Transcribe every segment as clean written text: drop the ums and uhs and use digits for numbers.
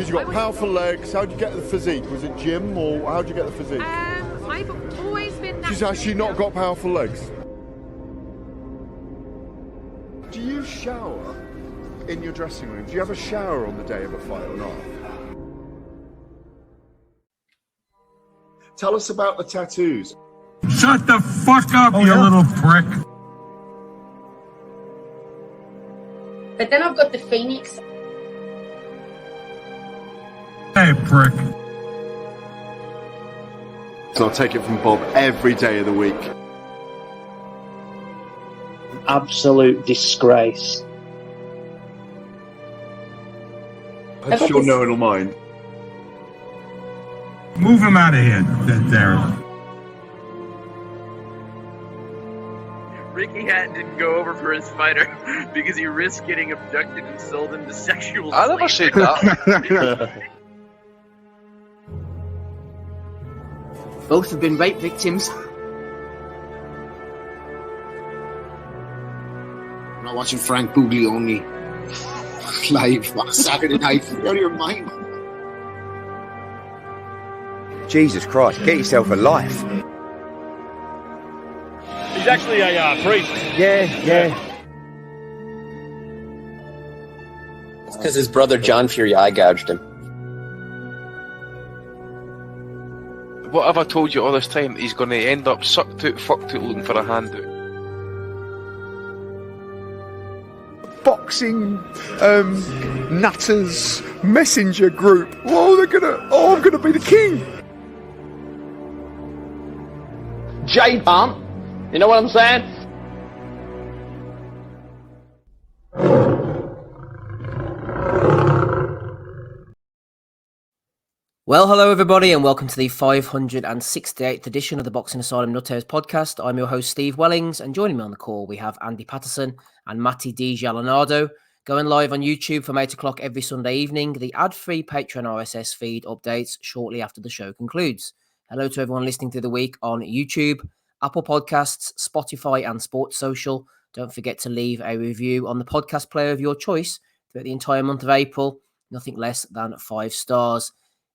Because you got powerful legs. How'd you get the physique? Was it gym or how'd you get the physique? I've always been. She's actually not got powerful legs. Do you shower in your dressing room? Do you have a shower on the day of a fight or not? Tell us about the tattoos. Shut the fuck up, you little prick. But then I've got the Phoenix. Hey, prick. So I'll take it from Bob every day of the week. Absolute disgrace. That's your knowing mind. Move him out of here, Darren. Ricky Hatton didn't go over for his fighter because he risked getting abducted and sold into sexual I never said that. Both have been rape victims. I'm not watching Frank Buglioni live on Saturday night. You're out of your mind. Jesus Christ, get yourself a life. He's actually a priest. Yeah. It's because his brother John Fury eye gouged him. What have I told you all this time? He's going to end up sucked out, fucked out, looking for a handout. Boxing nutters messenger group. I'm gonna be the king. J-Pump. You know what I'm saying? Well, hello everybody and welcome to the 568th edition of the Boxing Asylum Nuthouse podcast. I'm your host Steve Wellings and joining me on the call we have Andy Patterson and Matty Di Gialinardo going live on YouTube from 8 o'clock every Sunday evening. The ad-free Patreon RSS feed updates shortly after the show concludes. Hello to everyone listening through the week on YouTube, Apple Podcasts, Spotify and Sports Social. Don't forget to leave a review on the podcast player of your choice throughout the entire month of April. Nothing less than 5 stars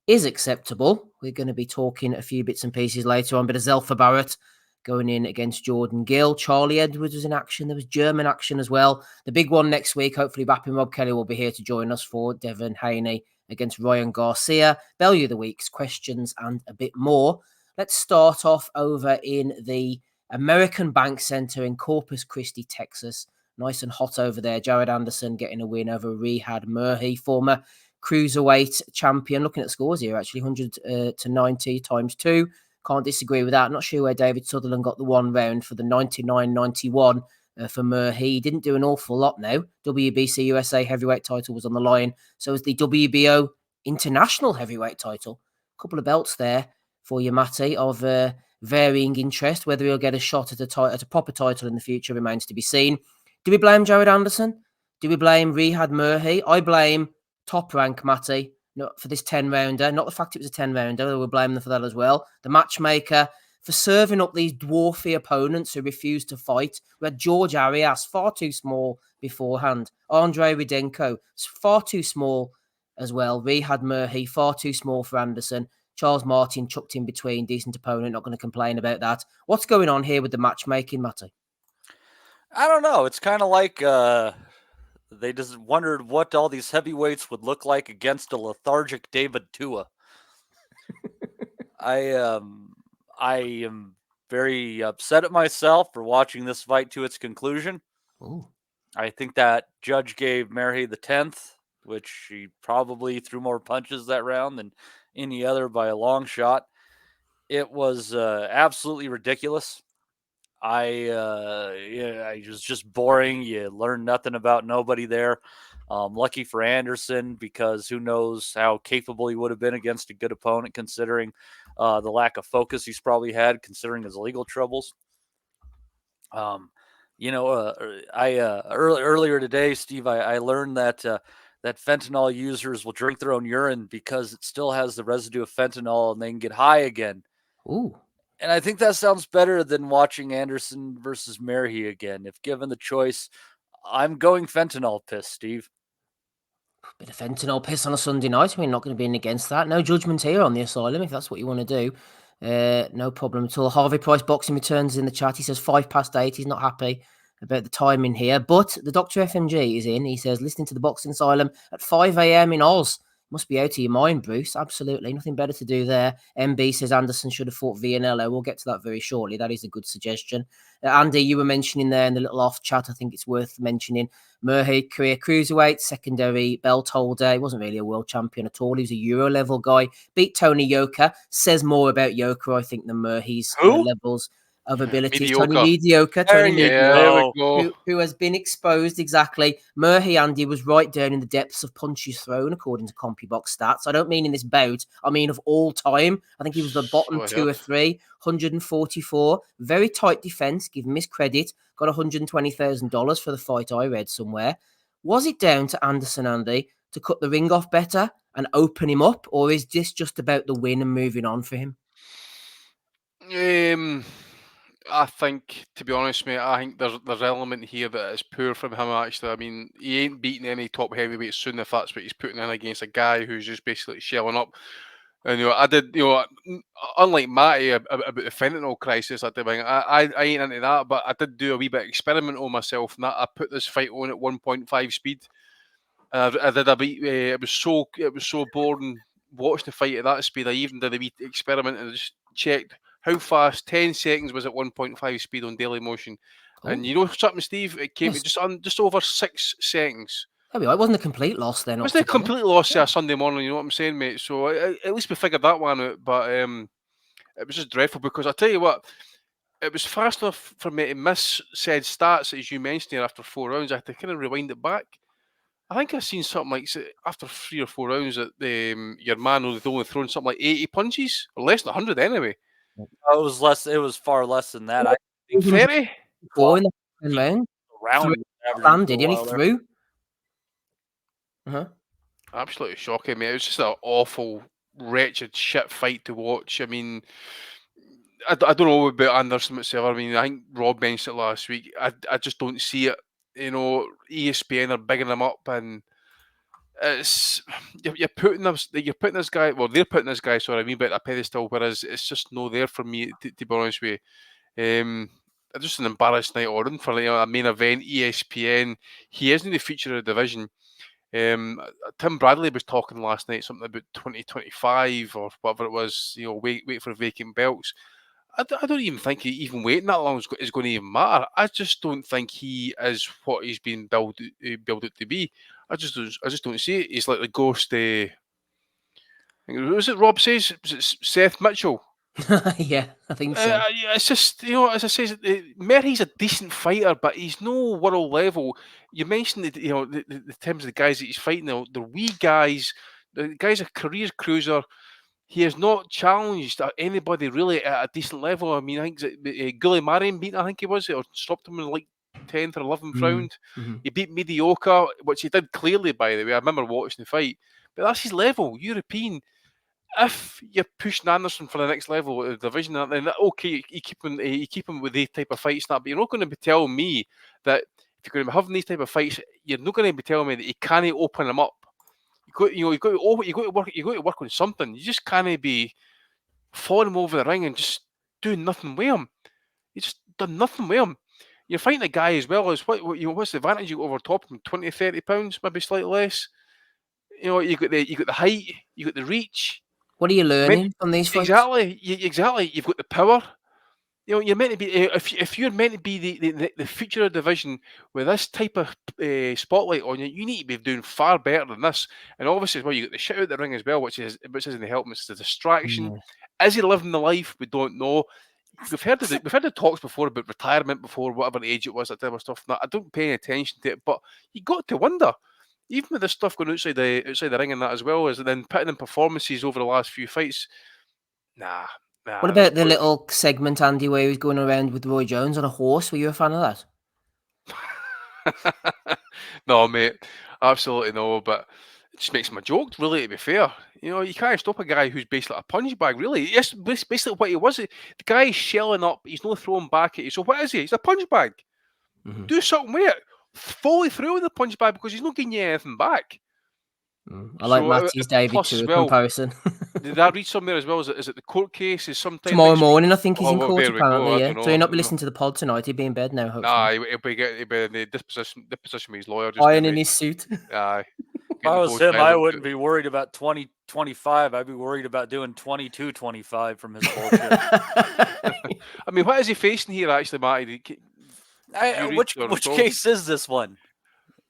is acceptable. We're going to be talking a few bits and pieces later on. Bit of ZELFA Barrett going in against Jordan Gill. Charlie Edwards was in action. There was German action as well. The big one next week, hopefully Rapping Rob Kelly will be here to join us for DEVIN Haney against Ryan Garcia. Value of the week's questions and a bit more. Let's start off over in the American Bank Center in Corpus Christi, Texas. Nice and hot over there. Jared Anderson getting a win over Rihad Murhi, former cruiserweight champion. Looking at scores here, actually, 100 to 90 times 2. Can't disagree with that. Not sure where David Sutherland got the one round for the 99-91 for Murhi. He didn't do an awful lot now. WBC USA heavyweight title was on the line. So is the WBO international heavyweight title. A couple of belts there for you, Matty, of varying interest. Whether he'll get a shot at a proper title in the future remains to be seen. Do we blame Jared Anderson? Do we blame Rihad Murhi? I blame Top Rank, Matty, not for this 10-rounder. Not the fact it was a 10-rounder. We'll blame them for that as well. The matchmaker for serving up these dwarfy opponents who refused to fight. We had George Arias, far too small beforehand. Andre Rudenko, far too small as well. Rihad Murhi, far too small for Anderson. Charles Martin chucked in between, decent opponent, not going to complain about that. What's going on here with the matchmaking, Matty? I don't know. It's kind of like they just wondered what all these heavyweights would look like against a lethargic David Tua. I am very upset at myself for watching this fight to its conclusion. Ooh. I think that judge gave Murhi the 10th, which he probably threw more punches that round than any other by a long shot. It was absolutely ridiculous. I was just boring. You learned nothing about nobody there. Lucky for Anderson, because who knows how capable he would have been against a good opponent, considering the lack of focus he's probably had, considering his legal troubles. Earlier today, Steve, I learned that that fentanyl users will drink their own urine because it still has the residue of fentanyl and they can get high again. Ooh. And I think that sounds better than watching Anderson versus Murhi again. If given the choice, I'm going fentanyl piss, Steve. Bit of fentanyl piss on a Sunday night. We're not going to be in against that. No judgment here on the Asylum if that's what you want to do. No problem at all. Harvey Price Boxing Returns in the chat. He says 8:05. He's not happy about the timing here. But the Dr. FMG is in. He says, listening to the Boxing Asylum at 5 a.m. in Oz. Must be out of your mind, Bruce. Absolutely. Nothing better to do there. MB says Anderson should have fought Vianello. We'll get to that very shortly. That is a good suggestion. Andy, you were mentioning there in the little off chat, I think it's worth mentioning, Murray, career cruiserweight, secondary belt holder. He wasn't really a world champion at all. He was a Euro level guy. Beat Tony Yoka. Says more about Yoka, I think, than Murray's levels of ability. Tony Mediocre, who has been exposed exactly. Murray, Andy, was right down in the depths of punches thrown, according to CompuBox stats. I don't mean in this bout. I mean of all time. I think he was the bottom 2 or 3, 144. Very tight defense. Give him his credit. Got $120,000 for the fight I read somewhere. Was it down to Anderson, Andy, to cut the ring off better and open him up? Or is this just about the win and moving on for him? I think, to be honest, mate, I think there's an element here that is poor from him, actually. I mean, he ain't beating any top heavyweights soon if that's what he's putting in against a guy who's just basically shelling up. And, I did, unlike Matty about the fentanyl crisis, I ain't into that, but I did do a wee bit of experiment on myself, and I put this fight on at 1.5 speed. And I did a beat. It was so boring watching the fight at that speed. I even did a wee experiment and just checked how fast 10 seconds was at 1.5 speed on Daily Motion. Oh. And you know something, Steve? It came just over 6 seconds. It wasn't a complete loss then. It wasn't a complete loss a Sunday morning, you know what I'm saying, mate? So at least we figured that one out. But it was just dreadful because I tell you what, it was fast enough for me to miss said stats, as you mentioned here, after 4 rounds. I had to kind of rewind it back. I think I've seen something like after 3 or 4 rounds that your man was only thrown something like 80 punches, or less than 100 anyway. It was less. It was far less than that. I think 30. 4 in the round. Landed, he only threw. Absolutely shocking, mate. It was just an awful, wretched, shit fight to watch. I mean, I don't know about Anderson whatsoever. I mean, I think Rob mentioned it last week. I just don't see it. ESPN are bigging him up, and it's you're putting this guy. Well, they're putting this guy. Sorry, a wee bit a pedestal, whereas it's just no there for me. To be honest with you, just an embarrassed night on for a main event. ESPN. He isn't the feature of the division. Tim Bradley was talking last night something about 2025 or whatever it was. Wait for vacant belts. I don't even think even waiting that long is going to even matter. I just don't think he is what he's been built to be. I just don't see it. He's like the ghost. Was it Rob says? Was it Seth Mitchell? Yeah, I think so. It's just, as I say, Murray's a decent fighter, but he's no world level. You mentioned the terms of the guys that he's fighting. They're wee guys. The guy's a career cruiser. He has not challenged anybody really at a decent level. I mean, I think Gully Marion beat, I think he was, or stopped him in like 10th or 11th round. Mm-hmm. He beat Mediocre, which he did clearly, by the way. I remember watching the fight. But that's his level, European. If you're pushing Anderson for the next level of the division, then okay, you keep him with these type of fights. But you're not going to be telling me that if you're going to be having these type of fights, you're not going to be telling me that you can't open them up. You got to work on something. You just can't be falling him over the ring and just doing nothing with him. You just done nothing with him. You're fighting a guy as well as what's the advantage you got over top of him? 20, 30 pounds, maybe slightly less. You got the height, you got the reach. What are you learning from these fights? Exactly. You've got the power. You're meant to be. If you're meant to be the future of the division with this type of spotlight on you, you need to be doing far better than this. And obviously, as well, you got the shit out the ring as well, which isn't helping. It's the distraction. Yeah. Is he living the life? We don't know. We've heard the talks before about retirement before whatever age it was, that type of stuff. I don't pay any attention to it, but you got to wonder. Even with this stuff going outside the ring and that as well, as then putting in performances over the last few fights, nah. What about the little segment, Andy, where he was going around with Roy Jones on a horse? Were you a fan of that? No, mate, absolutely no. But it just makes him a joke, really. To be fair, you can't stop a guy who's basically a punch bag. Really, yes, basically what he was. The guy is shelling up. He's not throwing back at you. So what is he? He's a punch bag. Mm-hmm. Do something with it. Follow through with the punch bag because he's not getting you anything back. I like So, Matty's David plus as Tua well, comparison. did I read somewhere as well? Is it the court case is sometime Tomorrow next week? morning, I think he's Oh, in well, court there we go. apparently, I yeah. don't So he'll not be know. listening to the pod tonight. He'll be in bed now, hopefully. Nah, he'll be in the disposition with his lawyer. Just Ironing his suit. Aye. If I was him, I wouldn't be worried about 2025. I'd be worried about doing 22-25 from his bullshit. I mean, what is he facing here, actually, Matty? Which case is this one?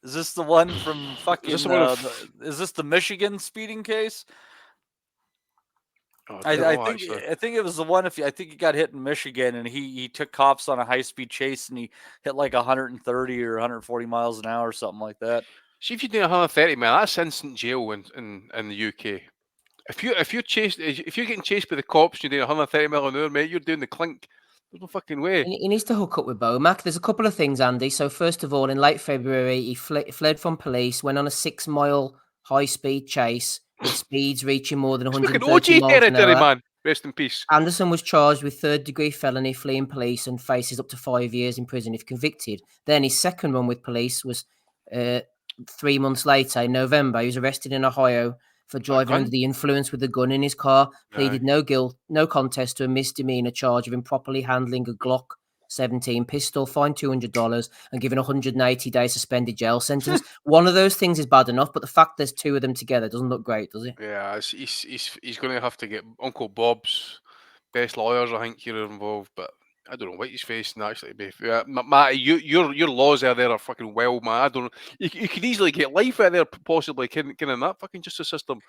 Is this the one from fucking? Is this the Michigan speeding case? Oh, I think it was the one. I think he got hit in Michigan, and he took cops on a high speed chase, and he hit like 130 or 140 miles an hour, or something like that. See, if you do 130, man, that's instant jail in the UK. If you're getting chased by the cops, you're doing 130 mile an hour, mate. You're doing the clink. There's no fucking way. He needs to hook up with Bomac. There's a couple of things, Andy. So first of all, in late February, he fled from police, went on a 6-mile high-speed chase with speeds reaching more than 130 miles an hour. Man. Rest in peace. Anderson was charged with third-degree felony, fleeing police, and faces up to 5 years in prison if convicted. Then his second run with police was 3 months later, in November. He was arrested in Ohio for driving under the influence with a gun in his car, pleaded no contest to a misdemeanor charge of improperly handling a Glock 17 pistol, fined $200 and given a 180-day suspended jail sentence. One of those things is bad enough, but the fact there's two of them together doesn't look great, does it? Yeah, he's going to have to get Uncle Bob's best lawyers, I think, here involved, but I don't know what he's facing actually. Matty, your laws out there are fucking well, man. I don't know. You could easily get life out there, possibly, in that fucking justice system.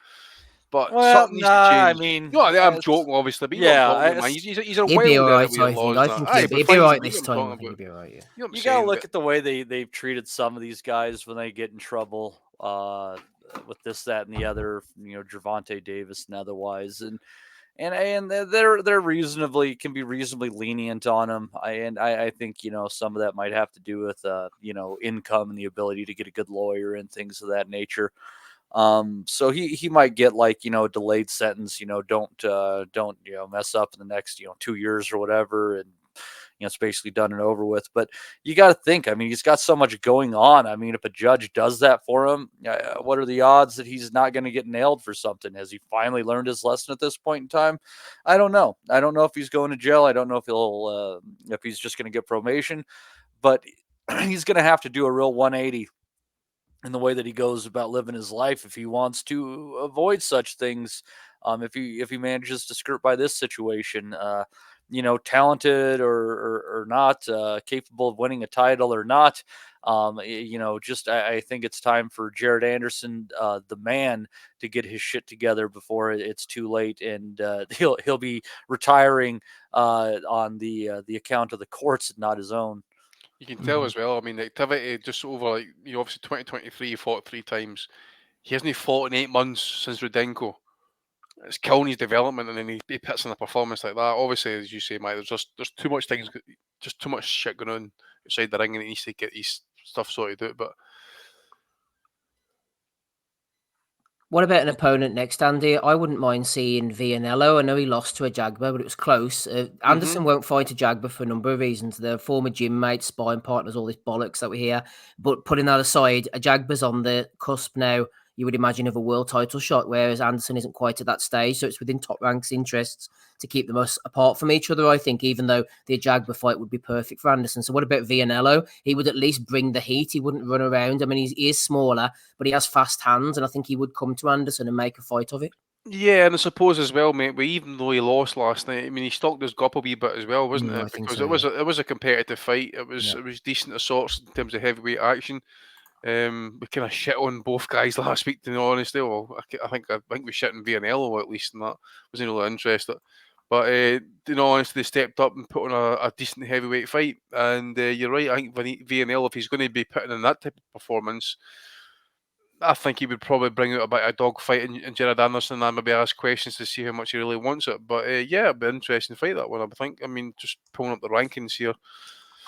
But something needs to change. I mean, I'm joking, obviously. But he's a he'll be all right. I think he'll be all right this time. I think he'll be all right. Yeah. You gotta look at the way they've treated some of these guys when they get in trouble with this, that, and the other. Gervonta Davis and otherwise, and they're can be reasonably lenient on them. I think some of that might have to do with income and the ability to get a good lawyer and things of that nature. So he might get like a delayed sentence. Don't mess up in the next 2 years or whatever, and it's basically done and over with. But you got to think. I mean, he's got so much going on. I mean, if a judge does that for him, what are the odds that he's not going to get nailed for something? Has he finally learned his lesson at this point in time? I don't know. I don't know if he's going to jail. I don't know if he's just going to get probation, but he's going to have to do a real 180 in the way that he goes about living his life if he wants to avoid such things. If he manages to skirt by this situation, talented or not, capable of winning a title or not, I think it's time for Jared Anderson, the man, to get his shit together before it's too late, and he'll be retiring on the account of the courts and not his own. You can tell as well. I mean, the activity just over, obviously 2023, he fought 3 times. He hasn't fought in 8 months since Rudenko. It's killing his development, and then he puts in a performance like that. Obviously, as you say, Mike, there's too much things, just too much shit going on outside the ring, and he needs to get his stuff sorted out. But what about an opponent next, Andy? I wouldn't mind seeing Vianello. I know he lost to a Jagba, but it was close. Anderson won't fight a Jagba for a number of reasons. They're former gym mates, sparring partners, all this bollocks that we hear. But putting that aside, a Jagba's on the cusp now, you would imagine, of a world title shot, whereas Anderson isn't quite at that stage. So it's within Top Rank's interests to keep them apart from each other, I think, even though the Jagba fight would be perfect for Anderson. So what about Vianello? He would at least bring the heat. He wouldn't run around. I mean, he is smaller, but he has fast hands, and I think he would come to Anderson and make a fight of it. Yeah, and I suppose as well, mate, even though he lost last night, I mean, he stalked his gup a wee bit as well, wasn't it? Because it was a competitive fight. It was decent of sorts in terms of heavyweight action. We kind of shit on both guys last week, to be honest. Well, I think we shit on Vianello at least, and that wasn't really interested. But honestly, they stepped up and put on a decent heavyweight fight. And you're right. I think Vianello, if he's going to be putting in that type of performance, I think he would probably bring out a bit of dogfight in Jared Anderson and maybe ask questions to see how much he really wants it. But it'd be an interesting fight, that one, I think. I mean, just pulling up the rankings here.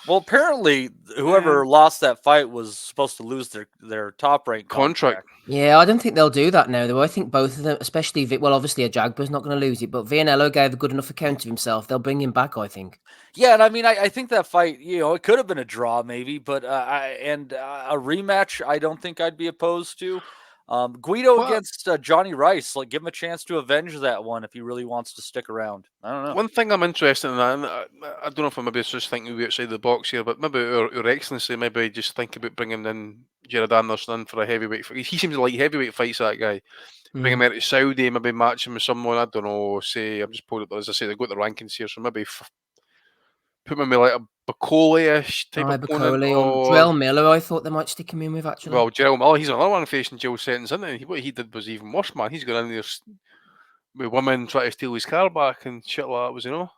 Well, apparently, whoever lost that fight was supposed to lose their top rank contract. Yeah, I don't think they'll do that now, though. I think both of them, especially, obviously a Jagba's not going to lose it, but Vianello gave a good enough account of himself. They'll bring him back, I think. Yeah, and I mean, I think that fight, it could have been a draw maybe, but a rematch, I don't think I'd be opposed to. Guido against Johnny Rice. Like, give him a chance to avenge that one if he really wants to stick around. I don't know. One thing I'm interested in, and I don't know if I'm maybe just thinking outside the box here, but maybe Your Excellency maybe just think about bringing in Jared Anderson in for a heavyweight fight. He seems to like heavyweight fights, that guy. Bring him out to Saudi, maybe match him with someone, I don't know, say, I'm just pulling it, as I say, they've got the rankings here, so maybe put him in like a Bacoli-ish type of opponent. Or Jarrell Miller, I thought they might stick him in with, actually. Well, Jarrell Miller, he's another one facing jail sentence, isn't he? What he did was even worse, man. He's gone in there with women trying to steal his car back and shit like that, was, you know?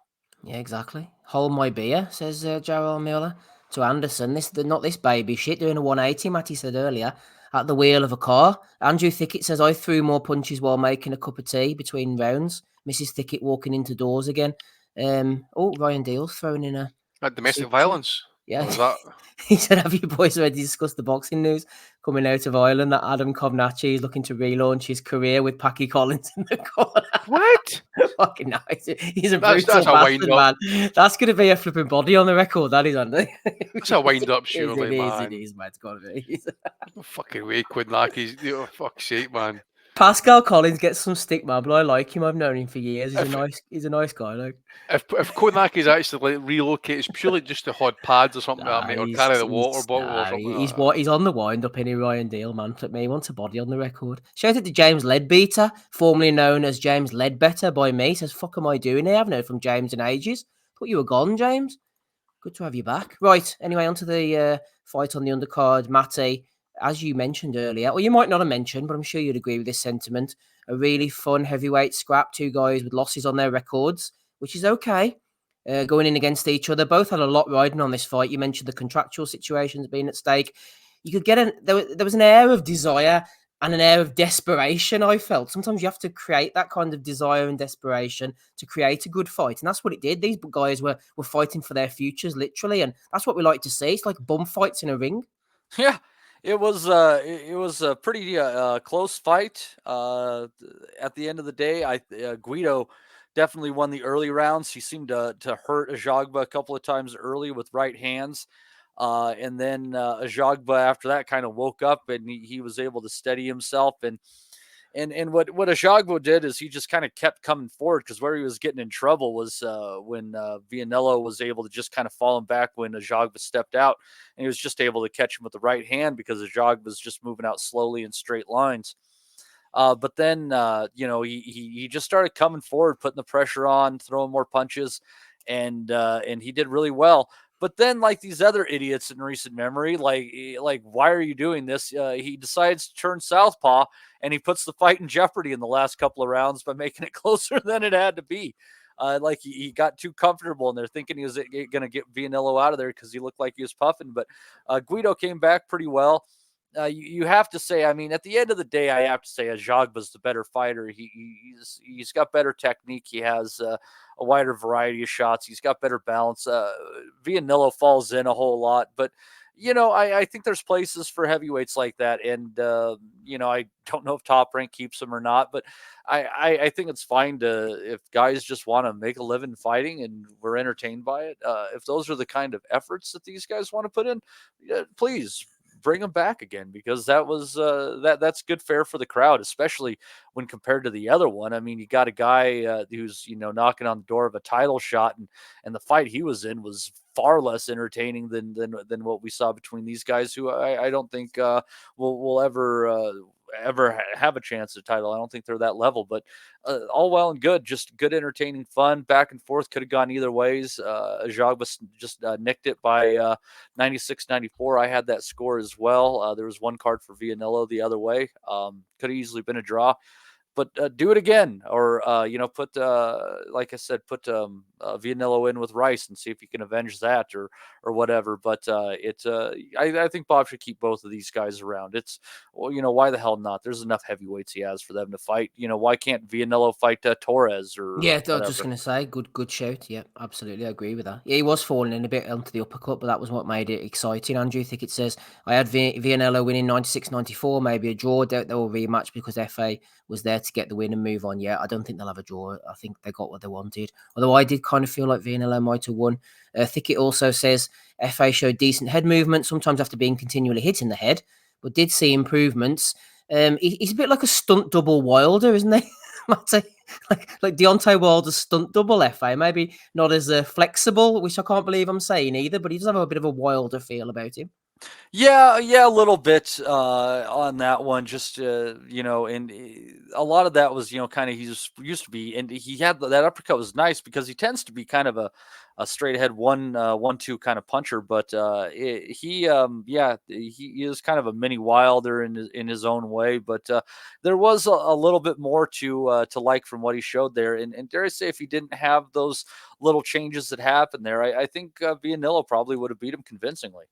Yeah, exactly. Hold my beer, says Jarrell Miller to Anderson. Not this baby shit, doing a 180, Matty said earlier, at the wheel of a car. Andrew Thickett says, I threw more punches while making a cup of tea between rounds. Mrs. Thickett walking into doors again. Ryan Deal's throwing in a... domestic violence. Yeah. That... He said, have you boys already discussed the boxing news coming out of Ireland that Adam Kovnacki is looking to relaunch his career with Packy Collins in the corner? What? Fucking nice. He's a brutal bastard, man. That's going to be a flipping body on the record, that is, Andy. It's a wind-up, surely, man. It is, man. It's got to be. No fucking way, Kovnacki's... Oh, fuck's sake, man. Pascal Collins gets some stick, man, but I like him. I've known him for years. He's a nice guy. Like, if Kovnacki's actually relocated, it's purely just to hod pads or something like that, mate, or carry the water bottle or something. He's on the wind up any Ryan Deal, man. Flip me, he wants a body on the record. Shout out to James Leadbeater, formerly known as James Leadbetter by me. Says, "Fuck am I doing here? I haven't heard from James in ages. Thought you were gone, James. Good to have you back." Right. Anyway, onto the fight on the undercard, Matty. As you mentioned earlier, or you might not have mentioned, but I'm sure you'd agree with this sentiment, a really fun heavyweight scrap, two guys with losses on their records, which is okay, going in against each other. Both had a lot riding on this fight. You mentioned the contractual situations being at stake. You could get there was an air of desire and an air of desperation, I felt. Sometimes you have to create that kind of desire and desperation to create a good fight, and that's what it did. These guys were fighting for their futures, literally, and that's what we like to see. It's like bum fights in a ring. Yeah. It was a pretty close fight. At the end of the day, Guido definitely won the early rounds. He seemed to hurt Ajagba a couple of times early with right hands. And then Ajagba after that kind of woke up and he was able to steady himself. And what Ajagba did is he just kind of kept coming forward, because where he was getting in trouble was when Vianello was able to just kind of fall him back when Ajagba stepped out, and he was just able to catch him with the right hand because Ajagba was just moving out slowly in straight lines. But then he just started coming forward, putting the pressure on, throwing more punches, and he did really well. But then, like these other idiots in recent memory, like why are you doing this? He decides to turn southpaw, and he puts the fight in jeopardy in the last couple of rounds by making it closer than it had to be. Like he got too comfortable, and they're thinking he was going to get Vianello out of there because he looked like he was puffing. But Guido came back pretty well. You have to say, I mean, at the end of the day, I have to say Ajagba's the better fighter. He's got better technique. He has a wider variety of shots. He's got better balance. Vianello falls in a whole lot, but I think there's places for heavyweights like that. And, I don't know if Top Rank keeps them or not, but I think it's fine if guys just want to make a living fighting and we're entertained by it. If those are the kind of efforts that these guys want to put in, please bring them back again, because that was that's good fare for the crowd, especially when compared to the other one. I mean, you got a guy who's knocking on the door of a title shot, and the fight he was in was far less entertaining than what we saw between these guys, who I don't think will ever have a chance at title. I don't think they're that level, but all well and good, just good, entertaining fun, back and forth. Could have gone either ways. Ajagba just nicked it by 96-94. I had that score as well. There was one card for Vianello the other way. Could have easily been a draw. But do it again, or put like I said, put Vianello in with Rice and see if you can avenge that or whatever. But I think Bob should keep both of these guys around. It's why the hell not? There's enough heavyweights he has for them to fight. Why can't Vianello fight Torres or? Yeah, I was just going to say, good shout. Yeah, absolutely, I agree with that. Yeah, he was falling in a bit onto the uppercut, but that was what made it exciting. Andrew Thickett says, I had Vianello winning 96-94, maybe a draw. They will rematch because FA was there to get the win and move on. Yeah, I don't think they'll have a draw. I think they got what they wanted. Although I did kind of feel like Vianello might have won. Thickett also says FA showed decent head movement, sometimes after being continually hit in the head, but did see improvements. He's a bit like a stunt double Wilder, isn't he? Matty? like Deontay Wilder's stunt double FA. Maybe not as flexible, which I can't believe I'm saying either, but he does have a bit of a Wilder feel about him. Yeah, a little bit on that one. Just and a lot of that was kind of he just used to be, and he had that uppercut was nice because he tends to be kind of a straight ahead 1-2 kind of puncher, but he is kind of a mini Wilder in his own way. But there was a little bit more to like from what he showed there, and dare I say, if he didn't have those little changes that happened there, I think Vianello probably would have beat him convincingly.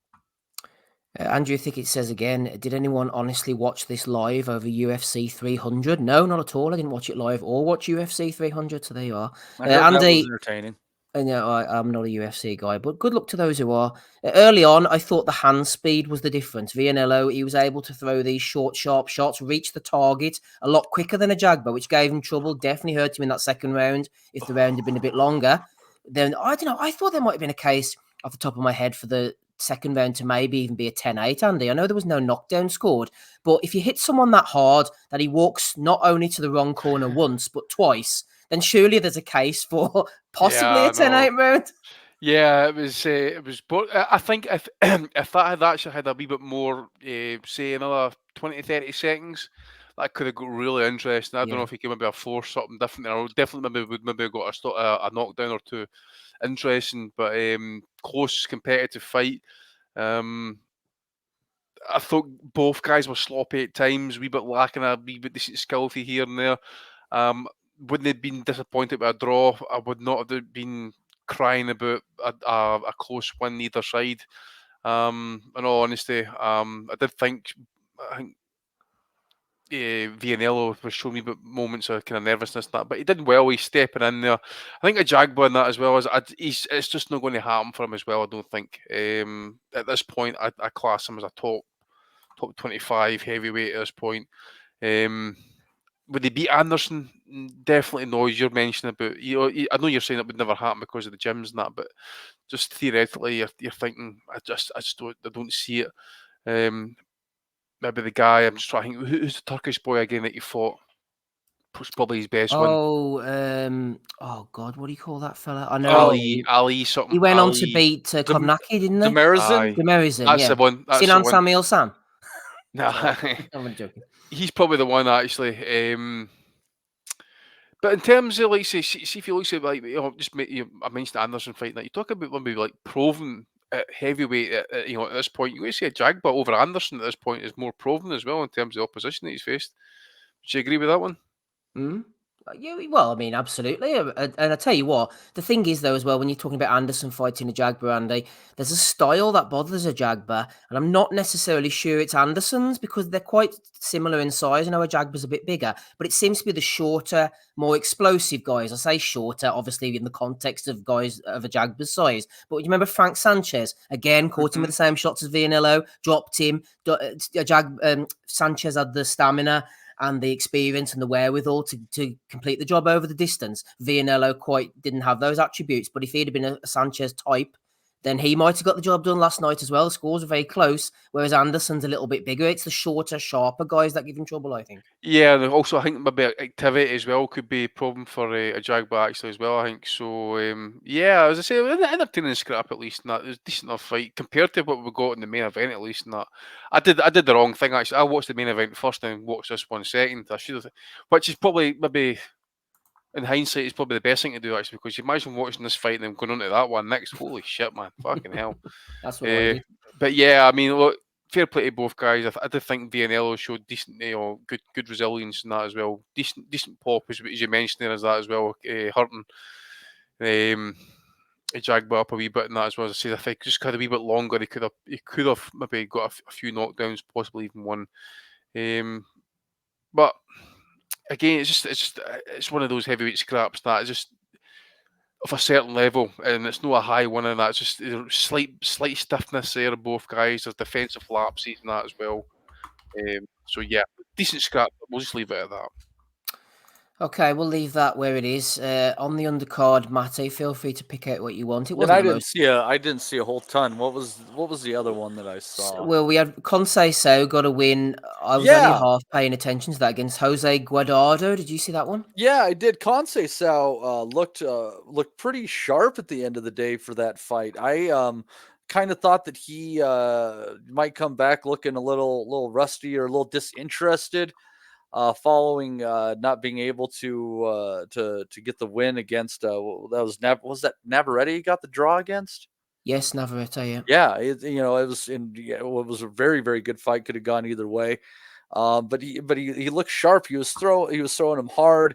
Andrew Thickett says again, did anyone honestly watch this live over UFC 300? No, not at all. I didn't watch it live or watch UFC 300, so there you are. I heard Andy, that was entertaining. I'm not a UFC guy, but good luck to those who are. Early on, I thought the hand speed was the difference. Vianello, he was able to throw these short, sharp shots, reach the target a lot quicker than a Jagba, which gave him trouble. Definitely hurt him in that second round. If the round had been a bit longer, then I don't know. I thought there might have been a case off the top of my head for the second round to maybe even be a 10-8, Andy. I know there was no knockdown scored, but if you hit someone that hard that he walks not only to the wrong corner once, but twice, then surely there's a case for possibly a 10-8 round. Yeah, it was. But I think if if that had actually had a wee bit more, say another 20-30 seconds, that could have got really interesting. I don't know if he could maybe have forced something different, or definitely would maybe got a knockdown or two. Interesting, but close competitive fight. I thought both guys were sloppy at times, a wee bit lacking a wee bit decent skill for here and there. Wouldn't have been disappointed with a draw. I would not have been crying about a close win either side. In all honesty, I think Vianello was showing me moments of kind of nervousness and that, but he did well. He's stepping in there. I think a Jagba in that as well. It's just not going to happen for him as well. I don't think. At this point, I class him as a top 25 heavyweight at this point. Would he beat Anderson? Definitely no. As you're mentioning about, I know you're saying it would never happen because of the gyms and that, but just theoretically, you're thinking, I just don't see it. Maybe the guy, I'm just trying to think, who's the Turkish boy again that you fought? Was probably his best win. Oh God, what do you call that fella? I know Ali something. He went on to beat Kovnacki, didn't he? Demerizan. That's yeah. the one. That's Sinan the one. Samuel Sam. No, I'm joking. He's probably the one actually. But in terms of like, see if you look at like, I mentioned Anderson fight. That you talk about maybe like proven at heavyweight. At this point, you say a Jagba over Anderson at this point is more proven as well in terms of the opposition that he's faced. Would you agree with that one? Yeah, well, I mean, absolutely. And I tell you what, the thing is, though, as well, when you're talking about Anderson fighting a Jagba, Andy, there's a style that bothers a Jagba, and I'm not necessarily sure it's Anderson's because they're quite similar in size. I know a Jagba's a bit bigger, but it seems to be the shorter, more explosive guys. I say shorter, obviously, in the context of guys of a Jagba's size. But you remember Frank Sanchez, again, caught him with the same shots as Vianello, dropped him. Sanchez had the stamina and the experience and the wherewithal to complete the job over the distance. Vianello quite didn't have those attributes, but if he'd have been a Sanchez type, then he might have got the job done last night as well. The scores are very close, whereas Anderson's a little bit bigger. It's the shorter, sharper guys that give him trouble, I think. Yeah, and also I think maybe activity as well could be a problem for a Jagba actually as well, I think. So, yeah, as I say, entertaining scrap at least, and that. It was a decent enough fight compared to what we got in the main event at least, and that. I did the wrong thing actually. I watched the main event first and watched this one second. I should have, which is probably maybe, in hindsight, it's probably the best thing to do actually, because you imagine watching this fight and then going on to that one next. Holy shit, man! Fucking hell. That's what I did. But yeah, I mean, look, fair play to both guys. I did think Vianello showed decent, good resilience in that as well. Decent pop as you mentioned there as that as well. Hurting Jagba up a wee bit in that as well. As I said, I think just had a wee bit longer. He could have maybe got a few knockdowns, possibly even one. But again, it's one of those heavyweight scraps that is just of a certain level, and it's not a high one, and that's just slight stiffness there of both guys. There's defensive lapses and that as well. So yeah, decent scrap. We'll just leave it at that. Okay, we'll leave that where it is. On the undercard, Matty, feel free to pick out what you want. It And wasn't I the didn't most. see I didn't see a whole ton. What was the other one that I saw? Well, we had Conceição got a win. I was only half paying attention to that against Jose Guardado. Did you see that one? Yeah, I did. Conceição looked pretty sharp at the end of the day for that fight. I kind of thought that he might come back looking a little rusty or a little disinterested. Following not being able to get the win against was that Navarrete he got the draw against? Yes, Navarrete. Yeah, it was a very, very good fight. Could have gone either way, but he looked sharp. He was throwing him hard.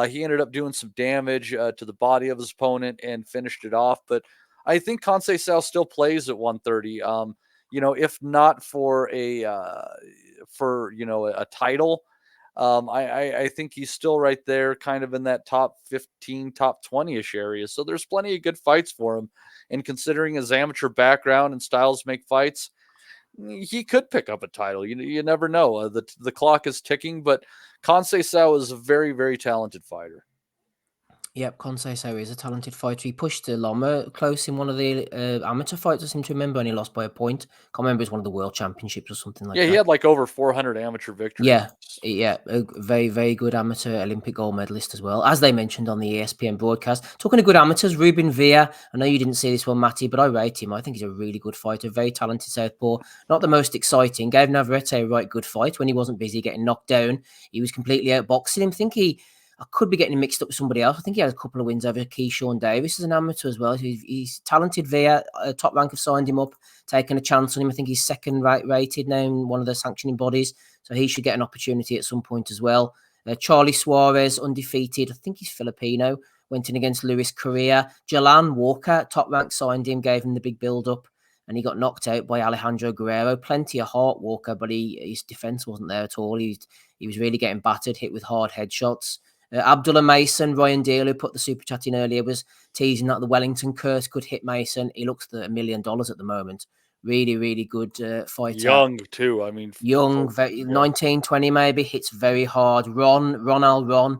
He ended up doing some damage to the body of his opponent and finished it off. But I think Conceição still plays at 130. If not for a title. I think he's still right there, kind of in that top 15, top 20-ish area. So there's plenty of good fights for him. And considering his amateur background and styles make fights, he could pick up a title. You never know. The clock is ticking, but Conceição is a very, very talented fighter. Yep, Conceição is a talented fighter. He pushed Loma close in one of the amateur fights, I seem to remember, and he lost by a point. Can't remember, it was one of the world championships or something like that. Yeah, he had like over 400 amateur victories. Yeah, a very, very good amateur Olympic gold medalist as well, as they mentioned on the ESPN broadcast. Talking of good amateurs, Ruben Villa. I know you didn't see this one, Matty, but I rate him. I think he's a really good fighter, very talented southpaw. Not the most exciting. Gave Navarrete a right good fight when he wasn't busy getting knocked down. He was completely outboxing him. I could be getting him mixed up with somebody else. I think he had a couple of wins over Keyshawn Davis as an amateur as well. He's talented via Top Rank have signed him up, taken a chance on him. I think he's second rated now in one of the sanctioning bodies, so he should get an opportunity at some point as well. Charlie Suarez, undefeated. I think he's Filipino. Went in against Luis Correa. Jalan Walker, Top Rank signed him, gave him the big build-up, and he got knocked out by Alejandro Guerrero. Plenty of heart, Walker, but his defense wasn't there at all. He was really getting battered, hit with hard headshots. Abdullah Mason, Ryan Deal, who put the super chat in earlier, was teasing that the Wellington curse could hit Mason. He looks at $1 million at the moment. Really, really good fighter. Young, too. I mean, young, 19, 20 maybe, hits very hard. Ron,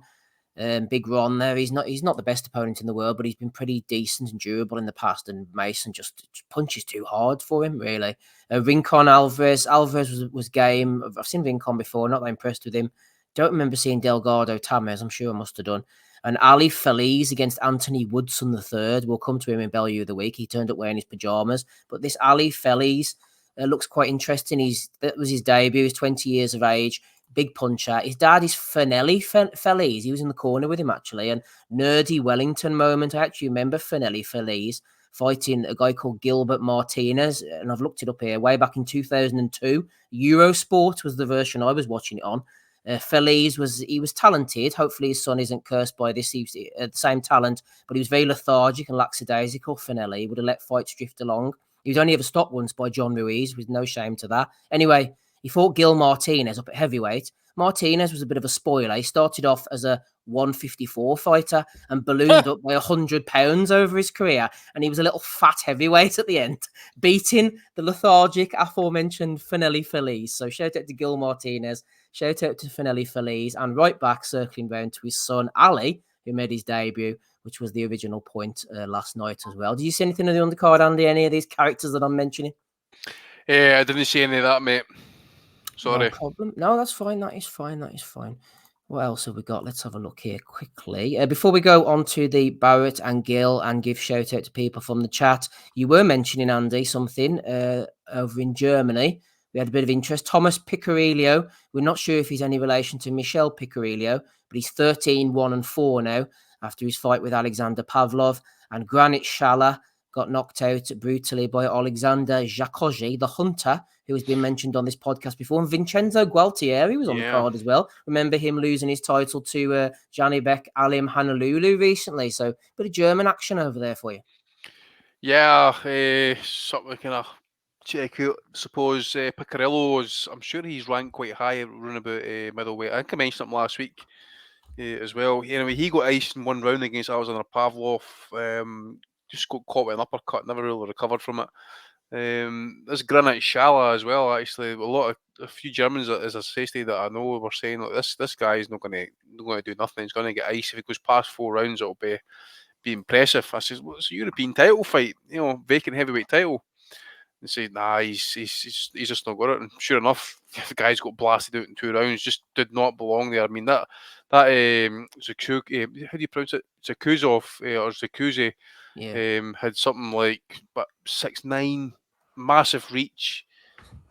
big Ron there. He's not the best opponent in the world, but he's been pretty decent and durable in the past, and Mason just punches too hard for him, really. Rincon Alvarez was game. I've seen Rincon before, not that impressed with him. Don't remember seeing Delgado Tamez. I'm sure I must have done. And Ali Feliz against Anthony Woodson III. We'll come to him in Bellew of the Week. He turned up wearing his pajamas. But this Ali Feliz looks quite interesting. That was his debut. He's 20 years of age. Big puncher. His dad is Fenelli Feliz. He was in the corner with him, actually. And nerdy Wellington moment. I actually remember Fenelli Feliz fighting a guy called Gilbert Martinez. And I've looked it up here. Way back in 2002. Eurosport was the version I was watching it on. Feliz was talented. Hopefully his son isn't cursed by this. He's the same talent, but he was very lethargic and lackadaisical. Finelli, he would have let fights drift along. He was only ever stopped once by John Ruiz, with no shame to that. Anyway, he fought Gil Martinez up at heavyweight. Martinez was a bit of a spoiler. He started off as a 154 fighter and ballooned up by 100 pounds over his career. And he was a little fat heavyweight at the end, beating the lethargic aforementioned Finelli Feliz. So shout out to Gil Martinez. Shout out to Finelli Feliz, and right back circling round to his son Ali, who made his debut, which was the original point last night as well. Did you see anything on the undercard, Andy? Any of these characters that I'm mentioning? I didn't see any of that, mate. Sorry. No problem. No, that's fine. That is fine. What else have we got? Let's have a look here quickly. Before we go on to the Barrett and Gill and give shout out to people from the chat, you were mentioning, Andy, something over in Germany. We had a bit of interest. Thomas Picarillo. We're not sure if he's any relation to Michel Picarillo, but he's 13-1-4 now after his fight with Alexander Pavlov. And Granit Xhalla got knocked out brutally by Alexander Jacoji, the hunter, who has been mentioned on this podcast before. And Vincenzo Gualtieri was on the card as well. Remember him losing his title to Janibek Alim Hanalulu recently. So a bit of German action over there for you. Yeah, something kind of check out. Suppose Picarillo's, I'm sure he's ranked quite high, around about middleweight. I think I mentioned him last week as well. Anyway, he got iced in one round against Alexander Pavlov. Just got caught with an uppercut, never really recovered from it. There's Granite Shala as well. Actually, a few Germans, as I say, that I know, were saying, look, this guy is not going to do nothing. He's going to get ice if he goes past 4 rounds. It'll be impressive. I says, well, it's a European title fight, vacant heavyweight title. And say, nah, he's just not got it. And sure enough, the guy's got blasted out in 2 rounds. Just did not belong there. I mean that how do you pronounce it? Zakuzov or Zakuzi had something like 6'9", massive reach,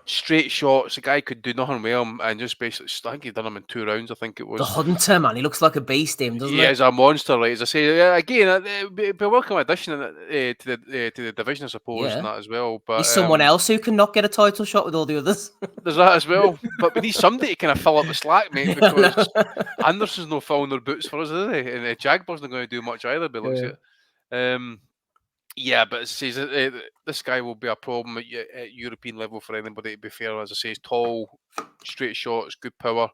straight shots. The guy could do nothing with him, and just basically, I think he done him in 2 rounds. I think it was the Hunter, man. He looks like a beast, him, doesn't he? Yeah, he's a monster, right? As I say, again, it'd be a welcome addition to the division, I suppose, and that as well. But he's someone else who can not get a title shot with all the others. There's that as well. But we need somebody to kind of fill up the slack, mate, because Anderson's not filling their boots for us, is he? And Jagbar's not going to do much either, by looks at it. Yeah, but as I say, this guy will be a problem at European level for anybody, to be fair. As I say, he's tall, straight shots, good power.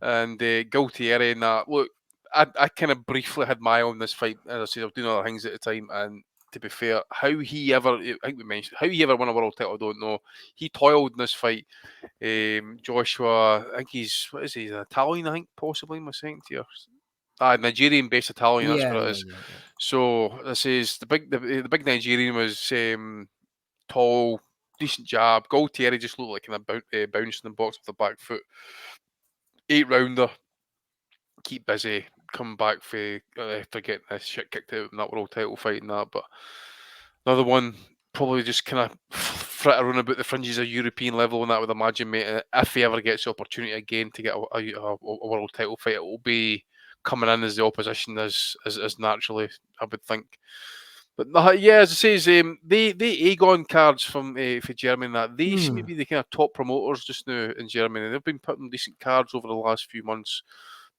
And Gualtieri and that. Look, I kind of briefly had my eye on this fight. As I said, I was doing other things at the time. And to be fair, I think we mentioned, how he ever won a world title, I don't know. He toiled in this fight. Joshua, I think he's an Italian, I think, possibly, my second tier. Nigerian-based Italian, that's what it is. Yeah. So this is the big Nigerian was tall, decent jab. Gualtieri just looked like kind of bouncing the box with the back foot. 8-rounder, keep busy, come back for getting this shit kicked out in that world title fight and that. But another one, probably just kind of frit around about the fringes of European level and that, I would imagine, mate. If he ever gets the opportunity again to get a world title fight, it will be coming in as the opposition as naturally, I would think. But yeah, as I say, the Aegon cards from for Germany, that they seem to be the kind of top promoters just now in Germany. They've been putting decent cards over the last few months.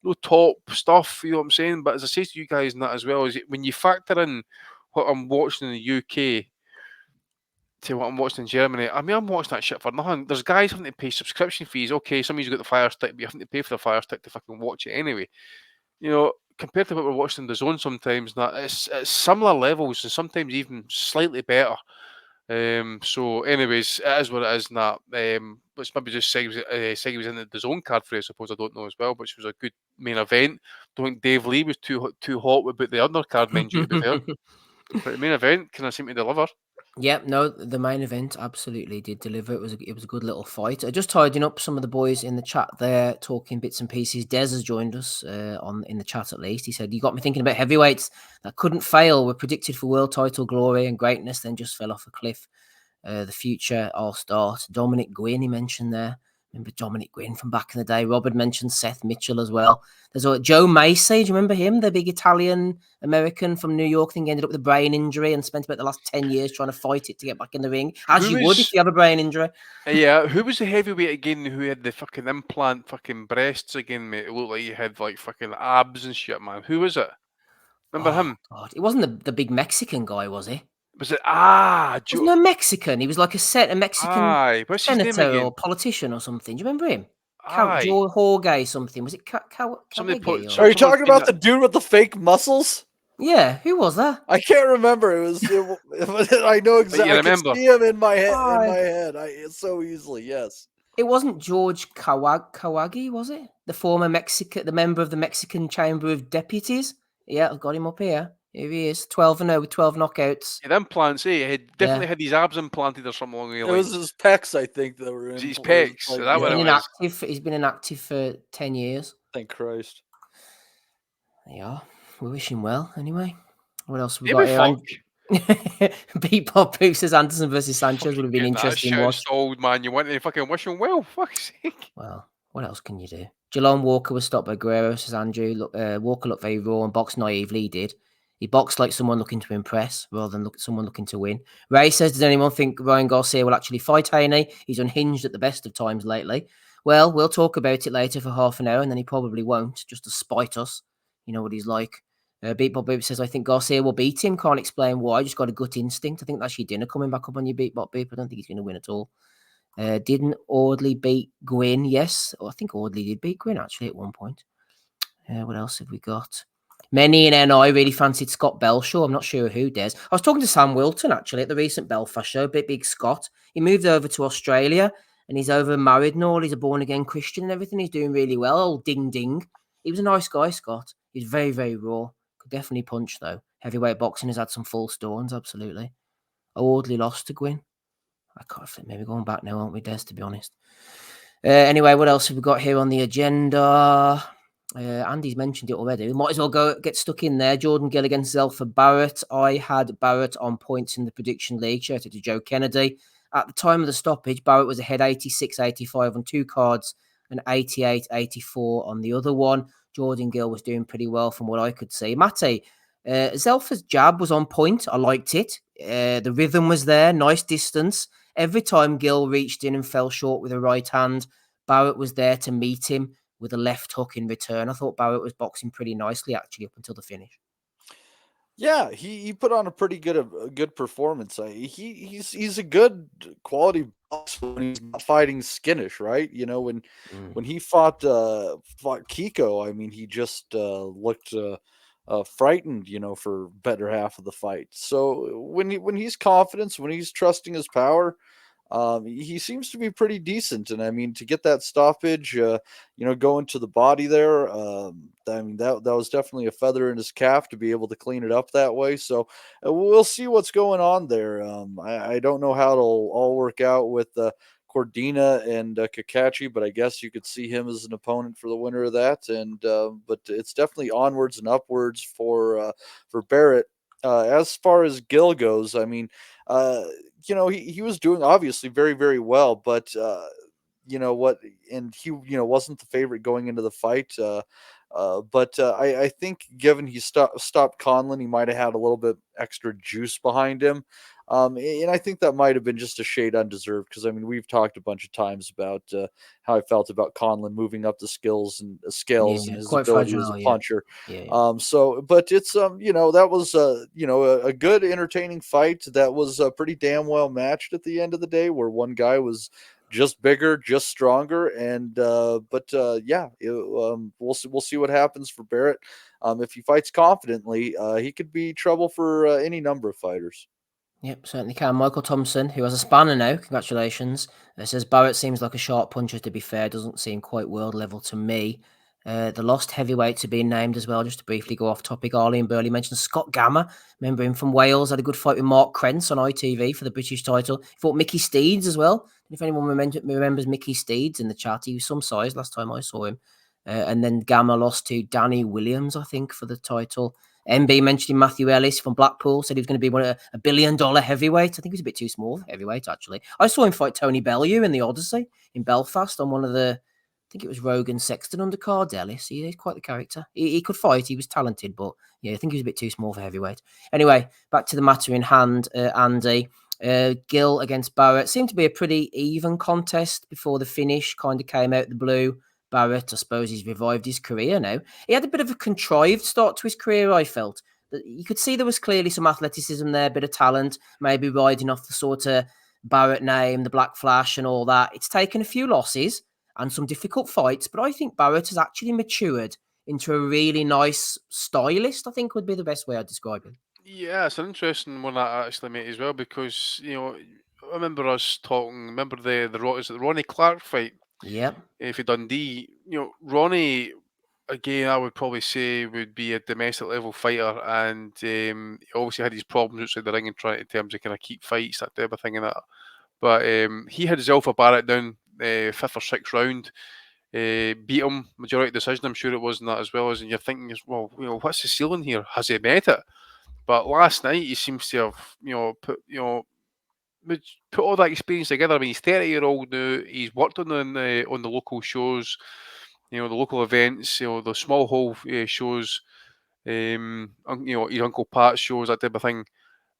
No top stuff, you know what I'm saying? But as I say to you guys, and that as well, is when you factor in what I'm watching in the UK to what I'm watching in Germany, I mean, I'm watching that shit for nothing. There's guys having to pay subscription fees. Okay, some of you've got the Fire Stick, but you have to pay for the Fire Stick to fucking watch it anyway. You know, compared to what we're watching in the Zone sometimes, that it's similar levels and sometimes even slightly better. So, anyways, it is what it is. And that which maybe just segues into the Zone card for you, I suppose. I don't know as well, which was a good main event. Don't think Dave Lee was too hot about the undercard, mind you, to be fair. But the main event kind of seemed to deliver. Yep, no, the main event absolutely did deliver. It was a good little fight. Just tidying up some of the boys in the chat there, talking bits and pieces. Des has joined us in the chat at least. He said, "You got me thinking about heavyweights that couldn't fail. Were predicted for world title glory and greatness, then just fell off a cliff. The future, I'll start." Dominic Gwynn, he mentioned there. Remember Dominic Gwynn from back in the day. Robert mentioned Seth Mitchell as well. There's Joe Macy. Do you remember him? The big Italian-American from New York. I think he ended up with a brain injury and spent about the last 10 years trying to fight it to get back in the ring. As you would if you have a brain injury. Yeah, who was the heavyweight again who had the fucking implant fucking breasts again, mate? It looked like he had like fucking abs and shit, man. Who was it? Remember him? God. It wasn't the big Mexican guy, was he? Was it? Wasn't a Mexican. He was like a Mexican what's his name senator again? or politician or something. Do you remember him? Joe Jorge something. Was it Are you talking about the dude with the fake muscles? Yeah, who was that? I can't remember. I know exactly. I can see him in my head. So easily, yes. It wasn't George Kawagi, was it? The former the member of the Mexican Chamber of Deputies. Yeah, I've got him up here. Here he is, 12-0 with 12 knockouts. He had implants, He had definitely had his abs implanted or something along the line. It was his pecs, I think, that were in. His pecs. Like, that what it was. He's been inactive for 10 years. Thank Christ. There you are. We wish him well, anyway. What else we got here? Beatpop Pooh says Anderson versus Sanchez would have been interesting. Old man, you want to fucking wish him well? Fuck's sake. Well, what else can you do? Jalon Walker was stopped by Guerrero, says Andrew. Walker looked very raw and boxed naively. He did. He boxed like someone looking to impress rather than someone looking to win. Ray says, does anyone think Ryan Garcia will actually fight Haney? He's unhinged at the best of times lately. Well, we'll talk about it later for half an hour, and then he probably won't, just to spite us. You know what he's like. Beatbot Boop says, I think Garcia will beat him. Can't explain why. Just got a gut instinct. I think that's your dinner coming back up on your Beatbot Boop. I don't think he's going to win at all. Didn't Audley beat Gwyn? Yes. I think Audley did beat Gwyn, actually, at one point. What else have we got? Many in NI really fancied Scott Belshaw. I'm not sure who does. I was talking to Sam Wilton actually at the recent Belfast show. Big Scott. He moved over to Australia and he's over married and all. He's a born again Christian and everything. He's doing really well. Old ding ding. He was a nice guy, Scott. He's very, very raw. Could definitely punch though. Heavyweight boxing has had some false dawns, absolutely. Awardly lost to Gwyn. I can't think. Maybe going back now, aren't we, Des, to be honest? Anyway, what else have we got here on the agenda? Andy's mentioned it already. We might as well get stuck in there. Jordan Gill against ZELFA Barrett. I had Barrett on points in the prediction league. Shout out to Joe Kennedy. At the time of the stoppage, Barrett was ahead 86-85 on 2 cards and 88-84 on the other one. Jordan Gill was doing pretty well from what I could see. Matty, ZELFA's jab was on point. I liked it. The rhythm was there. Nice distance. Every time Gill reached in and fell short with a right hand, Barrett was there to meet him with a left hook in return. I thought Barrett was boxing pretty nicely, actually, up until the finish. Yeah, he put on a pretty good performance. He's a good quality boxer when he's not fighting skittish, right? You know, when he fought Kiko, I mean, he just looked frightened, you know, for better half of the fight. So when he's confident, when he's trusting his power, he seems to be pretty decent. And I mean, to get that stoppage, you know, going to the body there, I mean, that was definitely a feather in his cap to be able to clean it up that way. So we'll see what's going on there. I don't know how it'll all work out with Cordina and Kakachi, but I guess you could see him as an opponent for the winner of that. And but it's definitely onwards and upwards for Barrett. As far as Gill goes, I mean, you know, he was doing obviously very, very well, but you know what, and he, you know, wasn't the favorite going into the fight. But I think given he stopped Conlon, he might have had a little bit extra juice behind him. And I think that might have been just a shade undeserved because, I mean, we've talked a bunch of times about how I felt about Conlon moving up the scales and his ability as a puncher. So, but it's, you know, that was, you know, a good, entertaining fight that was pretty damn well matched at the end of the day, where one guy was just bigger, just stronger, and yeah, we'll see what happens for Barrett. If he fights confidently, he could be trouble for any number of fighters. Yep, certainly can. Michael Thompson, who has a spanner now, congratulations, says Barrett seems like a sharp puncher, to be fair. Doesn't seem quite world level to me. The lost heavyweights are being named as well. Just to briefly go off topic, Arlie and Burley mentioned Scott Gamma. Remember him from Wales, had a good fight with Mark Krentz on ITV for the British title. He fought Mickey Steeds as well. If anyone remembers Mickey Steeds in the chat, he was some size last time I saw him. And then Gamma lost to Danny Williams, I think, for the title. MB mentioned Matthew Ellis from Blackpool, said he was going to be $1 billion heavyweight. I think he was a bit too small for heavyweight, actually. I saw him fight Tony Bellew in the Odyssey in Belfast on one of the, I think it was Rogan Sexton undercard. Ellis, he's quite the character. He could fight, he was talented, but yeah, I think he was a bit too small for heavyweight. Anyway, back to the matter in hand, Andy. Gill against Barrett seemed to be a pretty even contest before the finish kind of came out the blue. Barrett, I suppose he's revived his career now. He had a bit of a contrived start to his career, I felt. You could see there was clearly some athleticism there, a bit of talent, maybe riding off the sort of Barrett name, the Black Flash and all that. It's taken a few losses and some difficult fights, but I think Barrett has actually matured into a really nice stylist, I think would be the best way I'd describe him. Yeah, it's an interesting one, that actually, mate, as well, because, you know, I remember us talking, remember the Ronnie Clark fight? Yep. For Dundee, you know, Ronnie, again, I would probably say would be a domestic level fighter, and he obviously had his problems outside the ring and trying in terms of kind of keep fights, that type of thing and that. But he had ZELFA Barrett down 5th or 6th round, beat him majority decision, I'm sure it was, in that as well. And you're thinking, well, you know, what's the ceiling here? Has he met it? But last night he seems to have, put all that experience together. I mean, he's 30-year-old now. He's worked on the local shows, the local events, the small hall shows, his Uncle Pat's shows, that type of thing.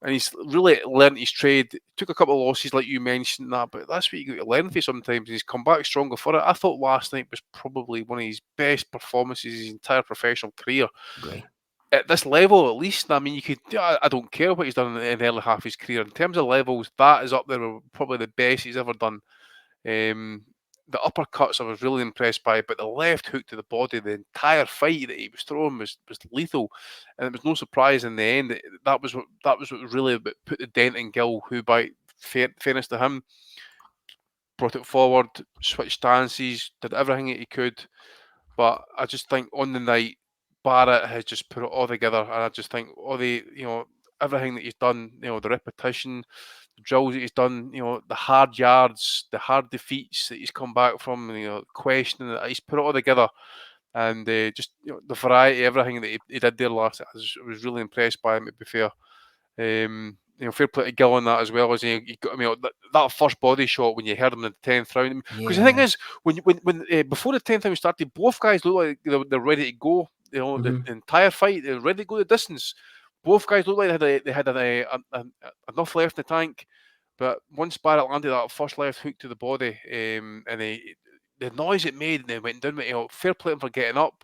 And he's really learned his trade. Took a couple of losses, like you mentioned, but that's what you got to learn for sometimes. He's come back stronger for it. I thought last night was probably one of his best performances in his entire professional career. Great. At this level, at least. I mean, I don't care what he's done in the early half of his career. In terms of levels, that is up there with probably the best he's ever done. the uppercuts I was really impressed by, but the left hook to the body, the entire fight that he was throwing was lethal, and it was no surprise in the end that was what really put the dent in Gill, who, by fairness to him, brought it forward, switched stances, did everything that he could. But I just think on the night, Barrett has just put it all together, and I just think all the, everything that he's done, the repetition, the drills that he's done, the hard yards, the hard defeats that he's come back from, questioning it, he's put it all together, and just the variety, everything that he did there last, I was really impressed by him, to be fair. Fair play to Gill on that, as well as he got, that first body shot when you heard him in the 10th round. Because the thing is, when before the 10th round started, both guys looked like they're ready to go. The entire fight, they're ready to go the distance. Both guys looked like they had enough left in the tank. But once Barrett landed that first left hook to the body, and the noise it made, and they went down with, fair play him for getting up.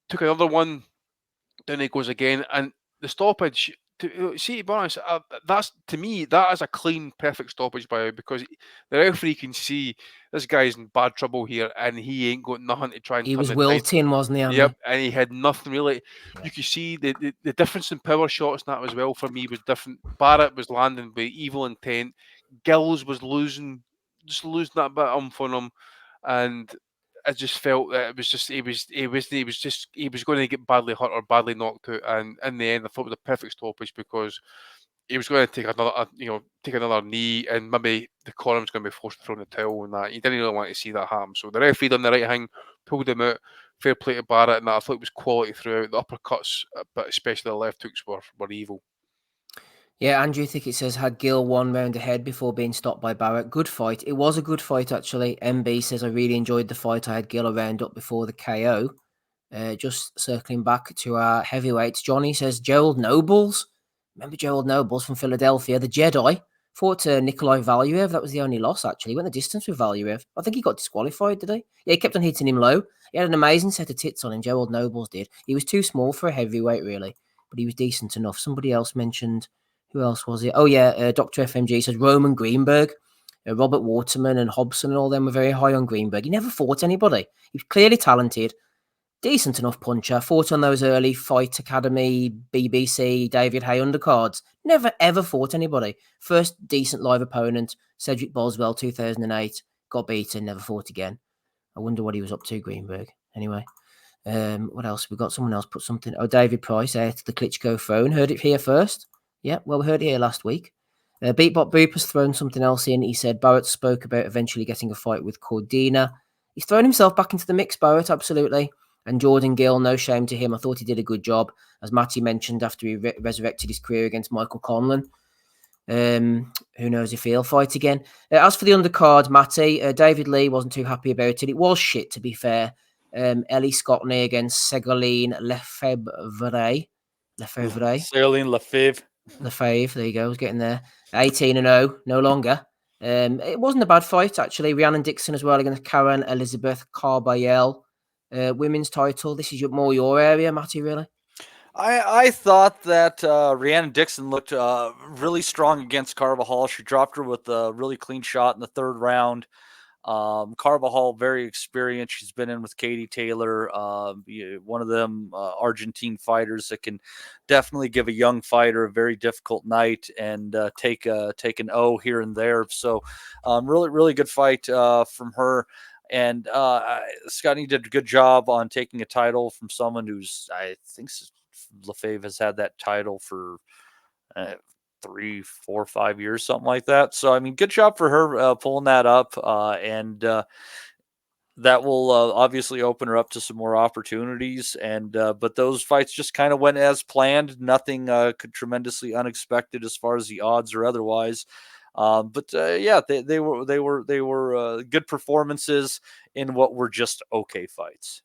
Took another one, down he goes again, and the stoppage. To be honest, that's, to me, that is a clean, perfect stoppage by him, because the referee can see this guy's in bad trouble here, and he ain't got nothing to try and. He was wilting, wasn't he? Andy? Yep, and he had nothing really. Yeah. You could see the difference in power shots, and that as well for me was different. Barrett was landing with evil intent. Gills was losing that bit of oomph on him, and I just felt that it was just he was going to get badly hurt or badly knocked out, and in the end I thought it was a perfect stoppage, because he was going to take another knee, and maybe the corner was going to be forced to throw in the towel, and that he didn't really want to see that happen. So the referee done the right thing, pulled him out. Fair play to Barrett, and that I thought it was quality throughout. The uppercuts, but especially the left hooks, were evil. Yeah, Andrew Thicket says, had Gill 1 round ahead before being stopped by Barrett. Good fight. It was a good fight, actually. MB says, I really enjoyed the fight. I had Gill a round up before the KO. Just circling back to our heavyweights. Johnny says, Gerald Nobles. Remember Gerald Nobles from Philadelphia, the Jedi? Fought Nikolai Valuev. That was the only loss, actually. He went the distance with Valuev. I think he got disqualified, did he? Yeah, he kept on hitting him low. He had an amazing set of tits on him, Gerald Nobles did. He was too small for a heavyweight, really. But he was decent enough. Somebody else mentioned... Who else was it? Oh, yeah, Dr. FMG says Roman Greenberg, Robert Waterman and Hobson and all them were very high on Greenberg. He never fought anybody. He was clearly talented, decent enough puncher, fought on those early Fight Academy, BBC, David Hay undercards. Never, ever fought anybody. First decent live opponent, Cedric Boswell, 2008. Got beaten, never fought again. I wonder what he was up to, Greenberg. Anyway, what else? We got someone else put something. Oh, David Price, to the Klitschko phone. Heard it here first. Yeah, well, we heard it here last week. Beatbot Boop has thrown something else in. He said Barrett spoke about eventually getting a fight with Cordina. He's thrown himself back into the mix, Barrett, absolutely. And Jordan Gill, no shame to him. I thought he did a good job, as Matty mentioned, after he resurrected his career against Michael Conlan. Who knows if he'll fight again. As for the undercard, Matty, David Lee wasn't too happy about it. It was shit, to be fair. Ellie Scottney against Ségolène Lefebvre. Ségolène Lefebvre, there you go, I was getting there. 18-0, no longer. It wasn't a bad fight, actually. Rhiannon Dixon as well against Karen Elizabeth Carbajal. Women's title. This is more your area, Matty, really? I thought that Rhiannon Dixon looked really strong against Carbajal. She dropped her with a really clean shot in the 3rd round. Carbajal, very experienced. She's been in with Katie Taylor, one of them Argentine fighters that can definitely give a young fighter a very difficult night and take an O here and there. So really good fight from her. And Scotty did a good job on taking a title from someone who's, I think Lefebvre has had that title for 3, 4, 5 years, something like that. So, I mean, good job for her pulling that up. And that will obviously open her up to some more opportunities. And but those fights just kind of went as planned. Nothing tremendously unexpected as far as the odds or otherwise. Yeah, they were good performances in what were just okay fights.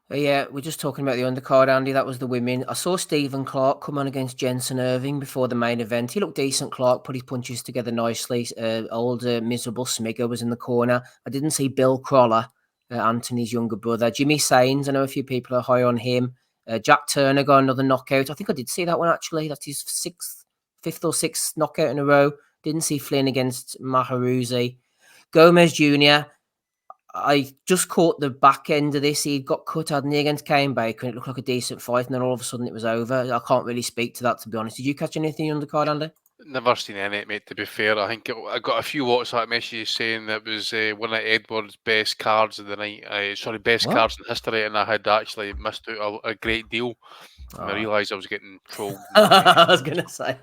Yeah, we're just talking about the undercard, Andy. That was the women. I saw Stephen Clark come on against Jensen Irving before the main event. He looked decent, Clark, put his punches together nicely. Old miserable Smigger was in the corner. I didn't see Bill Crawler, Anthony's younger brother. Jimmy Sains, I know a few people are high on him. Jack Turner got another knockout. I think I did see that one, actually. That's his 5th or 6th knockout in a row. Didn't see Flynn against Maharuzi. Gomez Jr., I just caught the back end of this. He got cut, hadn't he, against Kane Baker, and it looked like a decent fight, and then all of a sudden it was over. I can't really speak to that, to be honest. Did you catch anything on the card, Andy? Never seen any, mate, to be fair. I think I got a few WhatsApp messages saying that was one of Edward's best cards of the night. Best cards in history, and I had actually missed out a great deal. And I realised I was getting trolled. I was going to say.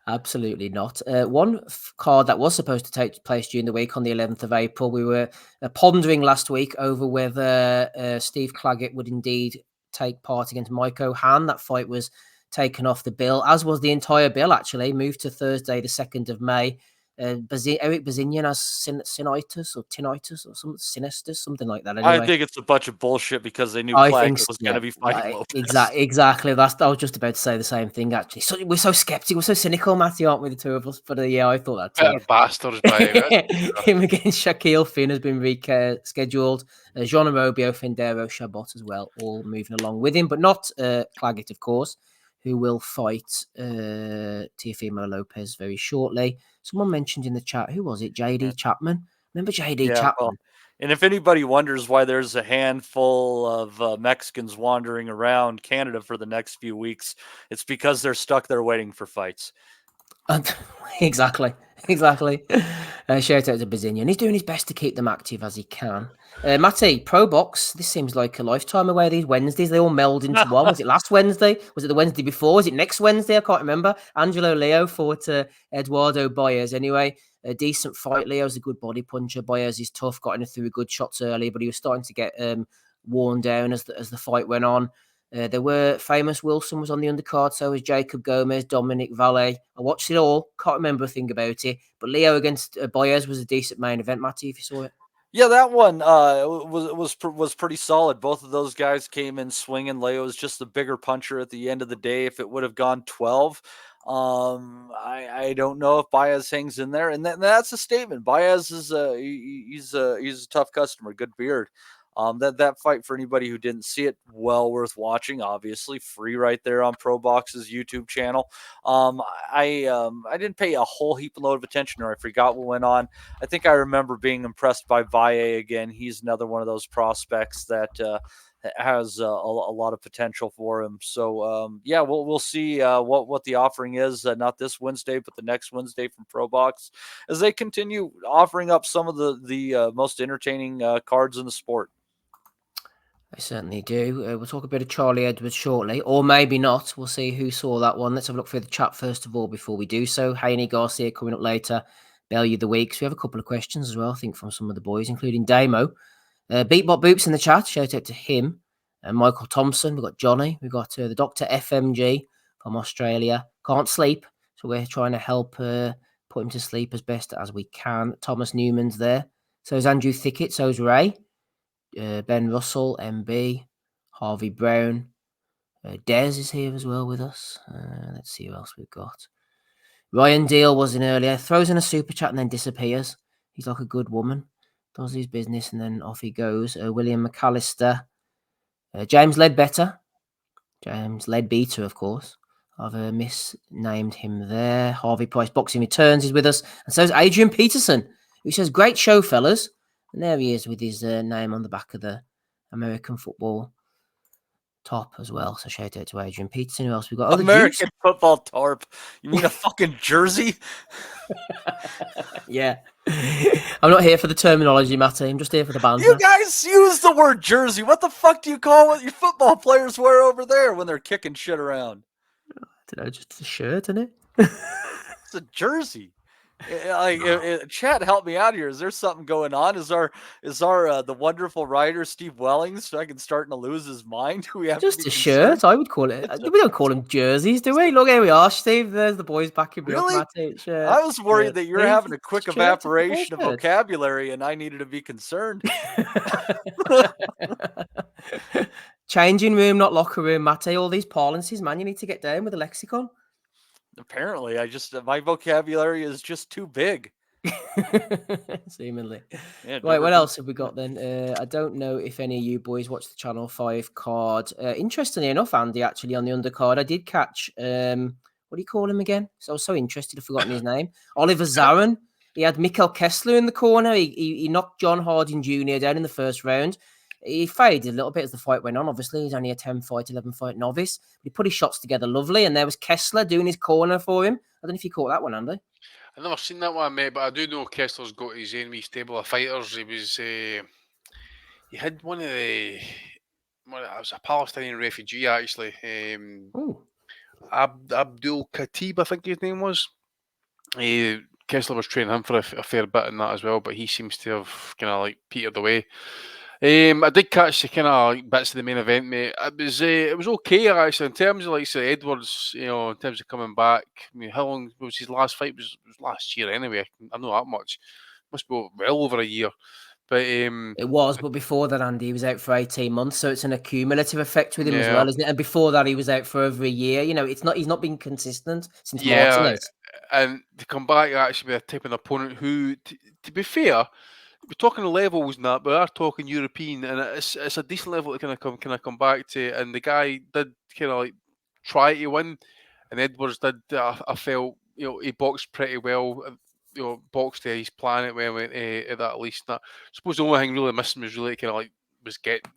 Absolutely not. One card that was supposed to take place during the week on the 11th of April, we were pondering last week over whether Steve Claggett would indeed take part against Mike O'Han. That fight was taken off the bill, as was the entire bill, actually, moved to Thursday, the 2nd of May. Eric Bazinian has tinnitus or sinistus, something like that. Anyway. I think it's a bunch of bullshit because they knew Claggett was going to be fighting Lopez. Exactly. I was just about to say the same thing, actually. So we're so skeptical, we're so cynical, Matty, aren't we, the two of us? But yeah, I thought that too. Better bastards, by him against Shaquille Finn has been rescheduled. Jean Amobio, Fendero, Chabot as well, all moving along with him, but not Claggett, of course, who will fight Teofimo Lopez very shortly. Someone mentioned in the chat, who was it? JD Chapman. Remember JD Chapman? Well, and if anybody wonders why there's a handful of Mexicans wandering around Canada for the next few weeks, it's because they're stuck there waiting for fights. Exactly. Shout out to Bazinian. He's doing his best to keep them active as he can. Matty, Pro Box, this seems like a lifetime away. These Wednesdays, they all meld into one. Was it last Wednesday? Was it the Wednesday before? Was it next Wednesday? I can't remember. Angelo Leo fought Eduardo Baez. Anyway, a decent fight. Leo's a good body puncher. Baez is tough, got in through good shots early, but he was starting to get worn down as the fight went on. There were Famous Wilson was on the undercard, so was Jacob Gomez, Dominic Valle. I watched it all, can't remember a thing about it. But Leo against Baez was a decent main event, Matty, if you saw it. Yeah, that one was pretty solid. Both of those guys came in swinging. Leo was just the bigger puncher at the end of the day. If it would have gone 12, I don't know if Baez hangs in there, and that's a statement. Baez is he's a tough customer, good beard. That fight, for anybody who didn't see it, well worth watching. Obviously, free right there on Pro Box's YouTube channel. I didn't pay a whole heap load of attention, or I forgot what went on. I think I remember being impressed by Valle again. He's another one of those prospects that has a lot of potential for him. So yeah, we'll see what the offering is. Not this Wednesday, but the next Wednesday from Pro Box, as they continue offering up some of the most entertaining cards in the sport. I certainly do. We'll talk a bit of Charlie Edwards shortly, or maybe not. We'll see who saw that one. Let's have a look through the chat first of all before we do so. Haney, Garcia coming up later. Bellew the week. So we have a couple of questions as well, I think, from some of the boys, including Damo. Beatbot Boops in the chat. Shout out to him. And Michael Thompson. We've got Johnny. We've got the Dr. FMG from Australia. Can't sleep. So we're trying to help put him to sleep as best as we can. Thomas Newman's there. So is Andrew Thickett. So is Ray. Ben Russell, MB, Harvey Brown, Des is here as well with us. Let's see who else we've got. Ryan Deal was in earlier, throws in a super chat and then disappears. He's like a good woman, does his business and then off he goes. William McAllister, James Ledbetter, of course. I've misnamed him there. Harvey Price Boxing Returns is with us, and so is Adrian Peterson, who says, "Great show, fellas." And there he is with his name on the back of the American football top as well. So shout out to Adrian Peterson. Who else we got? American football tarp. You mean a fucking jersey? Yeah. I'm not here for the terminology, Matty. I'm just here for the banter. You guys use the word jersey. What the fuck do you call what your football players wear over there when they're kicking shit around? I don't know, just a shirt, isn't it? It's a jersey. Chat, help me out here. Is there something going on? Is our the wonderful writer Steve Wellings starting to lose his mind? We have just a shirt. I would call it. We don't call them jerseys, do we? Look, here we are, Steve. There's the boys backing me up. I was worried that you're having a quick evaporation of vocabulary, and I needed to be concerned. Changing room, not locker room, Matty. All these parlances, man. You need to get down with the lexicon. Apparently, my vocabulary is just too big. Seemingly. Yeah, right, what else have we got then? I don't know if any of you boys watched the Channel 5 card. Interestingly enough, Andy, actually, on the undercard, I did catch, what do you call him again? So I was so interested, I've forgotten his name. Oliver Zarin He had Mikkel Kessler in the corner. He knocked John Harding Jr. down in the first round. He faded a little bit as the fight went on. Obviously, he's only a 10-fight, 11-fight novice. He put his shots together lovely, and there was Kessler doing his corner for him. I don't know if you caught that one, Andy. I've never seen that one, mate, but I do know Kessler's got his own wee stable of fighters. He was, he had one of the, it was a Palestinian refugee actually. Abdul Khatib, I think his name was. Kessler was training him for a fair bit in that as well, but he seems to have kind of like petered away. I did catch the kind of like bits of the main event, mate. It was okay actually in terms of like say Edwards, you know, in terms of coming back. I mean, how long was his last fight? It was last year anyway. I know that much. Must be well over a year. But it was, but before that, Andy, he was out for 18 months, so it's an accumulative effect with him as well, isn't it? And before that, he was out for over a year. You know, he's not been consistent since Martinez. And to come back actually with a type of opponent who, to be fair, we're talking levels and that, but we are talking European, and it's a decent level to kind of come back to. And the guy did kind of like try to win, and Edwards did. I felt, you know, he boxed pretty well. You know, boxed to his plan at that at least. That I suppose the only thing really missing was really kind of like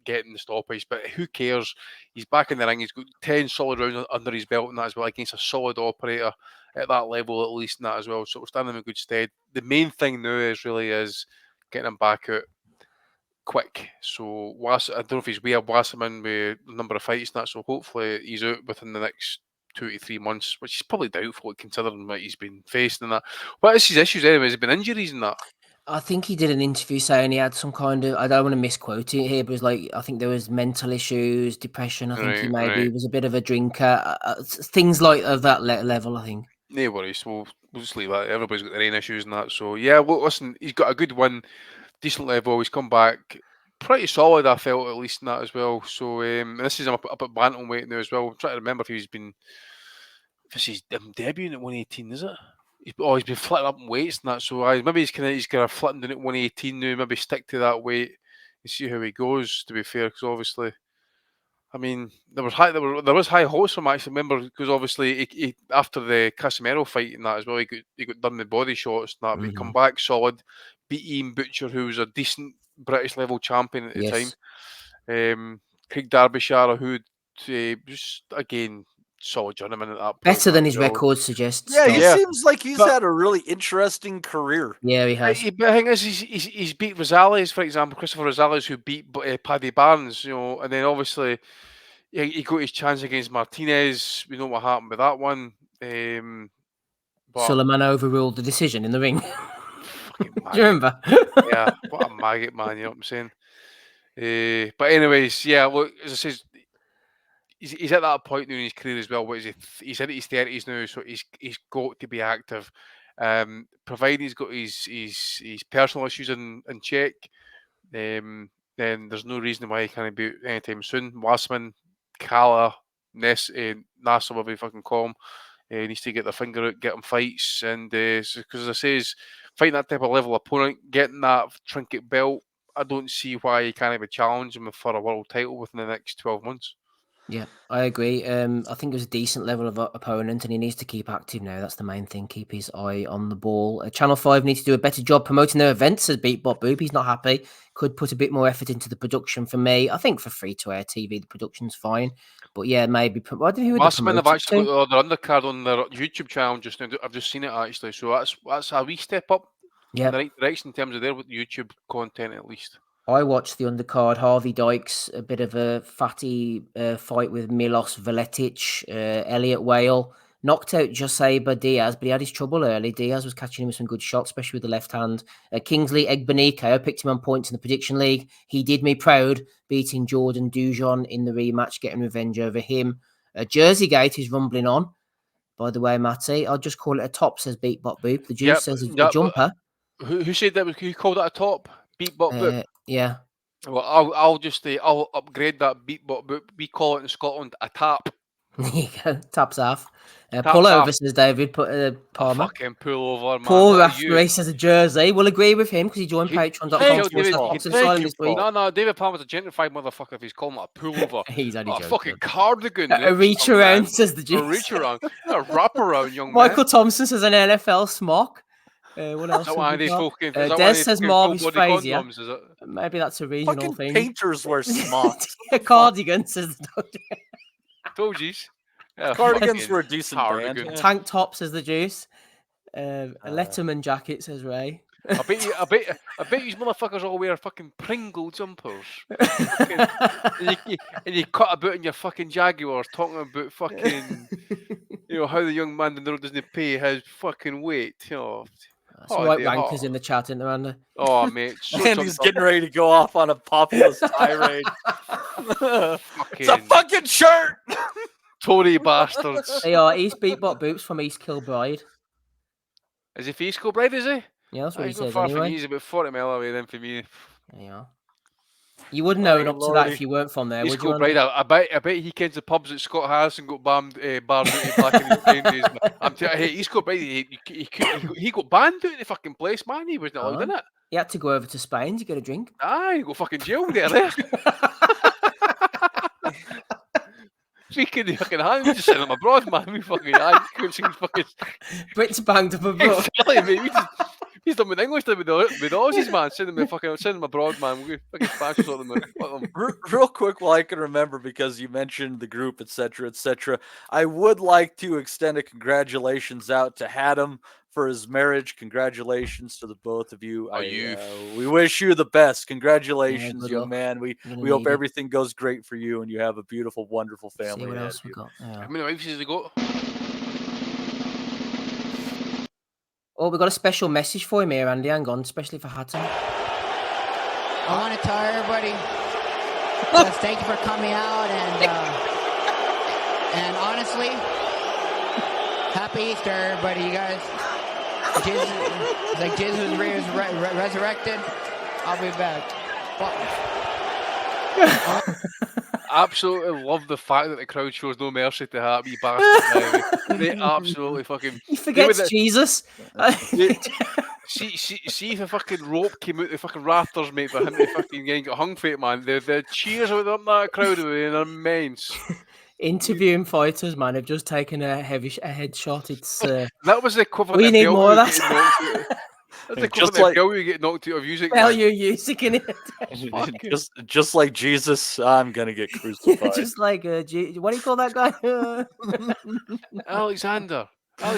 getting the stoppage. But who cares? He's back in the ring. He's got 10 solid rounds under his belt and that as well against a solid operator at that level at least and that as well. So we're standing in good stead. The main thing now is getting him back out quick. So I don't know if he's Wasserman with a number of fights and that. So hopefully he's out within the next 2 to 3 months, which is probably doubtful considering what he's been facing and that. What is his issues anyway? Has it been injuries and that? I think he did an interview saying he had some kind of, I don't want to misquote it here, but it was like, I think there was mental issues, depression. I think he maybe was a bit of a drinker, things like of that level, I think. No worries. We'll just leave that. Everybody's got their own issues and that. So yeah, well, listen, he's got a good win, decent level. He's come back pretty solid, I felt, at least in that as well. So this is up at bantamweight now as well. I'm trying to remember if he's been, if this is debuting at 118, is it? He's been flitting up in weights and that. So maybe he's kind of flitting down at 118 now. Maybe stick to that weight and see how he goes. To be fair, because obviously, I mean, there was high hopes from him, actually. Remember, because obviously he after the Casemiro fight and that as well, he got done with body shots and that. But he come back solid, beat Ian Butcher, who was a decent British level champion at the time. Craig Derbyshire, who just again solid journeyman at that point. Better than his record suggests. Yeah, he seems like he's had a really interesting career. Yeah, he has. The thing is, he's beat Rosales, for example, Christopher Rosales, who beat Paddy Barnes, you know, and then obviously he got his chance against Martinez. We know what happened with that one. Suleiman overruled the decision in the ring. Do you remember? Yeah, what a maggot, man, you know what I'm saying? But anyways, yeah, look, as I said, he's at that point now in his career as well. What is he? He's in his 30s now, so he's got to be active. Providing he's got his personal issues in check, then there's no reason why he can't be out anytime soon. Wasserman, Kala, Nasser, whatever you fucking call him, needs to get their finger out, get him fights, and because as I say, fighting that type of level opponent, getting that trinket belt, I don't see why he can't even challenge him for a world title within the next 12 months. Yeah, I agree. I think it was a decent level of opponent, and he needs to keep active now. That's the main thing. Keep his eye on the ball. Channel 5 needs to do a better job promoting their events, says Beat Bot Boop. He's not happy. Could put a bit more effort into the production for me. I think for free-to-air TV, the production's fine. But yeah, maybe... Wasserman have actually got their undercard on their YouTube channel just now. I've just seen it, actually. So that's a wee step up in the right direction in terms of their YouTube content, at least. I watched the undercard. Harvey Dykes, a bit of a fatty fight with Milos Veletic. Elliot Whale knocked out Joseba Diaz, but he had his trouble early. Diaz was catching him with some good shots, especially with the left hand. Kingsley Egbenike, I picked him on points in the prediction league. He did me proud, beating Jordan Dujon in the rematch, getting revenge over him. Jersey Gate is rumbling on, by the way, Matty. I'll just call it a top, says Beat Bot Boop. The Juice says a jumper. Who said that? Who called that a top? Beat Bot Boop? Yeah. Well, I'll upgrade that Beat Bot Boop. We call it in Scotland a tap. There you go. Taps off. Pull over, says David. Palmer. Fucking pull over, man. Paul Rathbury says a jersey. We'll agree with him because he joined Patreon.com. No, David Palmer's a gentrified motherfucker if he's calling it a pullover. He's only joking. A fucking cardigan. A reach around, says the Juice. A reach around. A wrap around, young man. Michael Thompson says an NFL smock. What else? Is that why they Des says Marvis Frazier. condoms, is it? Maybe that's a regional Fucking thing. painters wear smocks. A cardigan says the doctor. Told yous. Yeah, Cardigans fucking were a decent band. cardigan. Tank top says the juice. A Letterman jacket says Ray. I bet you motherfuckers all wear fucking Pringle jumpers. and you cut about in your fucking Jaguars talking about fucking, how the young man in the road doesn't pay his fucking weight. Some white wankers in the chat, isn't there, Andy? Oh, mate. And he's getting ready to go off on a populist tirade. It's a fucking shirt! Tory bastards. They are East Beatbot Boots from East Kilbride. Is he for East Kilbride, is he? Yeah, that's what he He's not says far anyway. from me. He's about 40 mile away then for me. Yeah. You wouldn't know up to that if you weren't from there, East would you? Kilbride, I bet he kens the pubs that Scott Harrison got banned back in his playing days. I'm telling you, East Kilbride, he got banned out of the fucking place, man. He wasn't allowed in it. He had to go over to Spain to get a drink. He go fucking jail there. Speaking of fucking hand, we just sent him abroad, man. We fucking fucking Brits banged up abroad. He's done with English with Aussies, man. Send him abroad, man. We fucking Spanish sort them. Real quick, while I can remember, because you mentioned the group, etc., etc. I would like to extend a congratulations out to Haddam for his marriage. Congratulations to the both of you. We wish you the best. Congratulations, young man. We hope everything goes great for you and you have a beautiful, wonderful family. See what else we got. How many wives has he got? Oh, we got a special message for him here, Andy. Hang on, especially for Hatton. I want to tell everybody just thank you for coming out and honestly, happy Easter, everybody. You guys, Jesus was resurrected. I'll be back. Absolutely love the fact that the crowd shows no mercy to that wee bastard. They absolutely fucking. He forgets Jesus. See if a fucking rope came out the fucking rafters, mate, for him to fucking get hung for it, man. The cheers out of that crowd are immense. Interviewing fighters, man, have just taken a headshot. It's that was the equivalent. We need more of that. That's the equivalent of you get knocked out of music. Well, you're using it. just like Jesus, I'm gonna get crucified. Just like what do you call that guy? Alexander. Oh,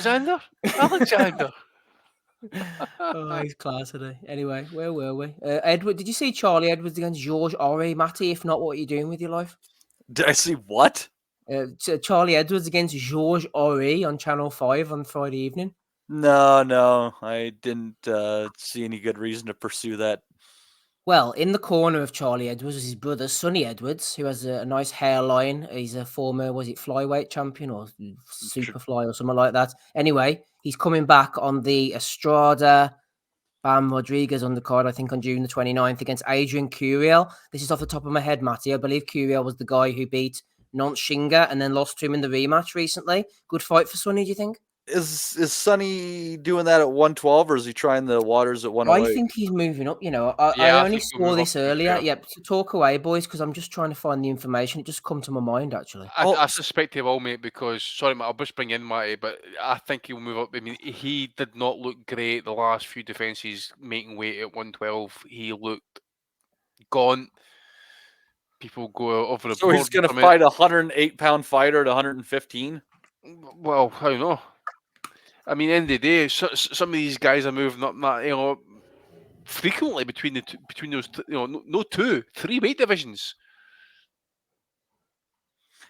he's class today. Anyway, where were we? Edward, did you see Charlie Edwards against George Ori? Matty, if not, what are you doing with your life? Did I see what? Charlie Edwards against George Ori on Channel 5 on Friday evening. No, I didn't see any good reason to pursue that. Well, in the corner of Charlie Edwards was his brother, Sonny Edwards, who has a nice hairline. He's a former, flyweight champion or superfly or something like that. Anyway, he's coming back on the Estrada Bam Rodriguez undercard, I think, on June the 29th against Adrian Curiel. This is off the top of my head, Matty. I believe Curiel was the guy who beat Nant Shinga and then lost to him in the rematch recently. Good fight for Sonny, do you think? Is Sonny doing that at 112 or is he trying the waters at 108? I think he's moving up. I only saw this earlier. Yeah, talk away, boys, because I'm just trying to find the information. It just come to my mind, actually. I suspect he will, mate, because, sorry, mate, I'll just bring in Matty, but I think he'll move up. I mean, he did not look great the last few defences making weight at 112. He looked gaunt. People go over the board. So he's going to fight a 108-pound fighter at 115? Well, I don't know. I mean, end of the day, some of these guys are moving up that, frequently between those, three weight divisions.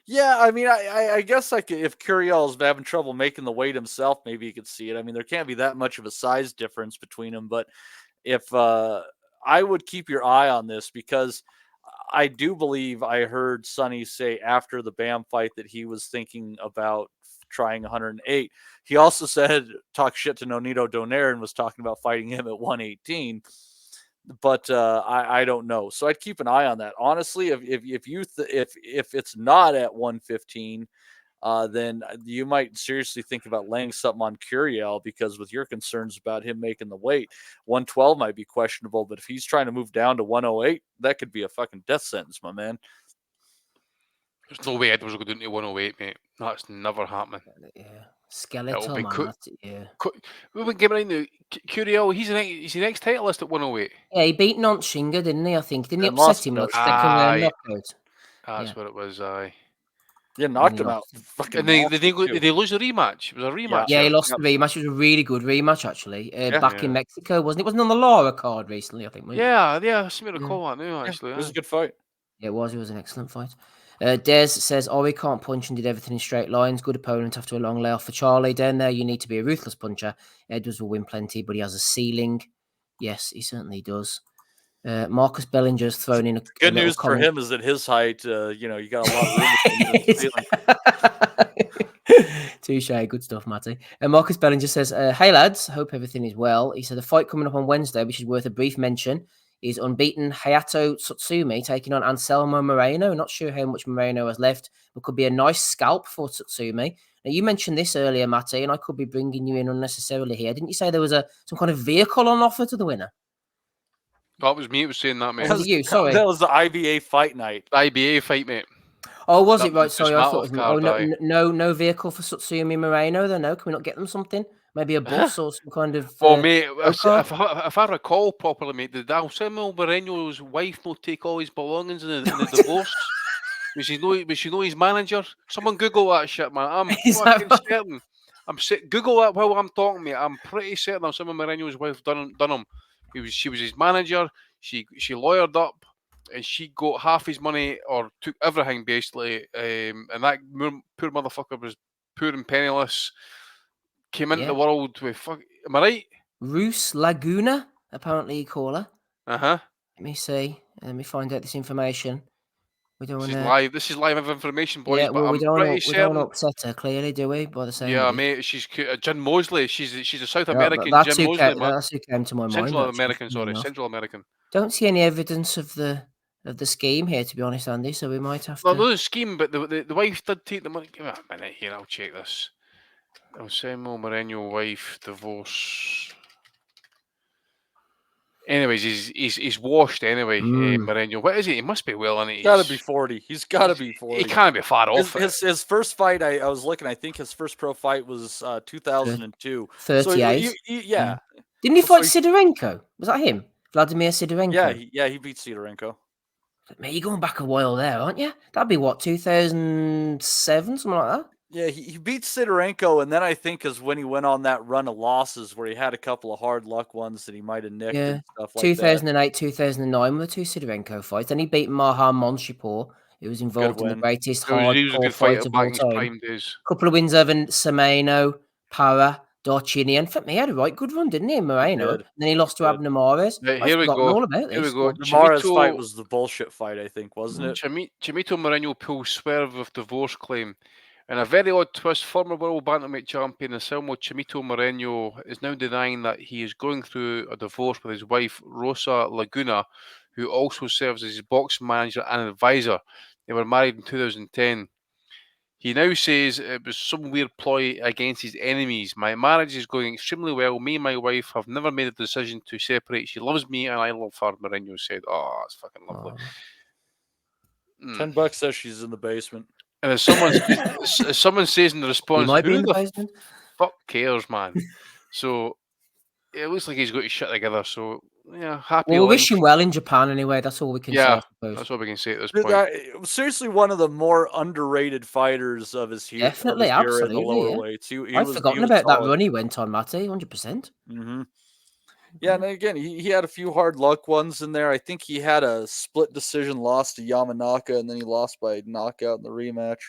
Yeah, I mean, I guess like if Curiel's having trouble making the weight himself, maybe you could see it. I mean, there can't be that much of a size difference between them, but if I would keep your eye on this because I do believe I heard Sonny say after the Bam fight that he was thinking about trying 108. He also said talk shit to Nonito Donaire and was talking about fighting him at 118. But I don't know. So I'd keep an eye on that. Honestly, if it's not at 115, then you might seriously think about laying something on Curiel because with your concerns about him making the weight, 112 might be questionable. But if he's trying to move down to 108, that could be a fucking death sentence, my man. There's no way Edwards will go down to 108, mate. That's never happening. Yeah. Skeletal, man. That's it, yeah. We've been giving right now. Curiel, he's an ex-titleist at 108. Yeah, he beat Nonshinger, didn't he? I think. Didn't he And upset lost him to like second round knockout? That's what it was. Aye. Yeah, knocked him out. Fucking and did they lose the rematch? It was a rematch. Yeah, he lost the rematch. It was a really good rematch, actually. Back in Mexico, wasn't it? Wasn't on the Lara card recently, I think. Yeah, I seem to recall that now, actually. It was a good fight. Yeah, it was. It was an excellent fight. Des says, Ori can't punch and did everything in straight lines. Good opponent after a long layoff for Charlie. Down there, you need to be a ruthless puncher. Edwards will win plenty, but he has a ceiling. Yes, he certainly does. Marcus Bellinger's thrown in a good news for him is that his height, you got a lot of room. Touche, good stuff, Matty. Marcus Bellinger says, hey lads, hope everything is well. He said the fight coming up on Wednesday, which is worth a brief mention, is unbeaten Hayato Tsutsumi taking on Anselmo Moreno. Not sure how much Moreno has left, but could be a nice scalp for Tsutsumi. Now, you mentioned this earlier, Matty, and I could be bringing you in unnecessarily here. Didn't you say there was some kind of vehicle on offer to the winner? That was me. It was saying that, mate. Was it you? Sorry. That was the IBA fight night. The IBA fight, mate. Oh, was it right? Sorry, I thought it was. Card, no vehicle for Tsutsumi Moreno. Then no, can we not get them something? Maybe a bus or some kind of. Oh, mate, if I recall properly, mate, did Anselmo Moreno's wife not take all his belongings in the divorce? Was she know his manager? Someone Google that shit, man. I'm fucking certain. Google that while I'm talking, mate. I'm pretty certain Anselmo Moreno's wife done him. She was his manager. She lawyered up, and she got half his money or took everything basically. And that poor motherfucker was poor and penniless. Came into the world with am I right? Rus Laguna, apparently you call her. Let me see. Let me find out this information. We don't want to. Live. This is live information, boys. Yeah, well, we don't want to upset her. Clearly, do we? By the same. Yeah, mate. She's Jim Mosley. She's a South American Jim Mosley, man. That's who came to my mind. Central American. Don't see any evidence of the scheme here, to be honest, Andy. So we might have to. Well, no scheme, but the wife did take the money. Give me a minute here. I'll check this. Anselmo Moreno wife divorce. Anyways, he's washed anyway. Moreno, what is he? He must be well, He's got to be 40. He's got to be 40. He can't be far off. His first fight, I was looking. I think his first pro fight was 2002. 38. So yeah. Didn't he fight Sidorenko? Was that him? Vladimir Sidorenko. Yeah, he beat Sidorenko. Mate, you're going back a while there, aren't you? That'd be what, 2007, something like that. Yeah, he beat Sidorenko, and then I think is when he went on that run of losses where he had a couple of hard luck ones that he might have nicked and stuff like 2008, 2009 were the two Sidorenko fights. Then he beat Mahan Monshipur, who was involved in the greatest hardcore fight of all time. Couple of wins over Semeno, Para, Darchinian. In fact, he had a right good run, didn't he, Moreno? And then he lost to Abner Mares. Here we go. All about this. Here we go. The Mares fight was the bullshit fight, I think, wasn't it? Chimito Moreno pulls swerve with divorce claim. In a very odd twist, former world bantamweight champion Anselmo Chimito Moreno is now denying that he is going through a divorce with his wife, Rosa Laguna, who also serves as his boxing manager and advisor. They were married in 2010. He now says it was some weird ploy against his enemies. My marriage is going extremely well. Me and my wife have never made a decision to separate. She loves me and I love her, Moreno said. Oh, that's fucking lovely. $10 says she's in the basement. And as someone says in the response, who the fuck cares, man? So it looks like he's got his shit together. So yeah, happy. Well, we wish him well in Japan anyway. That's all we can say. I suppose. That's what we can say at this point. Seriously, one of the more underrated fighters of his year. Definitely, absolutely. In the lower weights. I've forgotten about that run he went on, Matty. 100%. Yeah, and again, he had a few hard luck ones in there. I think he had a split decision loss to Yamanaka, and then he lost by knockout in the rematch.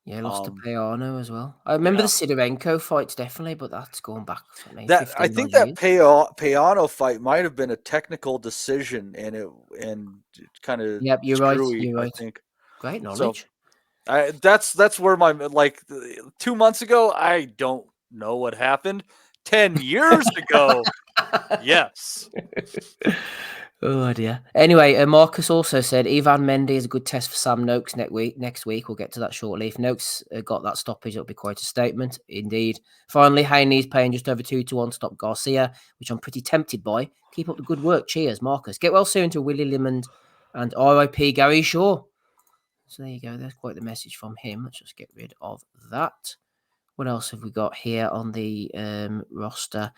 Yeah, lost to Peano as well. I remember the Sidorenko fights, definitely, but that's going back for me. I think that Peano fight might have been a technical decision, and it kind of you're screwy, right. I think. Great knowledge. So, that's where my 2 months ago, I don't know what happened. 10 years ago. Yes. Oh dear. Anyway, Marcus also said Ivan Mendy is a good test for Sam Noakes next week. We'll get to that shortly. If Noakes got that stoppage, it'll be quite a statement. Indeed. Finally, Haney's paying just over 2-1 to stop Garcia, which I'm pretty tempted by. Keep up the good work. Cheers, Marcus. Get well soon to Willie Limond and RIP Gary Shaw. So there you go. There's quite the message from him. Let's just get rid of that. What else have we got here on the roster?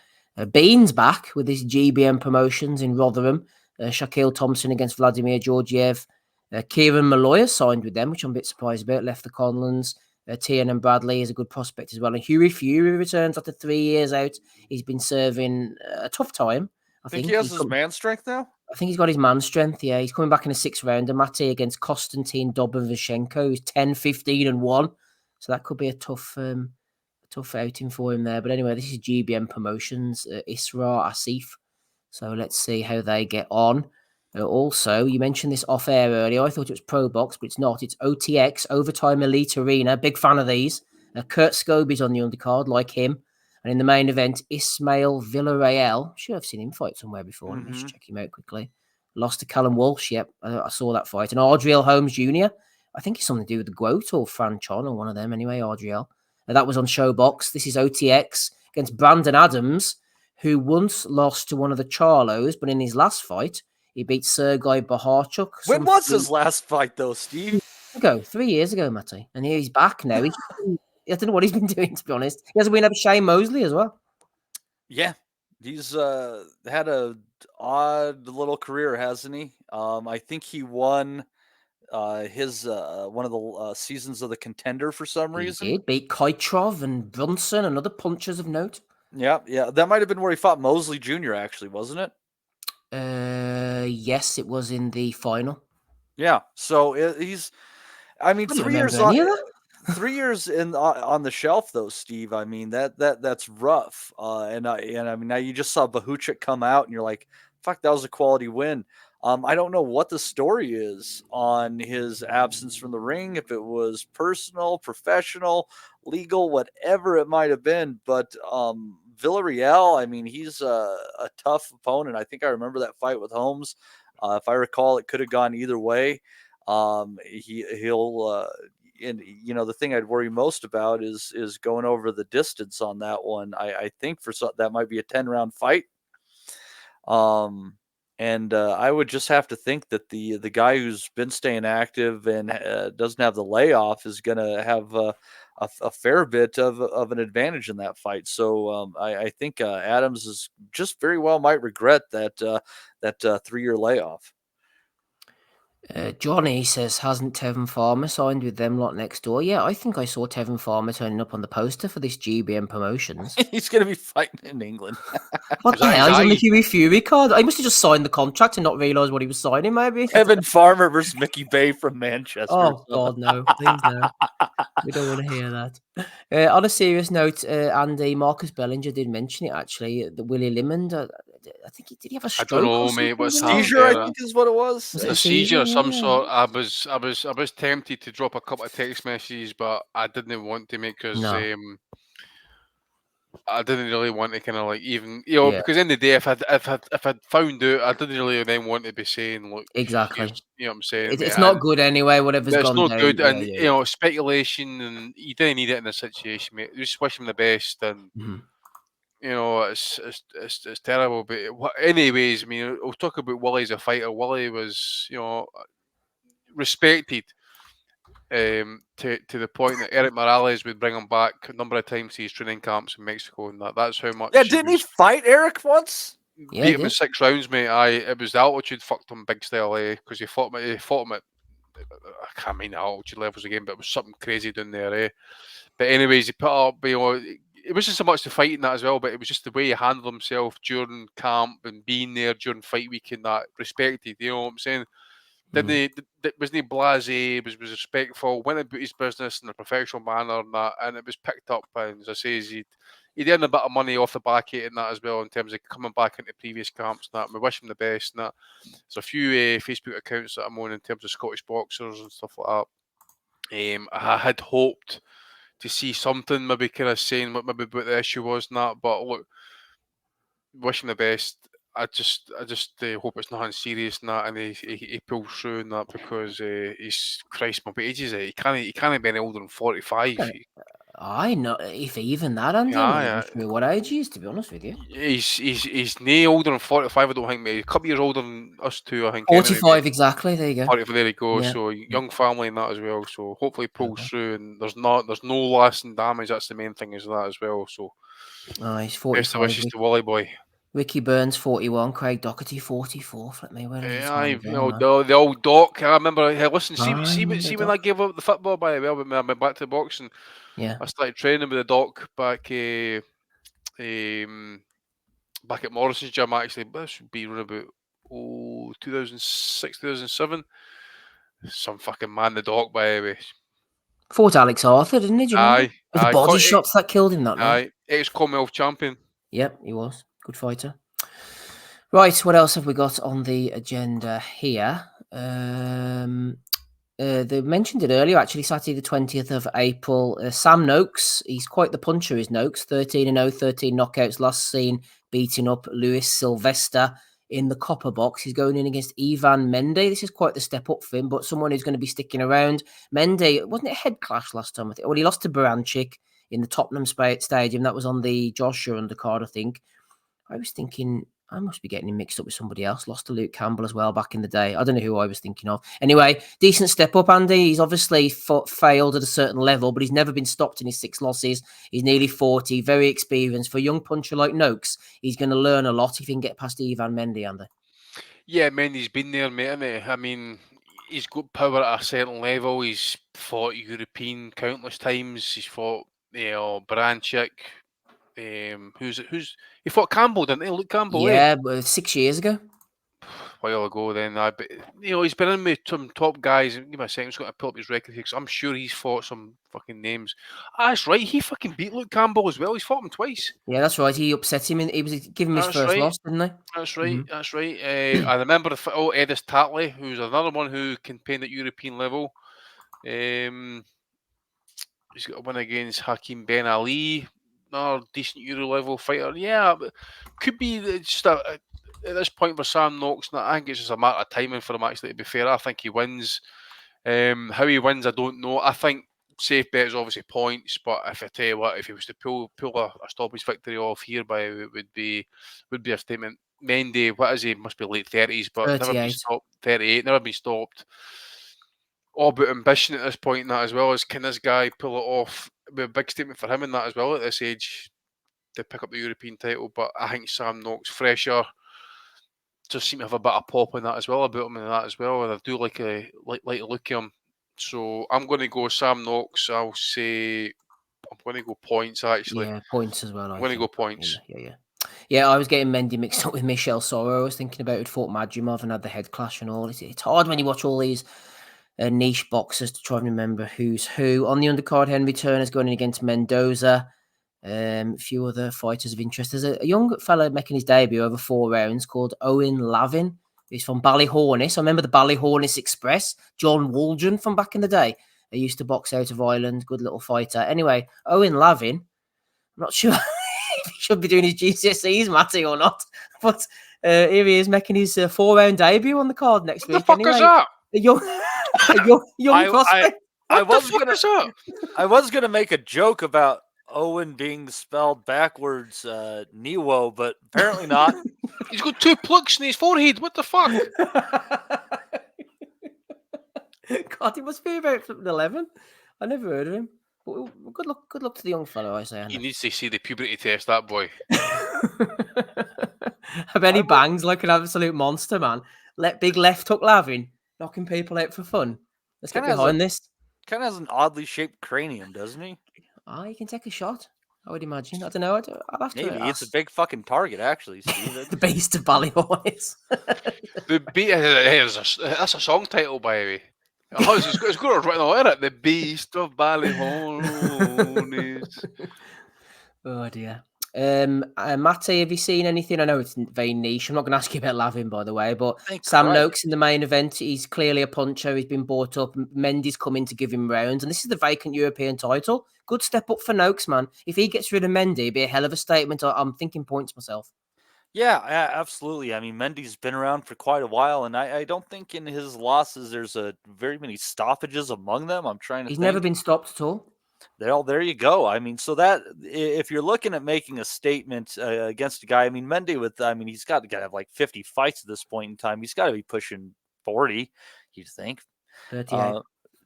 Bean's back with his GBM promotions in Rotherham. Shaquille Thompson against Vladimir Georgiev. Kieran Malloy signed with them, which I'm a bit surprised about. Left the Conlands. Tian and Bradley is a good prospect as well. And Huey Fury returns after 3 years out. He's been serving a tough time. I think he has his man strength now? I think he's got his man strength, yeah. He's coming back in a 6th rounder, Matty, against Konstantin Dobovshenko, who's 10, 15, and 1. So that could be a tough outing for him there. But anyway, this is GBM Promotions, Isra Asif. So let's see how they get on. Also, you mentioned this off air earlier. I thought it was Pro Box, but it's not. It's OTX, Overtime Elite Arena. Big fan of these. Kurt Scobie's on the undercard, like him. And in the main event, Ismail Villarreal. I'm sure I've seen him fight somewhere before. Let me just check him out quickly. Lost to Callum Walsh. Yep, I saw that fight. And Adriel Holmes Jr. I think it's something to do with the Goat or Franchon or one of them anyway, Adriel. That was on Showbox. This is OTX against Brandon Adams, who once lost to one of the Charlos, but in his last fight, he beat Sergei Baharchuk. When was his last fight, though, Steve? 3 years ago, Matty. And he's back now. I don't know what he's been doing, to be honest. He has a win over Shane Mosley as well. Yeah, he's had a odd little career, hasn't he? I think he won his one of the seasons of the Contender for some reason. He did beat Kaitrov and Brunson and other punchers of note. Yeah. That might have been where he fought Mosley Jr., actually, wasn't it? Yes, it was in the final. Yeah, so he's. I mean, 3 years on. 3 years on the shelf, though, Steve. I mean that's rough. And I mean, now you just saw Bahuchik come out, and you're like, "Fuck, that was a quality win." I don't know what the story is on his absence from the ring. If it was personal, professional, legal, whatever it might have been, but Villarreal, I mean, he's a tough opponent. I think I remember that fight with Holmes. If I recall, it could have gone either way. He'll. And the thing I'd worry most about is going over the distance on that one. I think that might be a 10-round fight. And I would just have to think that the guy who's been staying active and doesn't have the layoff is going to have a fair bit of an advantage in that fight. So I think Adams is just very well might regret that 3-year layoff. Johnny says, hasn't Tevin Farmer signed with them lot next door? Yeah, I think I saw Tevin Farmer turning up on the poster for this GBM Promotions. He's going to be fighting in England. What the hell? He's on the Huey Fury card. I must have just signed the contract and not realised what he was signing, maybe. Tevin Farmer versus Mickey Bay from Manchester. Oh, God, no. Please, no. We don't want to hear that. On a serious note, Andy, Marcus Bellinger did mention it, actually, that Willie Limond, I think did he have a stroke? I don't know, mate. What's seizure? I think is what it was. Was it a seizure of some sort? I was tempted to drop a couple of text messages, but I didn't want to, mate, because I didn't really want to kind of like even because in the day, if I'd found out, I didn't really then want to be saying, look, exactly. You know what I'm saying? It's not good anyway. Whatever's gone down. It's not good, and speculation, and you didn't need it in this situation, mate. Just wish him the best, and. It's terrible, but anyways, I mean, we'll talk about Willie as a fighter. Willie was, respected to the point that Eric Morales would bring him back a number of times to his training camps in Mexico, and that's how much. Yeah, didn't he fight Eric once? Yeah, beat him in 6 rounds, mate. It was the altitude fucked him big style, because he fought him at I can't mind the altitude levels again, but it was something crazy down there, But anyways, he put up, it wasn't so much the fighting that as well, but it was just the way he handled himself during camp and being there during fight week and that respected. You know what I'm saying? Wasn't he blasé? Was respectful? Went about his business in a professional manner and that, and it was picked up. And as I say, he'd earned a bit of money off the back of it and that as well in terms of coming back into previous camps and that. We wish him the best and that. There's a few Facebook accounts that I'm on in terms of Scottish boxers and stuff like that. I had hoped to see something maybe kind of saying what the issue was and that, but look, wish him the best. I just hope it's nothing serious and that, and he pulls through and that, because he's Christ, my age is it? He can't be any older than 45. I know if even that, Andy. I'm not even sure what age he is, to be honest with you. He's no older than 45, I don't think, mate. A couple years older than us two, I think. 45, anyway, exactly. There you go. 45, there you go. Yeah. So young family and that as well. So hopefully pulls through, and there's no lasting damage. That's the main thing, is that as well. So he's 45. best of wishes to Wally boy. Ricky Burns 41, Craig Doherty 44. Let me the old Doc. I remember. Hey, listen, see when I gave up the football, by the way, when I went back to the boxing. Yeah, I started training with the Doc back back at Morrison's gym. Actually, that should be around about 2006, 2007. Some fucking man, the Doc, by the way. Fought Alex Arthur, didn't he? Do you remember? With the body shots that killed him that night. Ex-Commonwealth champion. Yep, he was. Good fighter. Right, what else have we got on the agenda here? They mentioned it earlier, actually, Saturday the 20th of April. Sam Noakes, he's quite the puncher, is Noakes. 13-0, 13 knockouts. Last seen beating up Luis Silvestre in the copper box. He's going in against Ivan Mendy. This is quite the step up for him, but someone who's going to be sticking around. Mendy, wasn't it a head clash last time? I think. Well, he lost to Baranchik in the Tottenham Stadium. That was on the Joshua undercard, I think. I was thinking I must be getting him mixed up with somebody else. Lost to Luke Campbell as well back in the day. I don't know who I was thinking of. Anyway, decent step up, Andy. He's obviously failed at a certain level, but he's never been stopped in his 6 losses. He's nearly 40, very experienced. For a young puncher like Noakes, he's going to learn a lot if he can get past Ivan Mendy, Andy. Yeah, Mendy's been there, mate, hasn't he? I mean, he's got power at a certain level. He's fought European countless times. He's fought, Baranchik. Who's he fought Campbell, didn't he? Luke Campbell. Yeah, 6 years ago. A while ago, then. But he's been in with some top guys. Give me a second. I'm just going to pull up his record here, because I'm sure he's fought some fucking names. That's right. He fucking beat Luke Campbell as well. He's fought him twice. Yeah, that's right. He upset him. He was giving him his first loss, didn't he? That's right. Mm-hmm. That's right. I remember Edis Tatley, who's another one who campaigned at European level. He's got a win against Hakeem Ben Ali. Another decent Euro level fighter. Yeah, but could be just at this point for Sam Noakes. I think it's just a matter of timing for him, actually, to be fair. I think he wins. How he wins, I don't know. I think safe bet is obviously points, but if I tell you what, if he was to pull a stoppage victory off here, it would be a statement. Mendy, what is he? Must be late 30s, but 38. Never been stopped. 38, never been stopped. All about ambition at this point, and that as well. As can this guy pull it off? It'd be a big statement for him in that as well at this age to pick up the European title. But I think Sam Noakes, fresher, just seem to have a bit of pop in that as well, about him in that as well. And I do like to look at him. So I'm going to go Sam Noakes. I'll say I'm going to go points, actually. Yeah, points as well. I'm going to go points. Yeah, I was getting Mendy mixed up with Michel Soro. I was thinking about who'd fought Madrimov and had the head clash and all. It's hard when you watch all these niche boxers to try and remember who's who. On the undercard, Henry Turner's going in against Mendoza. A few other fighters of interest. There's a young fella making his debut over 4 rounds called Owen Lavin. He's from Ballyhornis. I remember the Ballyhornis Express. John Waldron from back in the day. He used to box out of Ireland. Good little fighter. Anyway, Owen Lavin. I'm not sure if he should be doing his GCSEs, Matty, or not. But here he is making his 4-round debut on the card next week. What the fuck is that? A young prospect. I was gonna make a joke about Owen being spelled backwards, Niwo, but apparently not. He's got 2 plugs in his forehead. What the fuck? God, he must be about 11. I never heard of him. But good luck to the young fellow, I say. He needs to see the puberty test, that boy. I bet he bangs like an absolute monster, man. Big left hook Lavin, knocking people out for fun. Let's get behind this. Kind of has an oddly shaped cranium, doesn't he? You can take a shot, I would imagine. I don't know. I'll have to Maybe it's a big fucking target, actually, Steve. The Beast of Ballyhornis. That's a song title, by the way. It's got written all in it. The Beast of Ballyhornis. Oh dear. Matty, have you seen anything? I know it's very niche. I'm not going to ask you about Lavin, by the way, but Sam Noakes in the main event, he's clearly a puncher. He's been brought up. Mendy's coming to give him rounds, and this is the vacant European title. Good step up for Noakes, man. If he gets rid of Mendy, it'd be a hell of a statement. I'm thinking points myself. Yeah, absolutely. I mean, Mendy's been around for quite a while, and I don't think in his losses there's very many stoppages among them. I'm trying to He's think. never been stopped at all. There you go. I mean, so that if you're looking at making a statement against a guy, I mean, Mendy he's got to have like 50 fights at this point in time. He's got to be pushing 40, you'd think. 38.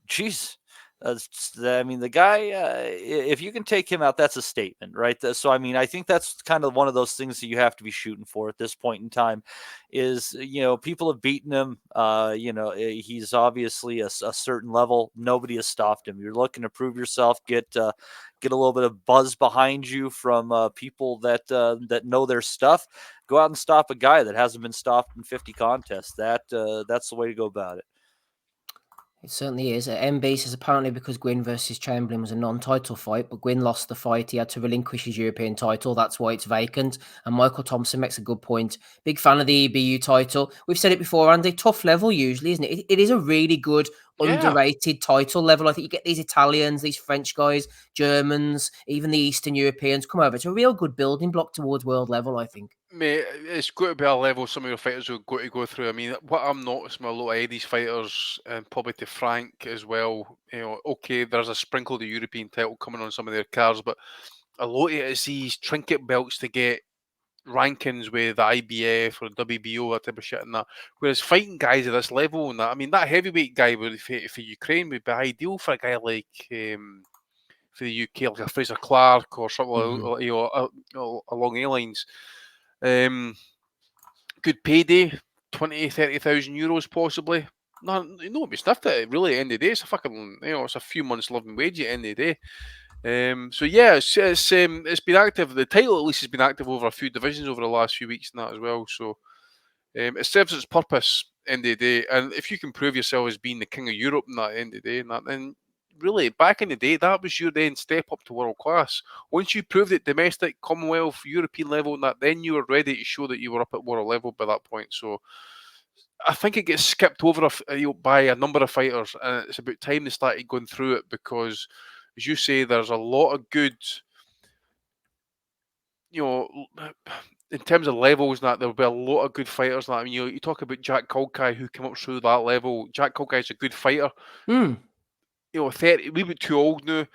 Jeez. I mean, the guy, if you can take him out, that's a statement, right? So, I mean, I think that's kind of one of those things that you have to be shooting for at this point in time is, people have beaten him. He's obviously a certain level. Nobody has stopped him. You're looking to prove yourself, get a little bit of buzz behind you from people that know their stuff. Go out and stop a guy that hasn't been stopped in 50 contests. That's the way to go about it. It certainly is. MB says apparently because Gwyn versus Chamberlain was a non-title fight, but Gwyn lost the fight, he had to relinquish his European title. That's why it's vacant. And Michael Thompson makes a good point. Big fan of the EBU title. We've said it before, Andy. Tough level usually, isn't it? It is a really good, underrated title level. I think you get these Italians, these French guys, Germans, even the Eastern Europeans come over. It's a real good building block towards world level, I think. Mate, it's got to be a level some of your fighters have got to go through. I mean, what I'm noticing with a lot of Eddie's fighters, and probably to Frank as well, okay, there's a sprinkle of the European title coming on some of their cards, but a lot of it is these trinket belts to get rankings with the IBF or the WBO, that type of shit and that. Whereas fighting guys at this level and that, I mean, that heavyweight guy for Ukraine would be ideal for a guy like for the UK, like a Fraser Clark or something along the lines. Good payday, 20,000-30,000 euros possibly. No, it'd be sniffed at really at the end of the day. It's a fucking, it's a few months living wage at the end of the day. So yeah, it's been active. The title at least has been active over a few divisions over the last few weeks and that as well. So it serves its purpose end of the day. And if you can prove yourself as being the king of Europe in that end of the day, then really back in the day that was your then step up to world class. Once you proved it domestic, Commonwealth, European level, and that, then you were ready to show that you were up at world level by that point. So I think it gets skipped over by a number of fighters, and it's about time they started going through it because, as you say, there's a lot of good, in terms of levels, that there'll be a lot of good fighters. I mean, you talk about Jack Kulkai, who came up through that level. Jack Kulkai is a good fighter. 30, a wee bit too old now,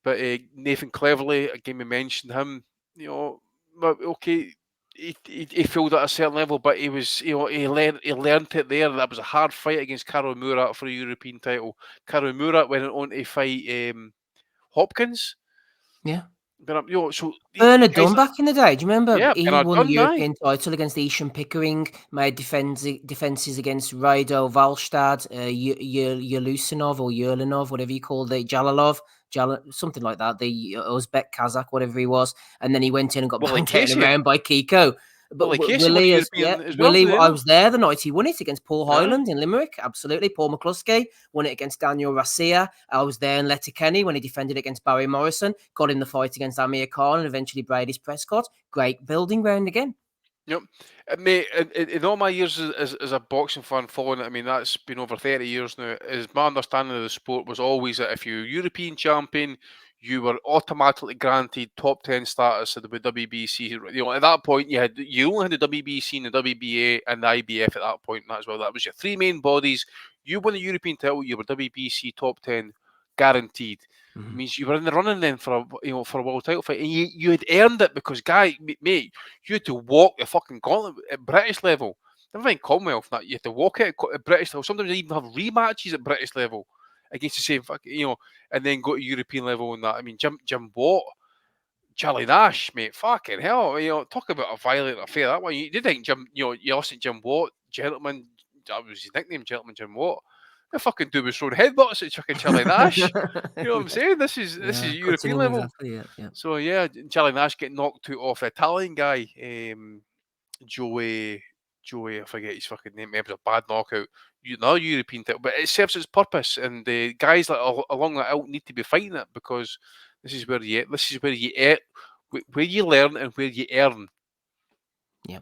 but Nathan Cleverly, again, we mentioned him. Okay, he failed at a certain level, but he was, he learned it there. That was a hard fight against Karo Murat for a European title. Karo Murat went on to fight Hopkins. Yeah. But so Bernard Dunn back in the day. Do you remember? Yeah, he Bernard won Dunn, the European title against Isham Pickering, made defenses against Raido Valstad, Yelusinov or Yerlinov, whatever you call the Jalalov, something like that, the Uzbek Kazakh, whatever he was. And then he went in and got taken around by Kiko. But Willie, I was there the night he won it against Paul Hyland in Limerick. Absolutely. Paul McCluskey won it against Daniel Racia. I was there in Letterkenny when he defended against Barry Morrison, got in the fight against Amir Khan and eventually Brady's Prescott. Great building ground again. Yep. Mate, in all my years as a boxing fan following it, I mean, that's been over 30 years now, my understanding of the sport was always that if you're European champion, you were automatically granted top 10 status at the WBC. At that point, you only had the WBC and the WBA and the IBF at that point, and that as well. That was your three main bodies. You won the European title, you were WBC top 10 guaranteed. It means you were in the running then for a world title fight, and you had earned it because, mate, you had to walk the fucking gauntlet at British level. Never mind Commonwealth, you had to walk it at British level. Sometimes they even have rematches at British level against the same and then go to European level and that. I mean, Jim Watt, Charlie Nash, mate, fucking hell, talk about a violent affair. That one, you did think you lost at Jim Watt, gentleman. That was his nickname, Gentleman Jim Watt. The fucking dude was throwing headbutts at fucking Charlie Nash. You know what I'm saying? This is European level. Exactly, yeah. So yeah, Charlie Nash getting knocked out off the Italian guy, Joey, I forget his fucking name. It was a bad knockout. Another European title, but it serves its purpose, and the guys that are along that out need to be fighting it because this is where you learn and where you earn. Yeah.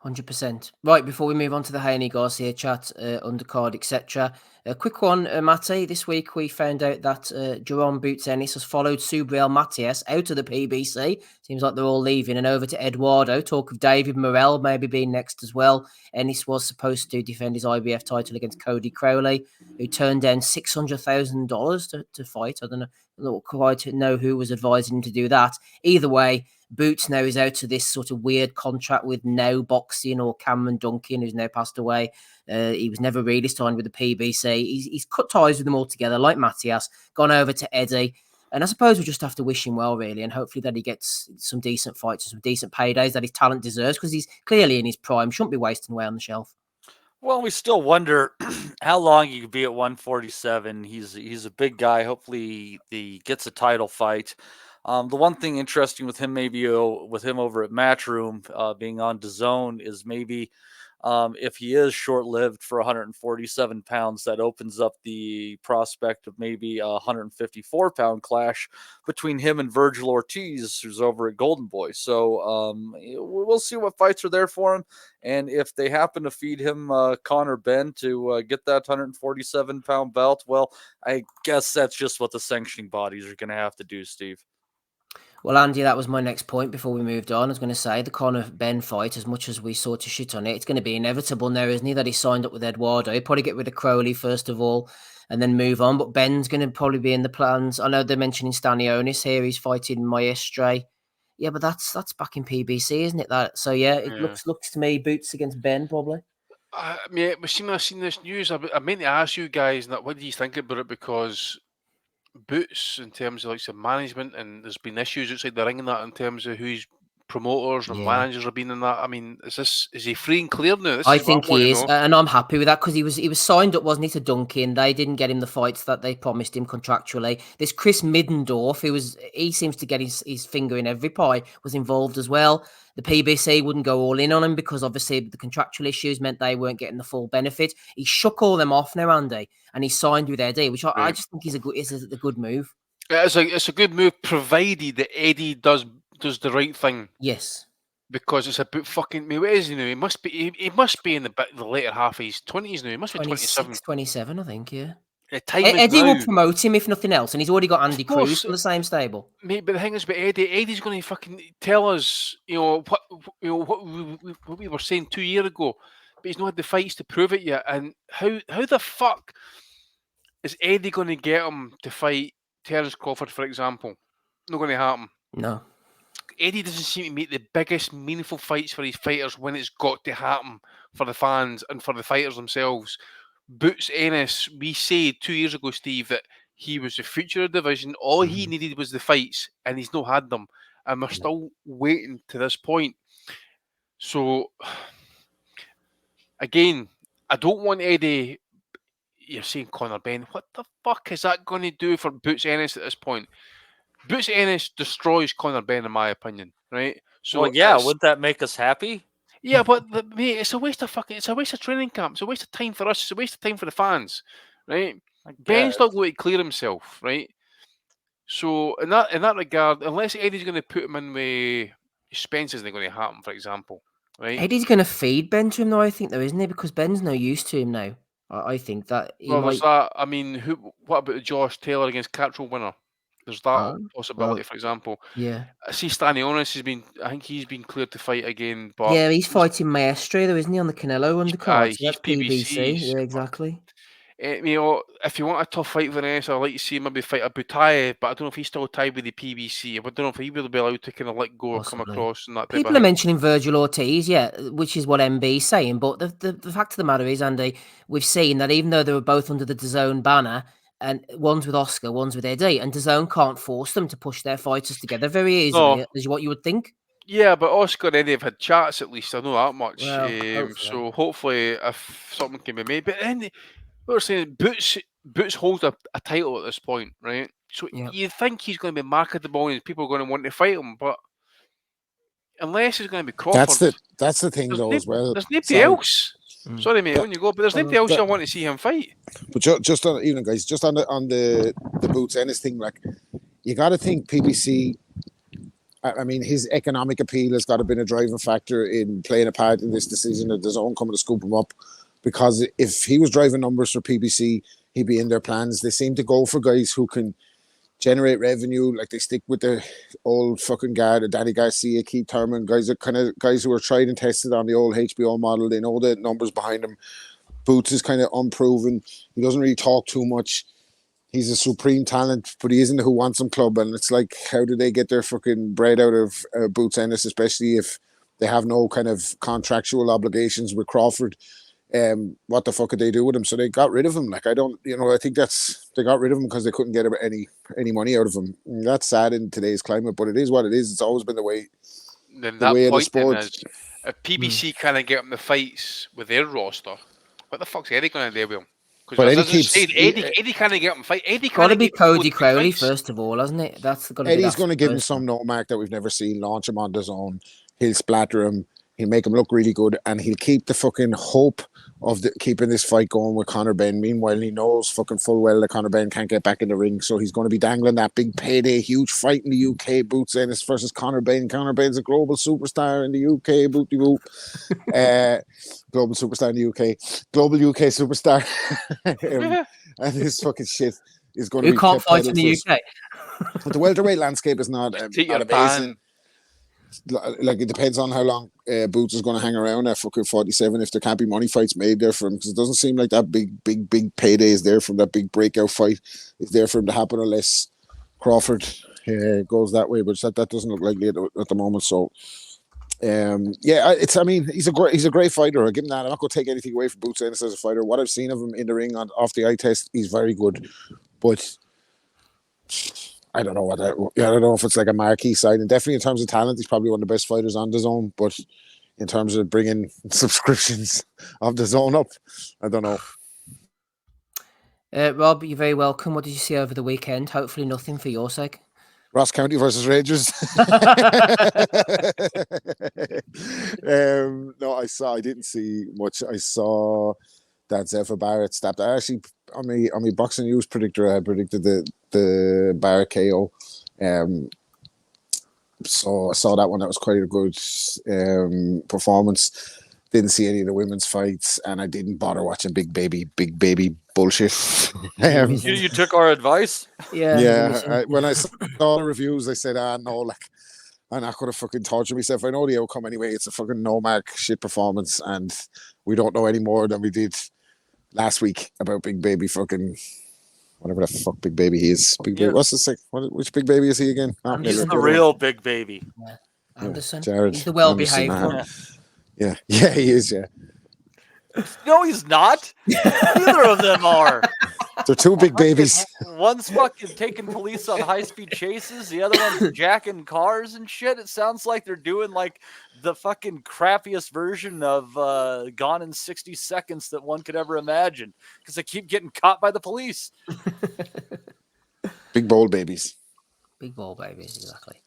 100%. Right, before we move on to the Haney Garcia chat, undercard, etc. A quick one, Matty. This week we found out that Jerome Boots Ennis has followed Subriel Matias out of the PBC. Seems like they're all leaving and over to Eduardo. Talk of David Morrell maybe being next as well. Ennis was supposed to defend his IBF title against Cody Crowley, who turned down $600,000 to fight. I don't quite know who was advising him to do that. Either way, Boots now is out to this sort of weird contract with Now Boxing or Cameron Duncan, who's now passed away. He was never really signed with the PBC. He's cut ties with them altogether, like Matias, gone over to Eddie. And I suppose we just have to wish him well, really, and hopefully that he gets some decent fights and some decent paydays that his talent deserves, because he's clearly in his prime, shouldn't be wasting away on the shelf. Well, we still wonder how long he could be at 147. He's a big guy. Hopefully he gets a title fight. The one thing interesting with him, maybe with him over at Matchroom, being on DAZN, is maybe if he is short-lived for 147 pounds, that opens up the prospect of maybe a 154-pound clash between him and Virgil Ortiz, who's over at Golden Boy. So we'll see what fights are there for him. And if they happen to feed him Conor Benn to get that 147-pound belt, well, I guess that's just what the sanctioning bodies are going to have to do, Steve. Well, Andy, that was my next point before we moved on. I was going to say the Conor Benn fight, as much as we sort of shit on it, it's going to be inevitable now, isn't he, that he signed up with Eduardo. He'll probably get rid of Crowley first of all and then move on. But Ben's going to probably be in the plans. I know they're mentioning Stanionis here. He's fighting Maestre. Yeah, but that's back in PBC, isn't it? So, it looks to me Boots against Benn, probably. I mean, I've seen this news. I meant to ask you guys, what do you think about it? Because Boots, in terms of like some management, and there's been issues outside the ring and that in terms of who's promoters and managers have been in that. I mean, is he free and clear now? I think he is, and I'm happy with that, because he was signed up, wasn't he, to Duncan? They didn't get him the fights that they promised him contractually. This Chris Middendorf, he seems to get his finger in every pie, was involved as well. The PBC wouldn't go all in on him because obviously the contractual issues meant they weren't getting the full benefit. He shook all them off now, Andy, and he signed with Eddie, which I just think is a good move. It's a good move, provided that Eddie does the right thing. Yes, because it's about fucking. I mean, what is he now? He must be in the later half of his 20s now. He must be 27, I think. Yeah. Eddie will promote him if nothing else, and he's already got Andy Cruz from the same stable. Mate, but the thing is about Eddie. Eddie's going to fucking tell us, what we were saying 2 years ago, but he's not had the fights to prove it yet. And how the fuck is Eddie going to get him to fight Terence Crawford, for example? Not going to happen. No. Eddie doesn't seem to make the biggest meaningful fights for his fighters when it's got to happen for the fans and for the fighters themselves. Boots Ennis, we said 2 years ago, Steve, that he was the future of the division. All he needed was the fights, and he's not had them. And we're still waiting to this point. So, again, I don't want Eddie. You're saying Conor Benn. What the fuck is that going to do for Boots Ennis at this point? Boots Ennis destroys Conor Benn, in my opinion, right? So, wouldn't that make us happy? Yeah, but mate, it's a waste of training camp. It's a waste of time for us. It's a waste of time for the fans, right? Ben's not going to clear himself, right? So in that regard, unless Eddie's going to put him in with Spence, isn't going to happen, for example, right? Eddie's going to feed Ben to him, though, I think, isn't he? Because Ben's no use to him now. I think that. There's that. I mean, what about the Josh Taylor against Cattrall winner? There's that possibility, for example. Yeah. I see Stanionis I think he's been cleared to fight again. But yeah, he's fighting Maestre, though, isn't he, on the Canelo undercard? So that's PBC. Yeah, exactly. If you want a tough fight for Ennis, I'd like to see him maybe fight a Butayev, but I don't know if he's still tied with the PBC. I don't know if he will be allowed to kind of let go or come across. And that people are mentioning Virgil Ortiz, which is what MB's saying. But the fact of the matter is, Andy, we've seen that even though they were both under the DAZN banner, and one's with Oscar, one's with Eddie, and DAZN can't force them to push their fighters together very easily, is what you would think. Yeah, but Oscar and Eddie have had chats at least. I know that much. Well, so hopefully, if something can be made. But then we're saying Boots holds a title at this point, right? So you think he's going to be marketable and people are going to want to fight him, but unless it's going to be Crawford, that's the thing though as well. There's nobody else. Sorry, mate, on you go, but there's nobody else I want to see him fight. But just on evening, guys, just on the Boots Ennis thing, like you got to think PBC I mean, his economic appeal has got to been a driving factor in playing a part in this decision that DAZN coming to scoop him up. Because if he was driving numbers for PBC, he'd be in their plans. They seem to go for guys who can generate revenue, like they stick with the old fucking guard, Danny Garcia, Keith Thurman, guys who are tried and tested on the old HBO model. They know the numbers behind him. Boots is kind of unproven. He doesn't really talk too much. He's a supreme talent, but he isn't the Who Wants Him club. And it's like, how do they get their fucking bread out of Boots Ennis, especially if they have no kind of contractual obligations with Crawford? What the fuck could they do with him? So they got rid of him. Like, I think they got rid of him because they couldn't get any money out of him. And that's sad in today's climate, but it is what it is. It's always been the way. Then the that way point of the sport. is, if PBC can't get him the fights with their roster, what the fuck's Eddie going to do with him? But Eddie can't get him fight. Eddie Got to can't be get Cody both Crowley fights. first of all, hasn't it? That's got to be. Eddie's going to give him some no-mark that we've never seen. Launch him on DAZN. He'll splatter him. He'll make him look really good, and he'll keep the fucking hope of keeping this fight going with Conor Benn. Meanwhile, he knows fucking full well that Conor Benn can't get back in the ring, so he's going to be dangling that big payday, huge fight in the UK. Boots Ennis versus Conor Benn. Conor Benn's a global superstar in the UK. Booty boop. Global superstar in the UK. Global UK superstar. And this fucking shit is going to be. Who can't fight in the UK? But the welterweight landscape is not amazing. Like, it depends on how long Boots is going to hang around at fucking 47 if there can't be money fights made there for him, because it doesn't seem like that big payday is there from that big breakout fight is there for him to happen unless Crawford goes that way, but that doesn't look likely at the moment. So he's a great fighter. I'll give him that. I'm not going to take anything away from Boots Ennis as a fighter. What I've seen of him in the ring off the eye test, he's very good, but I don't know I don't know if it's like a marquee side, and definitely in terms of talent, he's probably one of the best fighters on DAZN. But in terms of bringing subscriptions of DAZN up, I don't know. Rob, you're very welcome. What did you see over the weekend? Hopefully, nothing for your sake. Ross County versus Rangers. No, I didn't see much. I saw that ZELFA Barrett stabbed. I actually on my boxing news predictor, I had predicted the Barrett KO. So I saw that one. That was quite a good performance. Didn't see any of the women's fights, and I didn't bother watching big baby bullshit. You took our advice? Yeah. When I saw the reviews, I said, no, like, I'm not going to fucking torture myself. I know the outcome anyway. It's a fucking no-mark shit performance, and we don't know any more than we did last week about big baby fucking whatever the fuck big baby he is. Big baby, what's the sick? Which big baby is he again? He's the real big baby. Yeah. Anderson. Jared. He's the well-behaved one. Yeah, he is. Yeah. No, he's not. Neither of them are. They're two big babies. One's fucking taking police on high-speed chases. The other one's jacking cars and shit. It sounds like they're doing like the fucking crappiest version of Gone in 60 Seconds that one could ever imagine, because they keep getting caught by the police. Big bold babies. Big ball babies, exactly.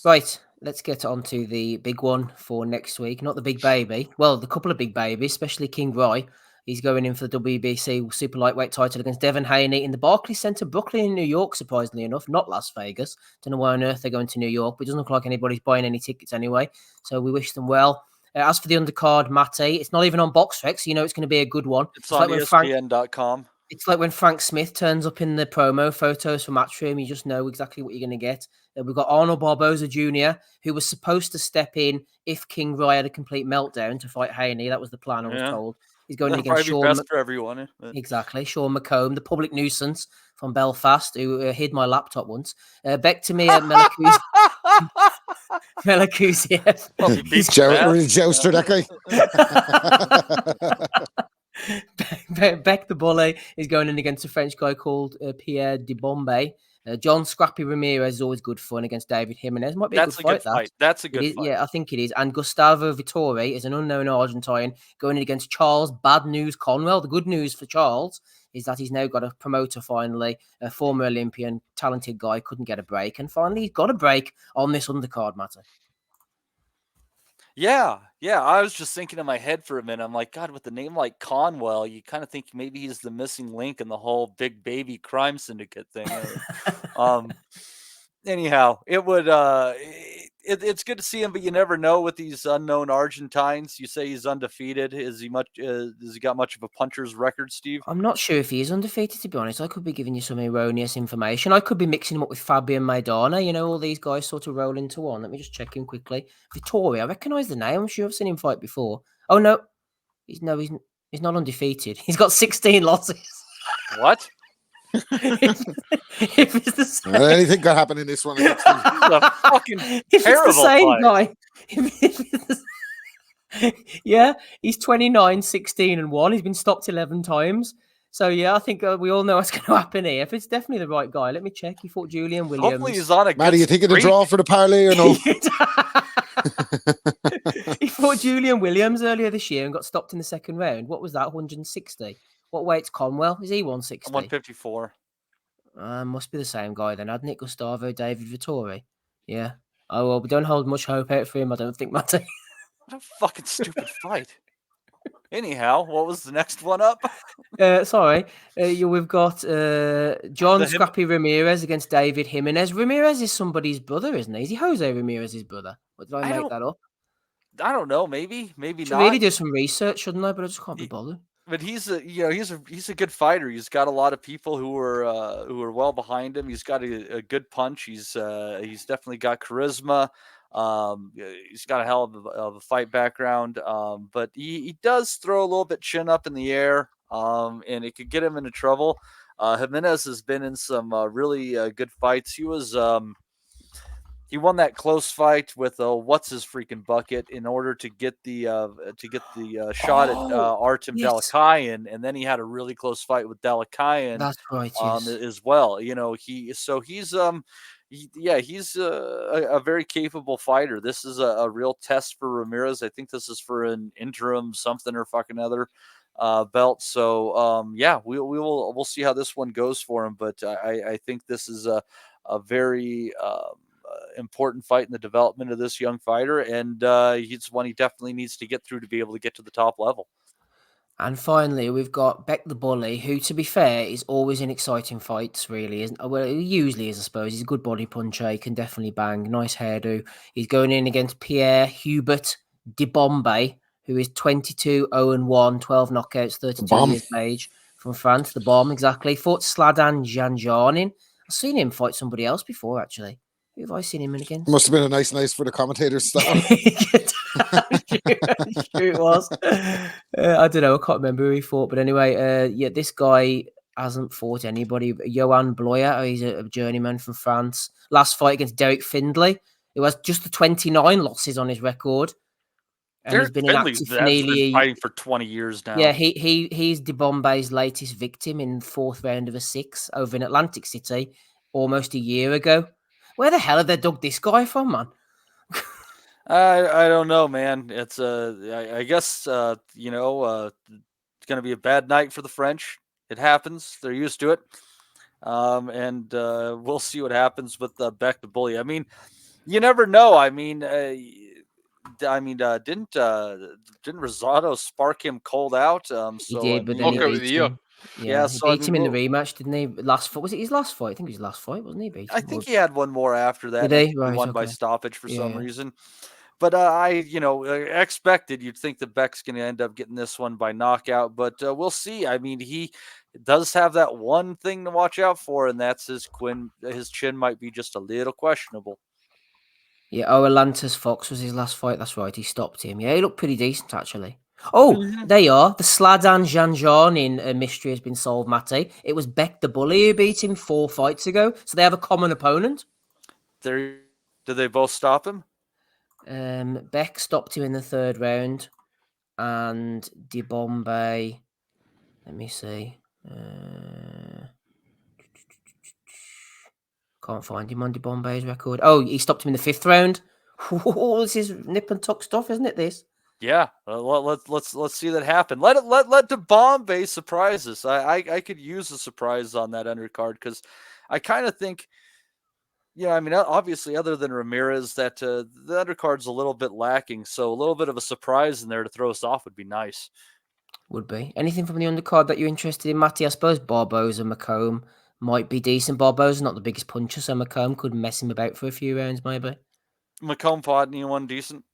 Right, let's get on to the big one for next week. Not the big baby. Well, the couple of big babies, especially King Roy. He's going in for the WBC super lightweight title against Devin Haney in the Barclays Center, Brooklyn in New York, surprisingly enough, not Las Vegas. Don't know why on earth they're going to New York, but it doesn't look like anybody's buying any tickets anyway. So we wish them well. As for the undercard, Matty, it's not even on BoxRec, so you know it's going to be a good one. It's on ESPN.com. It's like when Frank Smith turns up in the promo photos for Matchroom, you just know exactly what you're going to get. We've got Arnold Barboza Jr., who was supposed to step in if King Roy had a complete meltdown to fight Haney. That was the plan, I was told. He's going against Sean. Best for everyone. Exactly. Sean McComb, the public nuisance from Belfast, who hid my laptop once. Back to me at Melakuziev. He's jouster, that guy. Beck the Bully is going in against a French guy called Pierre Debombe. John Scrappy Ramirez is always good fun against David Jimenez. Might be a good fight. That's a good fight. Yeah, I think it is. And Gustavo Vittori is an unknown Argentine going in against Charles Bad News Conwell. The good news for Charles is that he's now got a promoter finally, a former Olympian, talented guy, couldn't get a break. And finally, he's got a break on this undercard matter. Yeah. I was just thinking in my head for a minute. I'm like, God, with a name like Conwell, you kind of think maybe he's the missing link in the whole big baby crime syndicate thing. Anyhow, it would. it's good to see him, but you never know with these unknown Argentines. You say he's undefeated. Is he much? Has he got much of a puncher's record, Steve? I'm not sure if he is undefeated, to be honest. I could be giving you some erroneous information. I could be mixing him up with Fabian Maidana. You know, all these guys sort of roll into one. Let me just check him quickly. Vittori, I recognise the name. I'm sure I've seen him fight before. Oh no, he's not undefeated. He's got 16 losses. What? if it's the same, anything could happen in this one. It's a fucking if it's the terrible same fight. guy. Yeah, he's 29, 16, and 1. He's been stopped 11 times. So, yeah, I think we all know what's going to happen here. If it's definitely the right guy, let me check. He fought Julian Williams. Hopefully he's on a Matty, you thinking the draw for the parlay or no? He fought Julian Williams earlier this year and got stopped in the second round. What was that, 160? What weight's Conwell? Is he 160? 154. Must be the same guy then, hadn't it? Gustavo David Vittori. Yeah. Oh, well, we don't hold much hope out for him, I don't think, Matty. What a fucking stupid fight. Anyhow, what was the next one up? Sorry. We've got John Scrappy Ramirez against David Jimenez. Ramirez is somebody's brother, isn't he? Is he Jose Ramirez's brother? Or did I make that up? I don't know. Maybe Should not. really do some research, shouldn't I? But I just can't be bothered. But he's a good fighter. He's got a lot of people who are well behind him. He's got a good punch. He's definitely got charisma. He's got a hell of a fight background. But he does throw a little bit chin up in the air. And it could get him into trouble. Jimenez has been in some really good fights. He won that close fight with what's his freaking bucket in order to get the shot at Artem Delakayan, and then he had a really close fight with Delakayan. That's right, yes. As well. You know, he's a very capable fighter. This is a real test for Ramirez. I think this is for an interim something or fucking other belt. So we'll see how this one goes for him. But I think this is a very important fight in the development of this young fighter, and he's one he definitely needs to get through to be able to get to the top level. And finally, we've got Beck the Bully, who, to be fair, is always in exciting fights, really. Well, he usually is, I suppose. He's a good body puncher. He can definitely bang. Nice hairdo. He's going in against Pierre Hubert de Bombay, who is 22-0-1, 12 knockouts, 32 years of age, from France. The Bomb, exactly. Fought Sladan Janjanin. I've seen him fight somebody else before, actually. Who have I seen him in against? Must have been a nice for the commentators. I'm sure it was. I don't know. I can't remember who he fought. But anyway, this guy hasn't fought anybody. Johan Bloyer, he's a journeyman from France. Last fight against Derek Findlay, who has just the 29 losses on his record. And Derek he's been Findlay's inactive for nearly fighting for 20 years now. Yeah, he's De Bombay's latest victim in the 4th round of a 6 over in Atlantic City almost a year ago. Where the hell have they dug this guy from, man? I don't know, man. It's I guess it's going to be a bad night for the French. It happens. They're used to it. And we'll see what happens with Beck the Bully. I mean, you never know. Didn't Rosado spark him cold out? He did, but then he beat him. Yeah, he so beat him in the rematch, didn't he? Was it his last fight? I think it was his last fight, wasn't he? I think he had one more after that. Did he? He Right, won by stoppage for some reason. But I expected you'd think that Beck's going to end up getting this one by knockout, but we'll see. I mean, he does have that one thing to watch out for, and that's his chin might be just a little questionable. Yeah, Atlantis Fox was his last fight. That's right. He stopped him. Yeah, he looked pretty decent, actually. Oh, there you are. The Sladan Janjanin mystery has been solved, Matty. It was Beck the Bully who beat him 4 fights ago. So they have a common opponent. Did they both stop him? Beck stopped him in the 3rd round. And De Bombay... Let me see. Can't find him on De Bombay's record. Oh, he stopped him in the 5th round. Oh, this is nip and tuck stuff, isn't it, this? Yeah, let's see that happen. Let De Bombay surprise us. I could use a surprise on that undercard because I kind of think, obviously other than Ramirez, that the undercard's a little bit lacking. So a little bit of a surprise in there to throw us off would be nice. Would be. Anything from the undercard that you're interested in, Matty? I suppose Barboza McComb might be decent. Barboza's not the biggest puncher, so McComb could mess him about for a few rounds, maybe. Macomb fought anyone decent?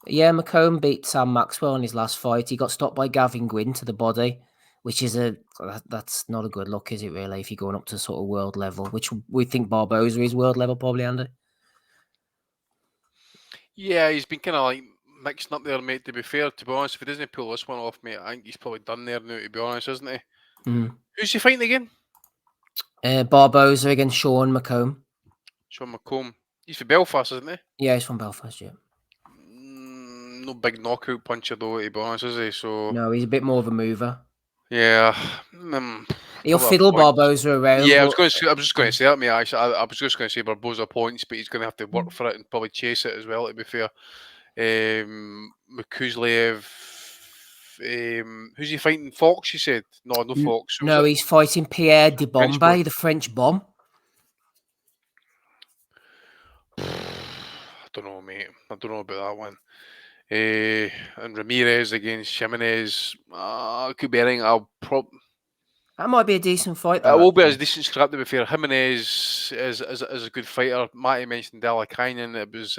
Yeah, Macomb beat Sam Maxwell in his last fight. He got stopped by Gavin Gwynn to the body, which is that's not a good look, is it really, if you're going up to sort of world level, which we think Barboza is world level probably, Andy? Yeah, he's been kind of like mixing up there, mate, to be fair. To be honest, if he doesn't pull this one off, mate, I think he's probably done there now, to be honest, isn't he? Who's he fighting again? Barboza against Sean Macomb. Sean Macomb. He's from Belfast, isn't he? Yeah, he's from Belfast, yeah. No big knockout puncher, though, to be honest, is he? So No, he's a bit more of a mover. yeah. He'll fiddle Barboza around. Yeah, I was just going to say that, mate. Actually, I was just going to say Barboza points, but he's going to have to work for it and probably chase it as well, to be fair. Makuzliev. Who's he fighting? Fox, you said? No Fox. No, he's fighting Pierre de Bombay, the French bomb. I don't know, mate. I don't know about that one. And Ramirez against Jimenez. Could be anything. That might be a decent fight. It will be a decent scrap, to be fair. Jimenez is a good fighter. Matty mentioned Dalakainen. It was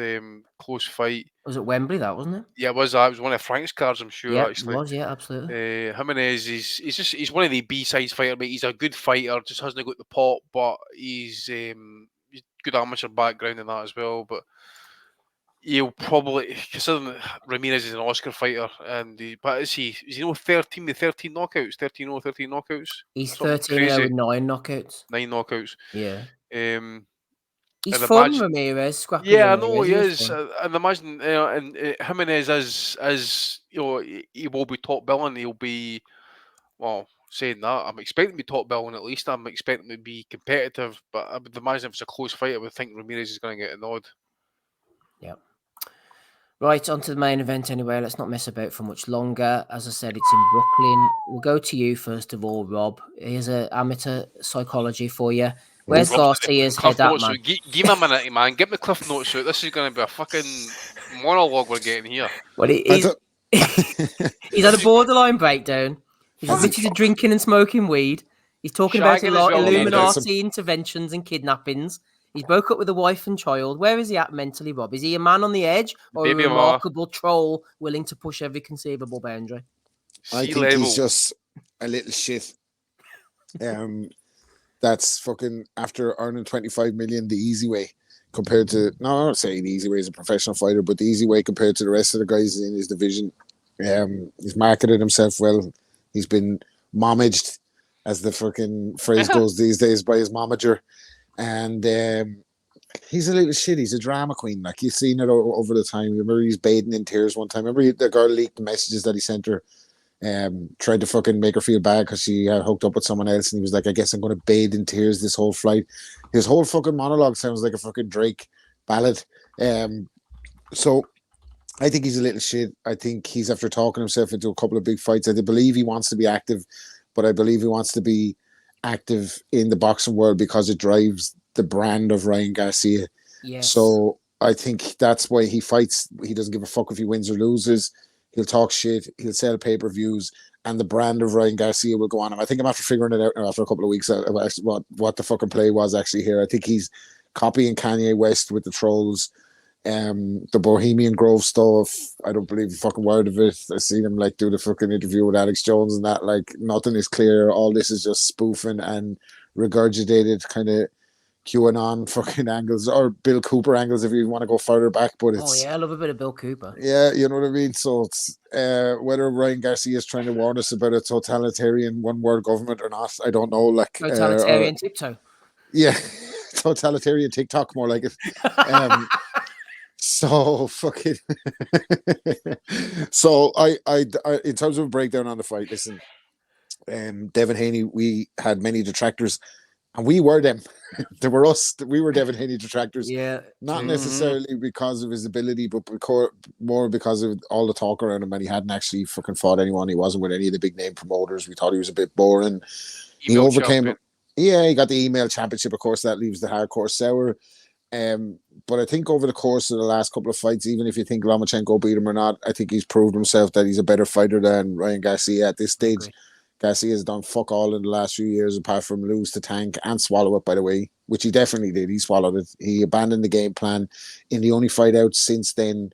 close fight. Was it Wembley, that, wasn't it? Yeah, it was. It was one of Frank's cards, I'm sure, actually. It was, yeah, absolutely. Jimenez, he's one of the B-size fighter, mate. He's a good fighter, just hasn't got the pop, but he's good amateur background in that as well. But he'll probably, considering Ramirez is an Oscar fighter, but is he 13 with 13 knockouts? 13-0, 13 knockouts? He's 13-0 with 9 knockouts. 9 knockouts. Yeah. He's fun, Ramirez. Yeah, I know he is. And imagine, and Jimenez as you know, he will be top billing. He'll be, well, saying that, I'm expecting to be top billing at least. I'm expecting to be competitive, but I would imagine if it's a close fight, I would think Ramirez is going to get a nod. Yeah. Right, on to the main event anyway. Let's not mess about for much longer. As I said, it's in Brooklyn. We'll go to you first of all, Rob. Here's an amateur psychology for you. Where's Garcia's head at, man? Give me a minute, man. Get me Cliff Notes out. This is going to be a fucking monologue we're getting here. Well, he's had a borderline breakdown. He's admitted to drinking and smoking weed. He's talking about Illuminati interventions and kidnappings. He's broke up with a wife and child. Where is he at mentally, Rob? Is he a man on the edge or a remarkable troll willing to push every conceivable boundary? I think he's just a little shit. That's fucking, after earning 25 million the easy way compared to, no, I'm not saying the easy way as a professional fighter, but the easy way compared to the rest of the guys in his division. He's marketed himself well. He's been mommaged, as the fucking phrase goes these days, by his momager. And he's a little shit. He's a drama queen. Like, you've seen it over the time. Remember, he's bathing in tears one time. Remember, the girl leaked the messages that he sent her. Tried to fucking make her feel bad because she had hooked up with someone else, and he was like, I guess I'm going to bathe in tears this whole flight. His whole fucking monologue sounds like a fucking Drake ballad. So I think he's a little shit. I think he's after talking himself into a couple of big fights. I believe he wants to be active, but I believe he wants to be active in the boxing world because it drives the brand of Ryan Garcia. Yes. So I think that's why he fights. He doesn't give a fuck if he wins or loses. He'll talk shit. He'll sell pay-per-views, and the brand of Ryan Garcia will go on him. I think I'm after figuring it out now after a couple of weeks what the fucking play was actually here. I think he's copying Kanye West with the trolls, the Bohemian Grove stuff. I don't believe a fucking word of it. I seen him like do the fucking interview with Alex Jones and that. Like, nothing is clear. All this is just spoofing and regurgitated kind of QAnon fucking angles, or Bill Cooper angles if you want to go further back. But it's, I love a bit of Bill Cooper. Yeah, you know what I mean. So it's whether Ryan Garcia is trying to warn us about a totalitarian one-world government or not, I don't know. Like totalitarian tiptoe. Yeah, totalitarian TikTok, more like it. So fucking. So I in terms of a breakdown on the fight, listen, Devin Haney, we had many detractors. And we were them. They were us. We were Devin Haney detractors. Yeah. Not necessarily because of his ability, but more because of all the talk around him. And he hadn't actually fucking fought anyone. He wasn't with any of the big name promoters. We thought he was a bit boring. He overcame. Yeah, he got the email championship. Of course, that leaves the hardcore sour. But I think over the course of the last couple of fights, even if you think Lomachenko beat him or not, I think he's proved himself that he's a better fighter than Ryan Garcia at this stage. Garcia has done fuck all in the last few years apart from lose to Tank and swallow it, by the way, which he definitely did. He swallowed it. He abandoned the game plan. In the only fight out since then,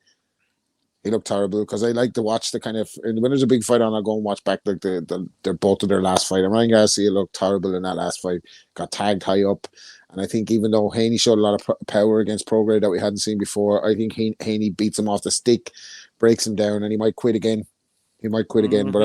he looked terrible, because I like to watch the kind of, and when there's a big fight on, I'll go and watch back like they're both of their last fight. And Ryan Garcia looked terrible in that last fight. Got tagged high up. And I think even though Haney showed a lot of power against Prograis that we hadn't seen before, I think Haney beats him off the stick, breaks him down, and he might quit again. He might quit again, but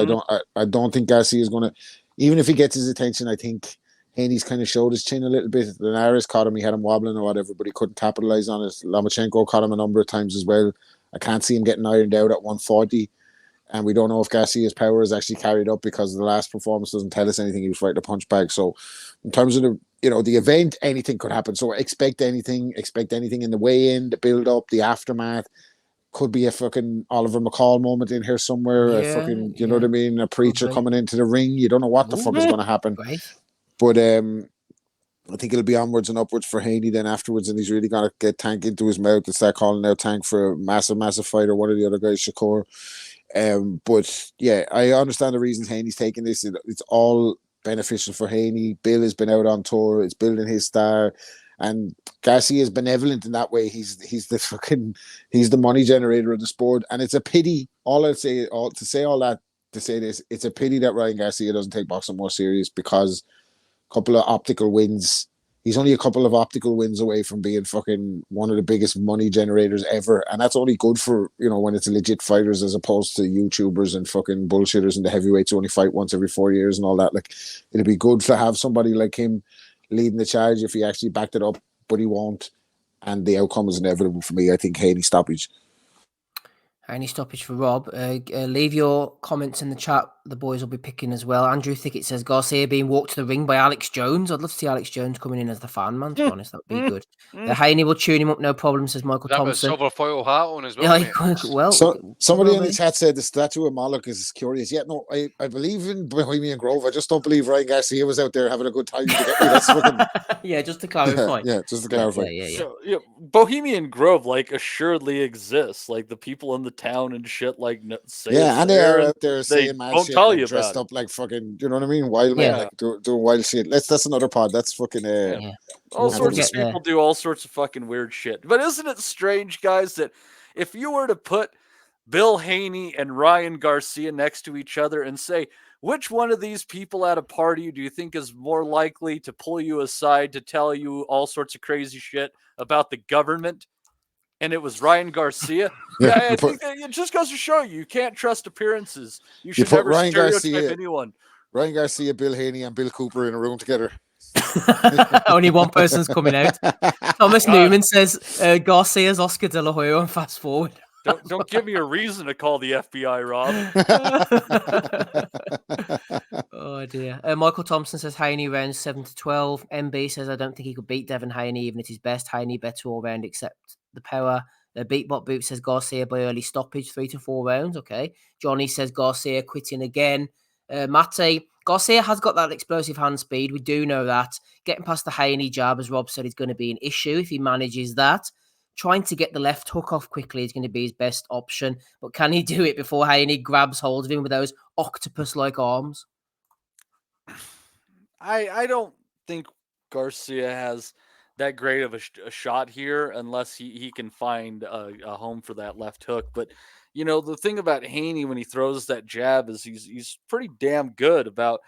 I don't think Garcia is going to, even if he gets his attention, I think Haney's kind of showed his chin a little bit. Linares caught him, he had him wobbling or whatever, but he couldn't capitalize on it. Lomachenko caught him a number of times as well. I can't see him getting ironed out at 140, and we don't know if Garcia's power is actually carried up, because the last performance doesn't tell us anything. He was fighting a punch bag. So in terms of the event, anything could happen. So expect anything in the weigh-in, the build-up, the aftermath. Could be a fucking Oliver McCall moment in here somewhere. A fucking, you know what I mean? A preacher coming into the ring. You don't know what the fuck is going to happen. Right. But I think it'll be onwards and upwards for Haney then afterwards, and he's really going to get Tank into his mouth and start calling out Tank for a massive fight, or one of the other guys, Shakur. But yeah, I understand the reasons Haney's taking this. It's all beneficial for Haney. Bill has been out on tour. It's building his star. And Garcia is benevolent in that way. He's the money generator of the sport. And it's a pity, to say this, it's a pity that Ryan Garcia doesn't take boxing more serious, because a couple of optical wins, he's only a couple of optical wins away from being fucking one of the biggest money generators ever. And that's only good for, when it's legit fighters, as opposed to YouTubers and fucking bullshitters, and the heavyweights only fight once every 4 years and all that. Like, it'd be good to have somebody like him leading the charge if he actually backed it up, but he won't. And the outcome is inevitable for me. I think Haney stoppage. Any stoppage for Rob. Leave your comments in the chat. The boys will be picking as well. Andrew Thickett says Garcia being walked to the ring by Alex Jones. I'd love to see Alex Jones coming in as the fan man, to be honest. That would be good. Haney will tune him up, no problem, says Michael Thompson. Silver foil hat on as well. Well, somebody in the chat said the statue of Moloch is curious. Yeah, no, I believe in Bohemian Grove. I just don't believe Ryan Garcia was out there having a good time to get me. That's fucking... Yeah, just to clarify. Yeah, just to clarify. So, Bohemian Grove assuredly exists. Like, the people in the town and shit say and they are out there saying mad shit, shit, tell you dressed about up like fucking, you know what I mean, wild men, doing wild shit. That's another pod. That's fucking all sorts of people do all sorts of fucking weird shit. But isn't it strange, guys, that if you were to put Bill Haney and Ryan Garcia next to each other and say, which one of these people at a party do you think is more likely to pull you aside to tell you all sorts of crazy shit about the government? And it was Ryan Garcia. I think it just goes to show you can't trust appearances. You should never stereotype anyone. Ryan Garcia, Bill Haney, and Bill Cooper in a room together. Only one person's coming out. Thomas Newman says Garcia's Oscar De La Hoya on Fast Forward. Don't give me a reason to call the FBI, Rob. Oh dear. Michael Thompson says Haney rounds 7-12. MB says I don't think he could beat Devin Haney even at his best. Haney better all round except the power. Beatbot Boot says Garcia by early stoppage, 3 to 4 rounds. Okay. Johnny says Garcia quitting again. Mate, Garcia has got that explosive hand speed. We do know that. Getting past the Haney jab, as Rob said, is going to be an issue if he manages that. Trying to get the left hook off quickly is going to be his best option. But can he do it before Haney grabs hold of him with those octopus-like arms? I don't think Garcia has that great of a shot here unless he can find a home for that left hook. But, the thing about Haney when he throws that jab is he's pretty damn good about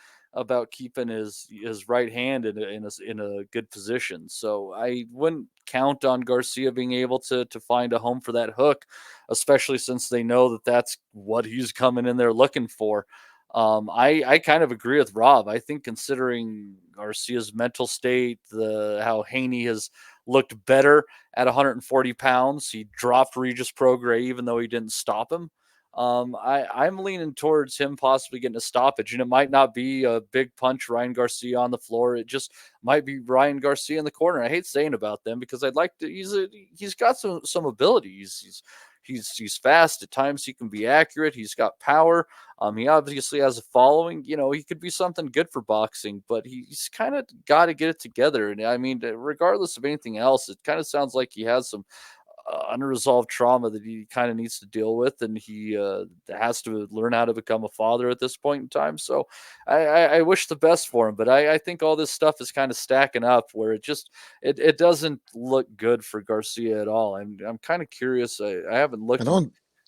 keeping his right hand in a good position. So I wouldn't count on Garcia being able to find a home for that hook, especially since they know that that's what he's coming in there looking for. I kind of agree with Rob. I think considering Garcia's mental state, how Haney has looked better at 140 pounds, he dropped Regis Prograis even though he didn't stop him. I'm leaning towards him possibly getting a stoppage, and it might not be a big punch Ryan Garcia on the floor. It just might be Ryan Garcia in the corner. I hate saying about them because I'd like to. He's got some ability. He's fast at times. He can be accurate. He's got power. He obviously has a following. He could be something good for boxing, but he's kind of got to get it together. And I mean, regardless of anything else, it kind of sounds like he has unresolved trauma that he kind of needs to deal with, and he has to learn how to become a father at this point in time. So I wish the best for him, but I think all this stuff is kind of stacking up where it doesn't look good for Garcia at all. I'm kind of curious. I haven't looked.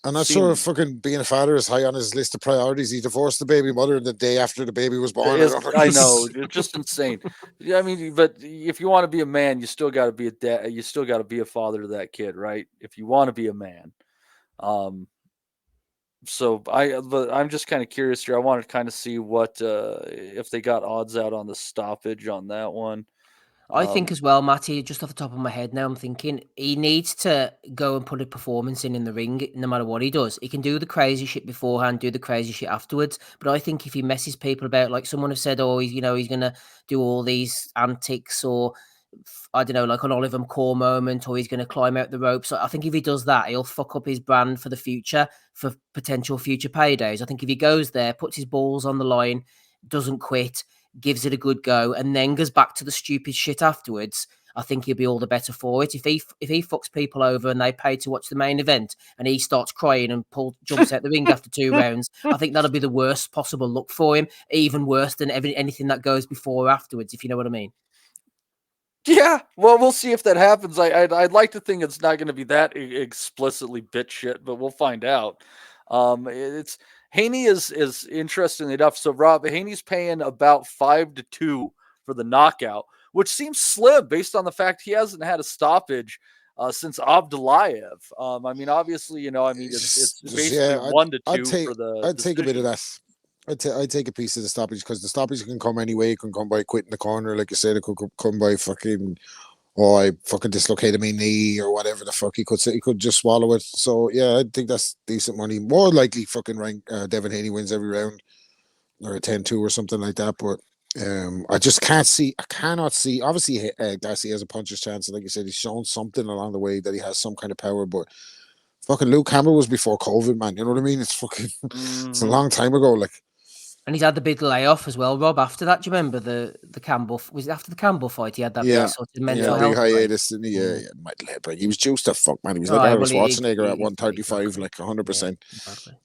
I'm not sure if fucking being a father is high on his list of priorities. He divorced the baby mother the day after the baby was born. I know, it's just insane. Yeah, I mean, but if you want to be a man, you still got to be a dad. You still got to be a father to that kid, right? If you want to be a man. But I'm just kind of curious here. I want to kind of see what if they got odds out on the stoppage on that one. I think as well, Matty, just off the top of my head now, I'm thinking he needs to go and put a performance in the ring no matter what he does. He can do the crazy shit beforehand, do the crazy shit afterwards. But I think if he messes people about, like someone have said, oh, he's going to do all these antics or, I don't know, like an Oliver McCall moment, or he's going to climb out the ropes. I think if he does that, he'll fuck up his brand for the future, for potential future paydays. I think if he goes there, puts his balls on the line, doesn't quit, gives it a good go, and then goes back to the stupid shit afterwards, I think he'll be all the better for it. If he fucks people over and they pay to watch the main event and he starts crying and jumps out the ring after 2 rounds, I think that'll be the worst possible look for him, even worse than anything that goes before or afterwards, if you know what I mean. Yeah, well, we'll see if that happens. I'd like to think it's not going to be that explicitly bitch shit, but we'll find out. Haney is interesting enough. So Rob, Haney's paying about 5-2 for the knockout, which seems slim based on the fact he hasn't had a stoppage since Abdullayev. I mean, obviously, it's basically 1-2 for the. I'd take a bit of that. I'd take a piece of the stoppage because the stoppage can come anyway. It can come by quitting the corner, like you said. It could come by fucking, I fucking dislocated my knee or whatever the fuck. He could just swallow it. So yeah, I think that's decent money. More likely, fucking Devin Haney wins every round or a 10-2 or something like that. But I just cannot see. Obviously, Garcia has a puncher's chance, and like you said, he's shown something along the way that he has some kind of power. But fucking Luke Campbell was before COVID, man. You know what I mean? It's fucking it's a long time ago, like. And he's had the big layoff as well, Rob. After that, do you remember the Campbell? Was it after the Campbell fight? He had that big sort of mental health hiatus, didn't he? Yeah, but he was juiced to fuck, man. He was like Arnold Schwarzenegger at 135, like 100%.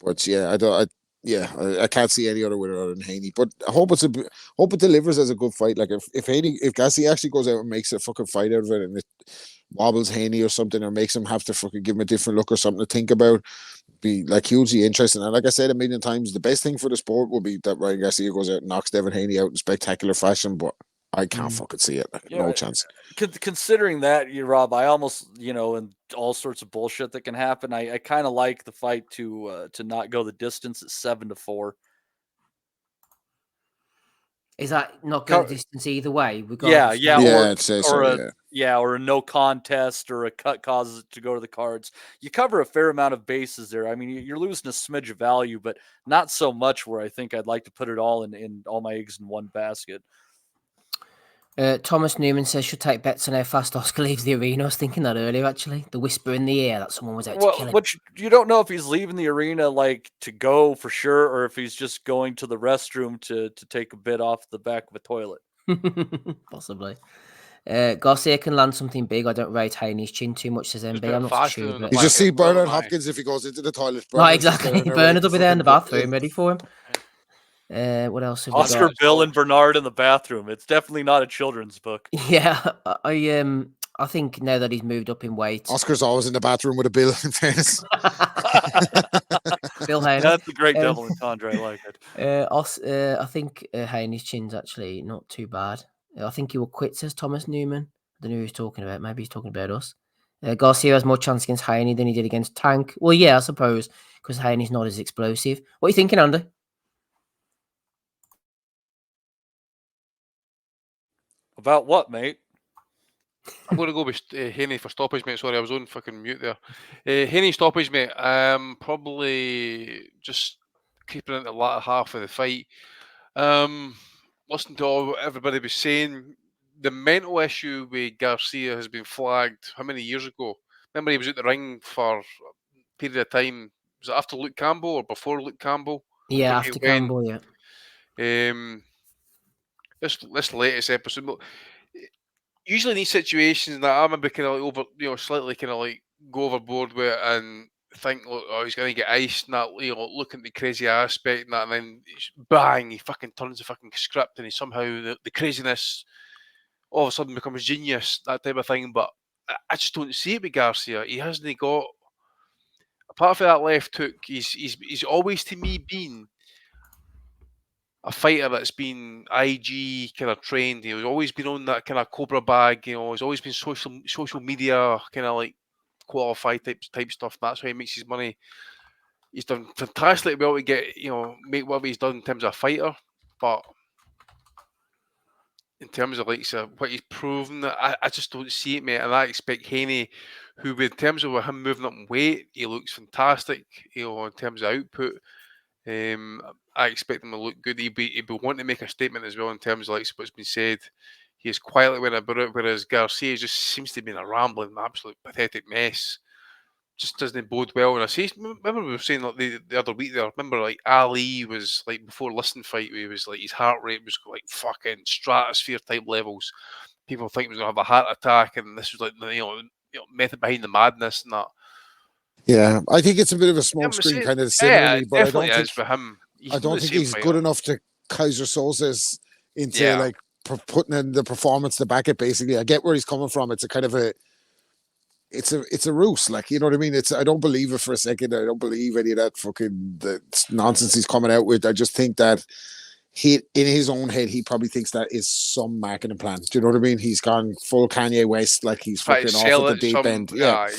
But yeah, I can't see any other winner other than Haney. But I hope it delivers as a good fight. Like if Garcia actually goes out and makes a fucking fight out of it, and it wobbles Haney or something, or makes him have to fucking give him a different look or something to think about, be like hugely interesting. And like I said a million times, the best thing for the sport will be that Ryan Garcia goes out and knocks Devin Haney out in spectacular fashion. But I can't fucking see it. Like, no chance. Considering that, Rob, I almost, and all sorts of bullshit that can happen, I kind of like the fight to not go the distance at 7-4. Is that not going the distance either way? Or a no contest or a cut causes it to go to the cards. You cover a fair amount of bases there. I mean, you're losing a smidge of value, but not so much where I think I'd like to put it all in all my eggs in one basket. Thomas Newman says should take bets on how fast Oscar leaves the arena. I was thinking that earlier, actually. The whisper in the air that someone was out to kill him. But you don't know if he's leaving the arena like to go for sure, or if he's just going to the restroom to take a bit off the back of a toilet. Possibly. Garcia can land something big. I don't rate Haney's chin too much, says MB. I'm not sure. You just see Bernard Hopkins if he goes into the toilet. Right, exactly. Bernard will be there in the bathroom, ready for him. What else have Oscar, we got? Bill, and Bernard in the bathroom. It's definitely not a children's book. Yeah, I think now that he's moved up in weight, Oscar's always in the bathroom with a Bill. In fairness, Bill Haney. That's a great double entendre. I like it. I think Haney's chin's actually not too bad. I think he will quit, says Thomas Newman. I don't know who he's talking about. Maybe he's talking about us. Garcia has more chance against Haney than he did against Tank. Well, yeah, I suppose, because Haney's not as explosive. What are you thinking, Andy? About what, mate? I'm going to go with Haney for stoppage, mate. Sorry, I was on fucking mute there. Haney stoppage, mate. Probably just keeping it in the latter half of the fight. Listening to all everybody was saying, the mental issue with Garcia has been flagged how many years ago? Remember, he was at the ring for a period of time. Was it after Luke Campbell or before Luke Campbell? Yeah, after Campbell, yeah. This latest episode, usually in these situations, that I remember kind of like over, slightly kind of like go overboard with it and think, look, oh, he's going to get iced and that, look at the crazy aspect and that, and then bang, he fucking turns the fucking script and he somehow, the craziness all of a sudden becomes genius, that type of thing. But I just don't see it with Garcia. He hasn't got, apart from that left hook, he's always to me been a fighter that's been IG kind of trained. He's always been on that kind of Cobra bag. He's always been social media kind of like qualified type stuff. That's how he makes his money. He's done fantastically well to get make whatever he's done in terms of a fighter, but in terms of like what he's proven, I just don't see it, mate. And I expect Haney, who in terms of him moving up in weight, he looks fantastic. In terms of output. I expect him to look good. He'd be wanting to make a statement as well in terms of like what's been said. He is quietly went about it, whereas Garcia just seems to be in a rambling, absolute pathetic mess. Just doesn't bode well. And I say, remember we were saying like the other week there. Remember like Ali was like before Listen fight, he was like his heart rate was like fucking stratosphere type levels. People think he was gonna have a heart attack, and this was like method behind the madness and that. Yeah, I think it's a bit of a smokescreen kind of similarly, but I don't think for him. I don't think he's good enough to Kaiser Sosa's into like putting in the performance to back it. Basically, I get where he's coming from. It's a kind of it's a ruse, like, you know what I mean? I don't believe it for a second. I don't believe any of that fucking nonsense he's coming out with. I just think that in his own head, he probably thinks that is some marketing plan. Do you know what I mean? He's gone full Kanye West, like he's fucking off at the deep end. Yeah.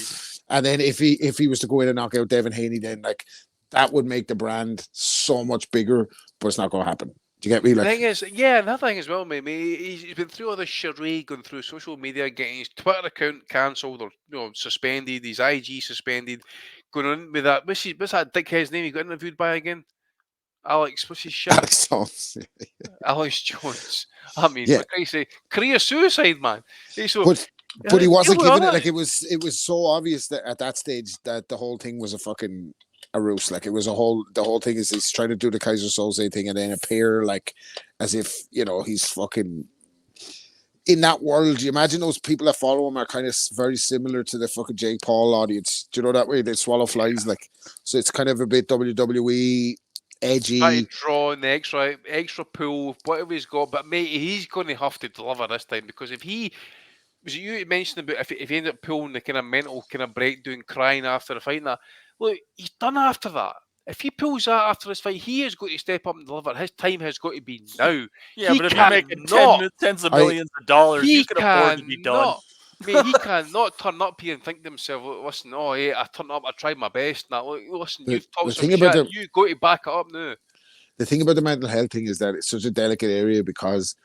And then if he was to go in and knock out Devin Haney, then like that would make the brand so much bigger, but it's not going to happen. Do you get me? Like, the thing is, another thing as well, mate. He's been through all this charade, going through social media, getting his Twitter account cancelled or suspended, his IG suspended, going on with that. What's that dickhead's name he got interviewed by again? Alex, what's his shit? Alex Jones. Alex Jones. I mean, for Christ's sake, career suicide, man. But he wasn't giving it, like it was so obvious that at that stage that the whole thing was a ruse. Like it was the whole thing is he's trying to do the Kaiser Soze thing and then appear like as if, he's fucking in that world. You imagine those people that follow him are kind of very similar to the fucking Jake Paul audience. Do you know that way? They swallow flies, like, so it's kind of a bit WWE edgy. Drawn extra pull, whatever he's got, but mate, he's going to have to deliver this time, because if he was it you mentioned about if he ends up pulling the kind of mental kind of breakdown, crying after the fight and that, look, he's done after that. If he pulls that after this fight, he has got to step up and deliver. His time has got to be now. Yeah, but if you're making tens of millions of dollars, you can afford to be done. Mate, he cannot turn up here and think to himself, listen, I turned up, I tried my best. Now, listen, you've talked some shit, you've got to back it up now. The thing about the mental health thing is that it's such a delicate area, because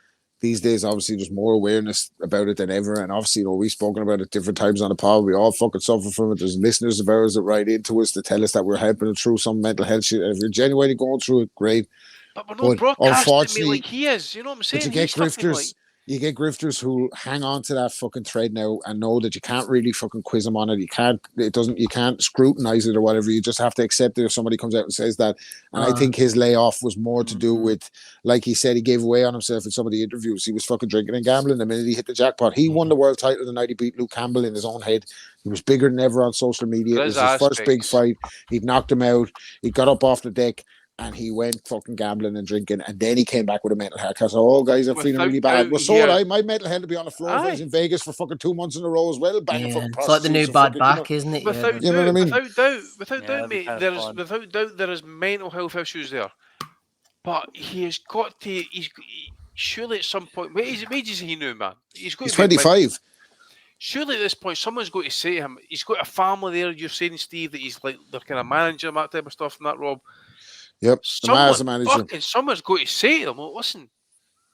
these days, obviously, there's more awareness about it than ever. And obviously, we've spoken about it different times on the pod. We all fucking suffer from it. There's listeners of ours that write into us to tell us that we're helping them through some mental health shit. And if you're genuinely going through it, great. But we're not broadcasting me like he is. You know what I'm saying? But you get grifters who hang on to that fucking thread now and know that you can't really fucking quiz them on it. You can't scrutinize it or whatever. You just have to accept it if somebody comes out and says that. And I think his layoff was more to do with, like he said, he gave away on himself in some of the interviews. He was fucking drinking and gambling the minute he hit the jackpot. He won the world title the night he beat Luke Campbell in his own head. He was bigger than ever on social media. It was his first big fight. He'd knocked him out. He got up off the deck. And he went fucking gambling and drinking, and then he came back with a mental health. I said, guys, I'm feeling really bad. Well, so would I. My mental health to be on the floor. I was in Vegas for fucking 2 months in a row as well. It's like the new bad back, isn't it? Without doubt, mate. Without doubt, there is mental health issues there. But he has got to. Surely at some point. What age is he now, man? He's 25. Surely at this point, someone's got to say to him. He's got a family there. You're saying, Steve, that he's like the kind of manager and that type of stuff, and that, Rob. Yep, the manager. Someone's got to say to them, well, listen,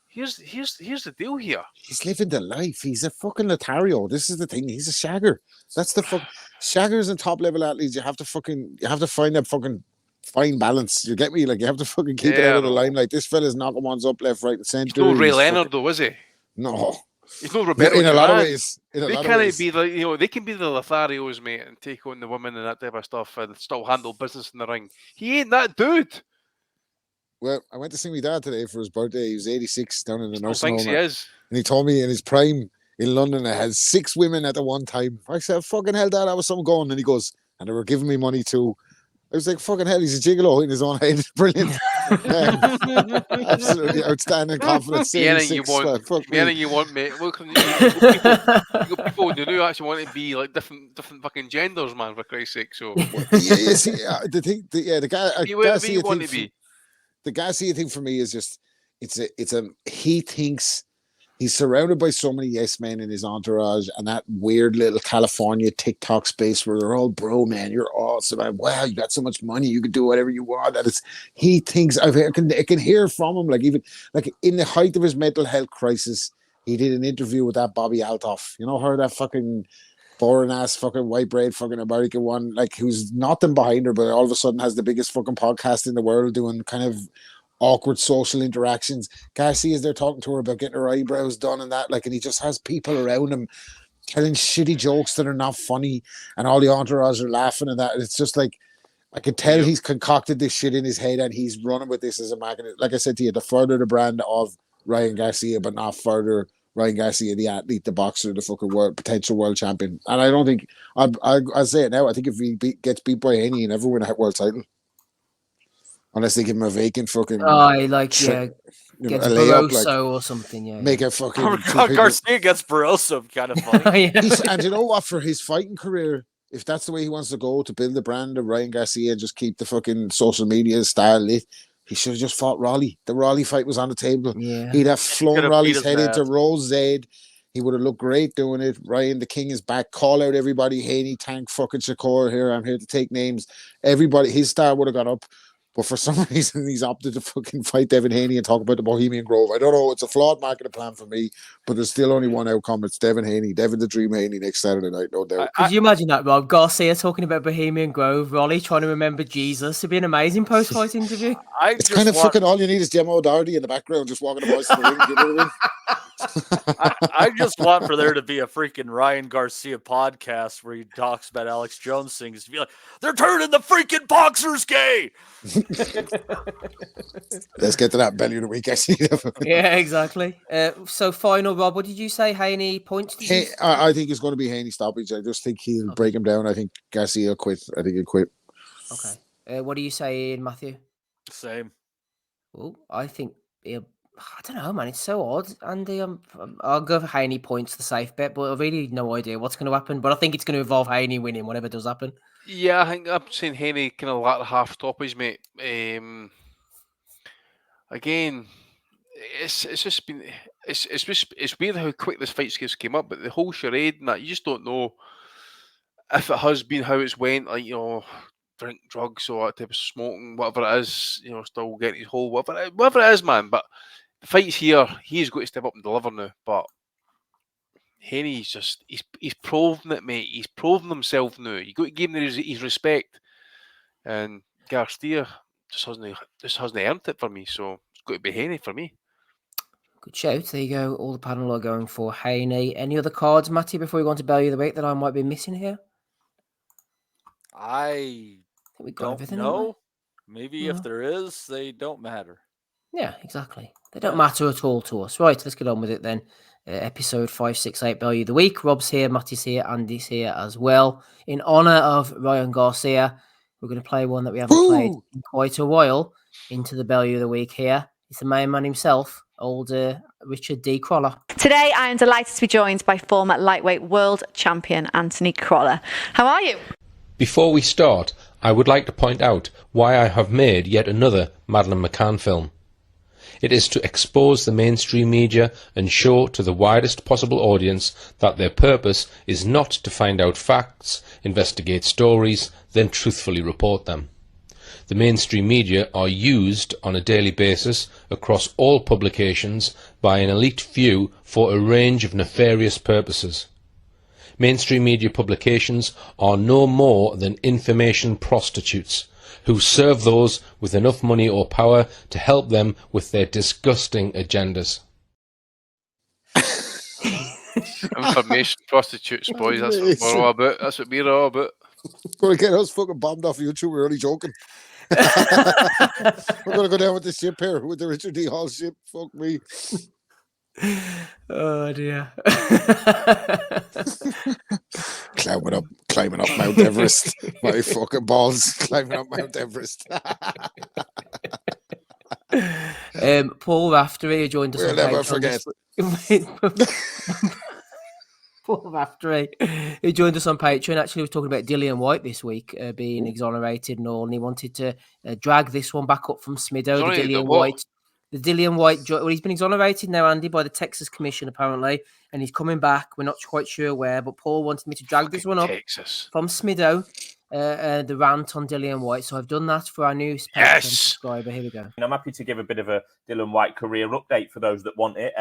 here's the deal here. He's living the life. He's a fucking Lothario. This is the thing. He's a shagger. That's the fuck. Shaggers and top level athletes, you have to find that fucking fine balance. You get me? Like, you have to fucking keep it out of the limelight. This fella's knocking ones up left, right, and centre. He's no Ray Leonard, though, is he? No. He's no Roberto. In a lot of ways. They can't be like, they can be the Lotharios, mate, and take on the women and that type of stuff and still handle business in the ring. He ain't that dude. Well, I went to see my dad today for his birthday. He was 86 down in the nursing home. He is. And he told me in his prime, in London that has 6 women at the one time. I said, fucking hell, Dad, that was something going. And he goes, and they were giving me money too. I was like, fucking hell, he's a gigolo in his own head. Brilliant. Absolutely outstanding confidence. Anything you want, mate. Look, you got people who actually want to be like different fucking genders, man, for Christ's sake. So the Garcia want to be. The Garcia thing for me is just he thinks he's surrounded by so many yes men in his entourage and that weird little California TikTok space where they're all, bro, man, you're awesome. Wow, you got so much money, you can do whatever you want. And he thinks I can hear from him, like even like in the height of his mental health crisis, he did an interview with that Bobby Altoff. You know her, that fucking boring ass fucking white bread fucking American one, like who's nothing behind her, but all of a sudden has the biggest fucking podcast in the world doing kind of awkward social interactions. Garcia is there talking to her about getting her eyebrows done and that, like, and he just has people around him telling shitty jokes that are not funny, and all the entourage are laughing and that. And it's just like I can tell he's concocted this shit in his head and he's running with this as a magnet. Like I said to you, to further the brand of Ryan Garcia, but not further Ryan Garcia, the athlete, the boxer, the fucking potential world champion. And I don't think I'll say it now. I think if he gets beat by Haney, he never win a world title. Unless they give him a vacant fucking gets Barroso or something, make a fucking Garcia gets Barroso, kind of funny. And you know what? For his fighting career, if that's the way he wants to go to build the brand of Ryan Garcia and just keep the fucking social media style lit, he should have just fought Raleigh. The Raleigh fight was on the table. Yeah. He'd have flown Raleigh's head into Rose Zed. He would have looked great doing it. Ryan, the king, is back. Call out everybody. Haney, Tank, fucking Shakur here. I'm here to take names. Everybody, his star would have gone up. But for some reason, he's opted to fucking fight Devin Haney and talk about the Bohemian Grove. I don't know. It's a flawed marketing plan for me, but there's still only one outcome. It's Devin Haney, Devin the Dream Haney next Saturday night, no doubt. Could you imagine that, Rob? Garcia talking about Bohemian Grove, Raleigh trying to remember Jesus. It'd be an amazing post-fight interview. It's kind of fucking all you need is Gemma O'Doherty in the background just walking the voice in the ring. You know what I mean? I just want for there to be a freaking Ryan Garcia podcast where he talks about Alex Jones things to be like, they're turning the freaking boxers gay. Let's get to that belly of the week. I see. Yeah, exactly. So final, Rob, what did you say? Haney points? I think it's going to be Haney stoppage. I just think he'll break him down. I think Garcia will quit. I think he'll quit. Okay. What do you say, Matthew? Same. Well, I think I don't know, man. It's so odd. Andy, I'll go for Haney points, the safe bet, but I really no idea what's going to happen. But I think it's going to involve Haney winning, whatever does happen. Yeah, I think I'm saying Haney kind of latter half stoppage, mate. Again, it's just been it's weird how quick this fight came up, but the whole charade and that, you just don't know if it has been how it's went, like, you know, drink drugs or that type of smoking, whatever it is, you know, still getting his whole whatever it is, man. But the fight's here. He's got to step up and deliver now. But Haney's just he's proven it, mate. He's proven himself now. You got to give him his respect. And Garcia just hasn't earned it for me. So it's got to be Haney for me. Good shout. There you go. All the panel are going for Haney. Any other cards, Matty, before we go on to Bellew of the Week that I might be missing here? I don't know. Maybe if there is, they don't matter. Yeah, exactly. They don't matter at all to us. Right, let's get on with it then. Episode 568, Bellew of the Week. Rob's here, Matty's here, Andy's here as well. In honour of Ryan Garcia, we're going to play one that we haven't played in quite a while into the Bellew of the Week here. It's the main man himself, old Richard D. Crawler. Today, I am delighted to be joined by former lightweight world champion Anthony Crawler. How are you? Before we start, I would like to point out why I have made yet another Madeleine McCann film. It is to expose the mainstream media and show to the widest possible audience that their purpose is not to find out facts, investigate stories, then truthfully report them. The mainstream media are used on a daily basis across all publications by an elite few for a range of nefarious purposes. Mainstream media publications are no more than information prostitutes who serve those with enough money or power to help them with their disgusting agendas. Information prostitutes, boys. That's what we're all about. That's what we're all about. Going to get us fucking bombed off YouTube. We're only joking. We're going to go down with the ship here, with the Richard D. Hall ship. Fuck me. Oh dear. climbing up Mount Everest. My fucking balls climbing up Mount Everest. Paul Raftery, who joined us We'll on never Patreon forget. Paul Raftery, who joined us on Patreon, actually was talking about Dillian White this week being exonerated and all, and he wanted to drag this one back up from Smido. Exonerated of what? The Dillian White, well, he's been exonerated now, Andy, by the Texas Commission apparently, and he's coming back. We're not quite sure where, but Paul wanted me to drag this one up from Smido. The rant on Dillian White, so I've done that for our new Patreon subscriber. Here we go. I'm happy to give a bit of a Dillian White career update for those that want it.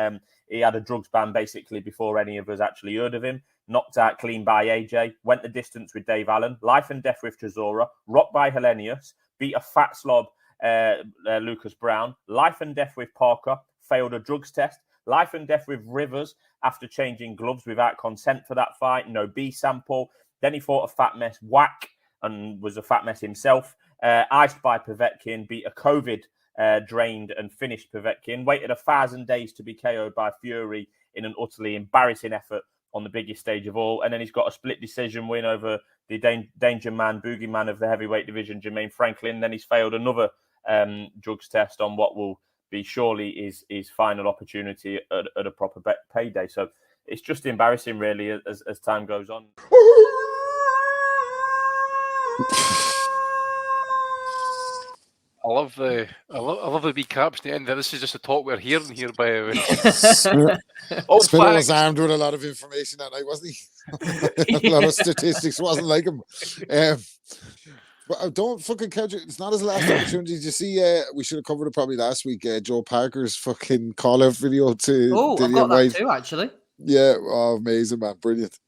He had a drugs ban basically before any of us actually heard of him. Knocked out clean by AJ, went the distance with Dave Allen, life and death with Chisora, rocked by Hellenius, beat a fat slob Lucas Brown, life and death with Parker, failed a drugs test, life and death with Rivers after changing gloves without consent for that fight, no B sample. Then he fought a fat mess whack and was a fat mess himself. Iced by Povetkin, beat a COVID drained and finished Povetkin, waited 1,000 days to be KO'd by Fury in an utterly embarrassing effort on the biggest stage of all. And then he's got a split decision win over the danger man, boogeyman of the heavyweight division, Jermaine Franklin. Then he's failed another drugs test on what will be surely his final opportunity at a proper payday. So it's just embarrassing, really, as time goes on. I love the wee caps at the end there. This is just a talk we're hearing here, by the way. Spinner was armed with a lot of information that night, wasn't he? A lot of statistics. Wasn't like him. But don't fucking catch it. It's not his last opportunity. Did you see? We should have covered it probably last week. Joe Parker's fucking call-out video to I've got that too, actually. Yeah, amazing, man, brilliant.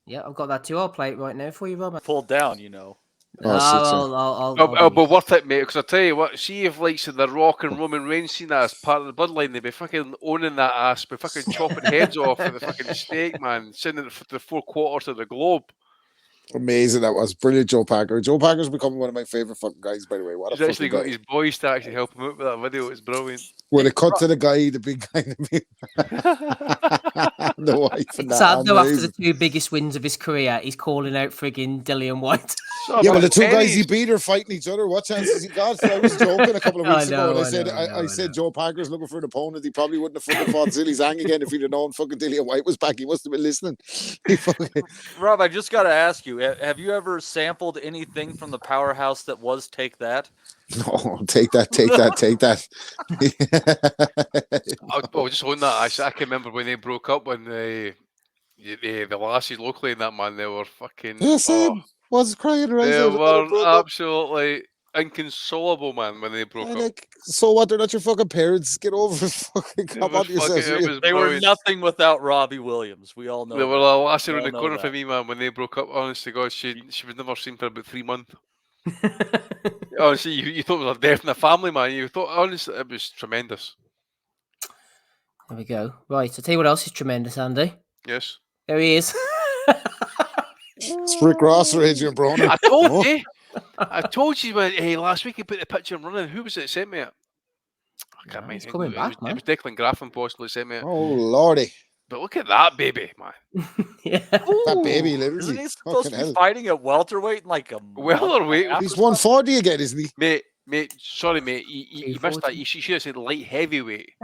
Yeah, I've got that too. I'll play it right now for you, Robert. Pulled down, you know. But worth it, mate. Because I tell you what, see if like the Rock and Roman Reigns seen that as part of the bloodline, they'd be fucking owning that ass, be fucking chopping heads off with the fucking steak, man, sending it to the 4 quarters of the globe. Amazing, that was brilliant, Joe Parker. Joe Parker's becoming one of my favorite fucking guys, by the way. He's actually got his boys to actually help him out with that video. It's brilliant. When it cut to the guy, the big guy, the wife, and that. Sad though, after the 2 biggest wins of his career, he's calling out frigging Dillian White. Yeah, but the 2 guys he beat are fighting each other. What chances he got? So I was joking a couple of weeks ago, and I said Joe Parker's looking for an opponent. He probably wouldn't have fucking fought Zilly Zhang again if he'd have known fucking Dillian White was back. He must have been listening. Rob, I just got to ask you: have you ever sampled anything from the powerhouse that was Take That? No, take that. I'll just own that. I can remember when they broke up, when the lassies locally in that, man, they were fucking. Yeah, same. Was crying around. They were absolutely inconsolable, man, when they broke up. Like, so what? They're not your fucking parents. Get over it. Fucking come on yourself. They were nothing without Robbie Williams. We all know. They were a lassie around the corner for me, man, when they broke up. Honest to God, she was never seen for about 3 months. Honestly, you thought it was a death in the family, man. You thought, honestly, it was tremendous. There we go. Right, I'll tell you what else is tremendous, Andy. Yes. There he is. It's Rick Ross or Adrian Broner. I told you last week he put the picture of running. Who was it that sent me it? I can't remember. He's coming back, man. It was Declan Graffin possibly sent me it. Oh, lordy. But look at that baby, man. That baby, literally. Isn't he supposed to be fighting at welterweight in like a welterweight? He's 140 again, isn't he? Mate, sorry, mate. You missed that. You should have said light heavyweight.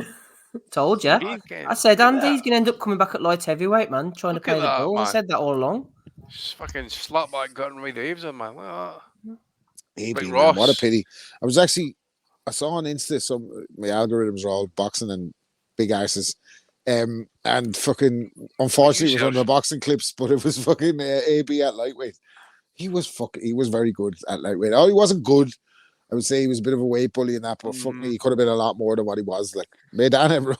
Told you. I said Andy's going to end up coming back at light heavyweight, man. Trying to pay the bill. I said that all along. Just fucking slap that gut and ride the waves in, man. Look at that. Maybe, man, what a pity. I saw on Insta my algorithms are all boxing and big arses. And fucking, unfortunately, it was on the boxing clips, but it was fucking AB at lightweight. He was very good at lightweight. Oh, he wasn't good. I would say he was a bit of a weight bully in that, but fuck me, he could have been a lot more than what he was. Like, Maidana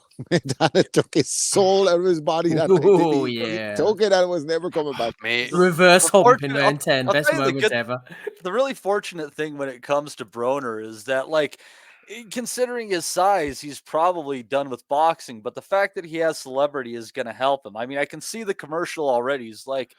took his soul out of his body that night. Oh, yeah. He took it and it was never coming back. Mate. Reverse humping round 10. Best moments ever. The really fortunate thing when it comes to Broner is that, like, considering his size, he's probably done with boxing, but the fact that he has celebrity is going to help him. I mean, I can see the commercial already. He's like,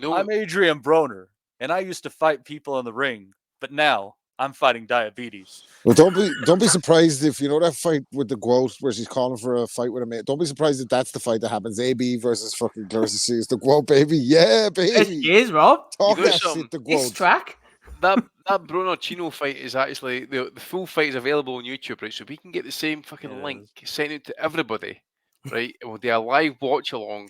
I'm Adrian Broner, and I used to fight people in the ring, but now I'm fighting diabetes. Well, don't be surprised if you know that fight with the GWOAT where she's calling for a fight with a mate. Don't be surprised if that's the fight that happens. AB versus fucking Garcia. It's the GWOAT, baby. Yeah, baby. It is, Rob. Talk You know that something? shit, the This GWOAT. track. That Bruno Chino fight is actually the full fight is available on YouTube, right? So we can get the same fucking link sent out to everybody, right? And we'll do a live watch along,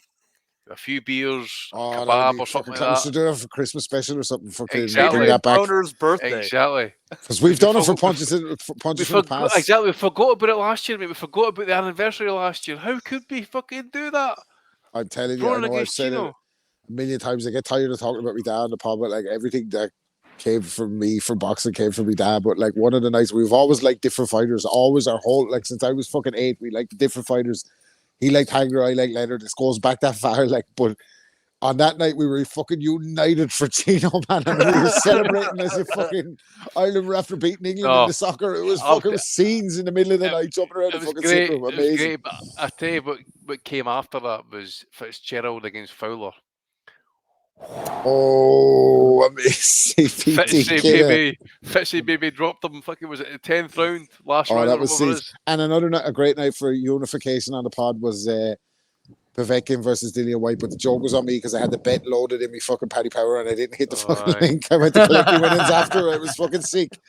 a few beers, Oh, that'd kebab be or something fucking like We that. should do that for Christmas special or something. Fucking Exactly. bring that back. Owner's birthday. Exactly. Because we've done it for We punches in the forgot, past. exactly. We forgot about it last year, mate. We forgot about the anniversary last year. How could we fucking do that? I'm telling you, I Throwing know I've against said it Chino. a million times. I get tired of talking about my dad in the pub, but like everything that came from me from boxing came from my dad. But like one of the nights we've always liked different fighters. Always our whole like since I was fucking 8, we liked different fighters. He liked Hager, I liked Leonard. This goes back that far. Like, but on that night we were fucking united for Chino, man, and we were celebrating as if fucking Ireland were after beating England in the soccer. It was fucking scenes in the middle of the night, jumping around the It was fucking great. sitting room. It was Amazing. great. But I tell you what came after that was Fitzgerald against Fowler. Oh, amazing. Fitzy baby dropped him. Fucking was it the 10th round, last Oh, round? that or was whatever it sick. is. And another night, a great night for unification on the pod was Povetkin versus Dillian White, but the joke was on me because I had the bet loaded in me fucking Paddy Power and I didn't hit the fucking link. I went to collect the winnings after. I was fucking sick.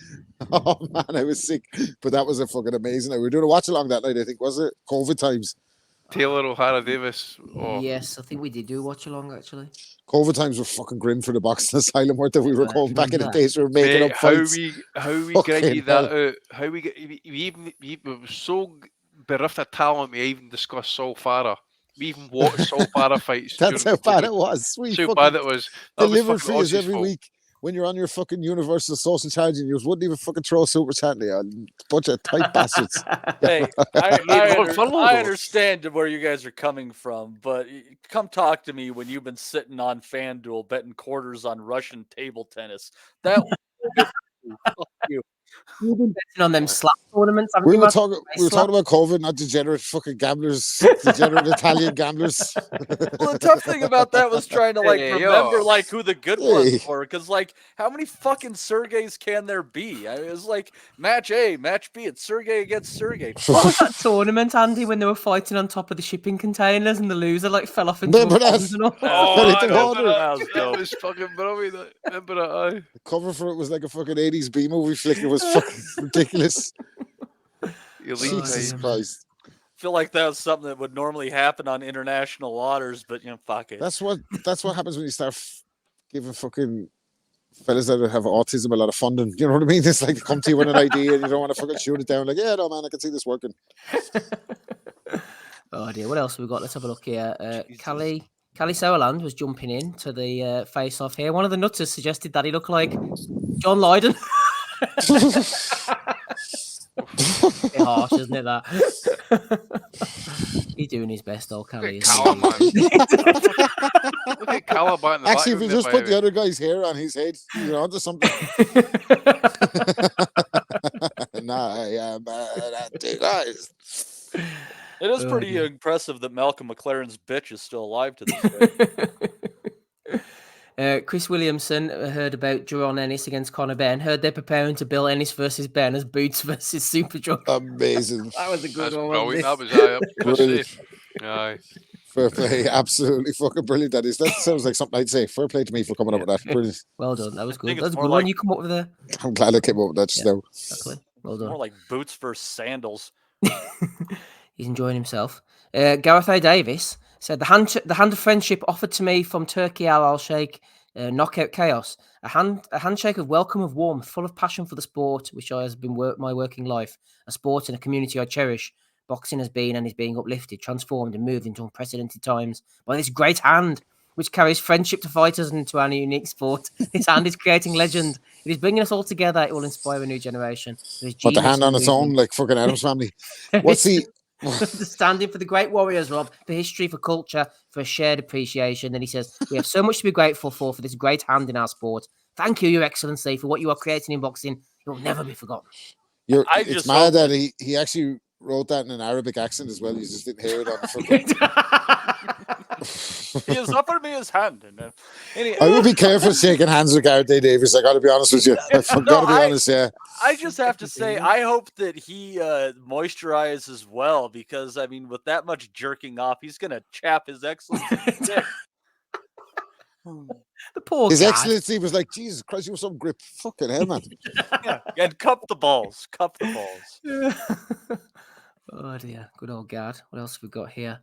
Oh man, I was sick. But that was a fucking amazing night. We were doing a watch along that night, I think, was it? COVID times. Taylor O'Hara Davis. Oh. Yes, I think we did do watch along actually. COVID times were fucking grim for the boxing asylum, weren't they? We were going back in the days, we were making Mate, up fights. How we Fucking gritted hell. that out. How we were so bereft of talent we even discussed Saul Farah. We even watched Saul Farah fights. That's how during bad COVID. it was. We How fucking bad it was. That was delivered fucking for us Aussie's every fault. week. When you're on your fucking universal social charge and you wouldn't even fucking throw a super chat to you. Bunch of tight bastards. Hey, I understand where you guys are coming from, but come talk to me when you've been sitting on FanDuel betting quarters on Russian table tennis. That fuck you. You've been betting on them slap tournaments. haven't We you, were man? talking about COVID, not degenerate fucking gamblers, degenerate Italian gamblers. Well, the tough thing about that was trying to remember who the good ones were, because how many fucking Sergeys can there be? It was like match A, match B. It's Sergey against Sergey. What was that tournament, Andy, when they were fighting on top of the shipping containers and the loser fell off into Remember a that? pond and all? That was fucking brilliant. Remember that? The cover for it was like a fucking 80s B movie flick. It was fucking ridiculous. Jesus Christ. I feel like that was something that would normally happen on international waters, but fuck it. That's what happens when you start giving fucking fellas that have autism a lot of funding. You know what I mean? It's like they come to you with an idea and you don't want to fucking shoot it down. Like, yeah, no, man, I can see this working. Oh dear, what else have we got? Let's have a look here. Callie Sauerland was jumping in to the face-off here. One of the nutters suggested that he looked like John Lydon. Bit harsh, isn't it, that? He's doing his best, old Callie. Callum, man. Look at Callum back in the Actually, if you background just there, put by the other guy's hair on his head, you're onto something. Nah, yeah, guys. It is pretty impressive that Malcolm McLaren's bitch is still alive to this day. Chris Williamson heard about Jaron Ennis against Conor Benn. Heard they're preparing to bill Ennis versus Benn as Boots versus Super Drunk. Amazing. That was a good one. brilliant. wasn't That was Brilliant. Aye. Fair play. Absolutely fucking brilliant. That is. That sounds like something I'd say. Fair play to me for coming up with that. Brilliant. Well done. That was good. think That was it's a more good one you come up with there. I'm glad I came up with that just now. Exactly. Well done. More like boots versus sandals. He's enjoying himself. Gareth A. Davis said the hand of friendship offered to me from Turkey Al Sheikh, Knockout Chaos. A handshake of welcome, of warmth, full of passion for the sport, which has been my working life. A sport and a community I cherish. Boxing has been and is being uplifted, transformed, and moved into unprecedented times by this great hand, which carries friendship to fighters and to our unique sport. This hand is creating legend. It is bringing us all together. It will inspire a new generation. But the hand on its own, like fucking Adam's family. What's he? Standing for the great warriors, Rob, for history, for culture, for a shared appreciation. And he says, we have so much to be grateful for this great hand in our sport. Thank you, Your Excellency, for what you are creating in boxing. It will never be forgotten. It's mad that he actually wrote that in an Arabic accent as well. You just didn't hear it on the fucking... He has offered me his hand. And, I would be careful shaking hands with Gareth Davis. I got to be honest with you. I've got to be honest, yeah. I just have to say, I hope that he moisturizes well because, I mean, with that much jerking off, he's going to chap his excellency. The poor His guy. Excellency was like, Jesus Christ, you have some grip. Fucking hell, man. Yeah, and cup the balls. Cup the balls. Oh dear, good old Gad. What else have we got here?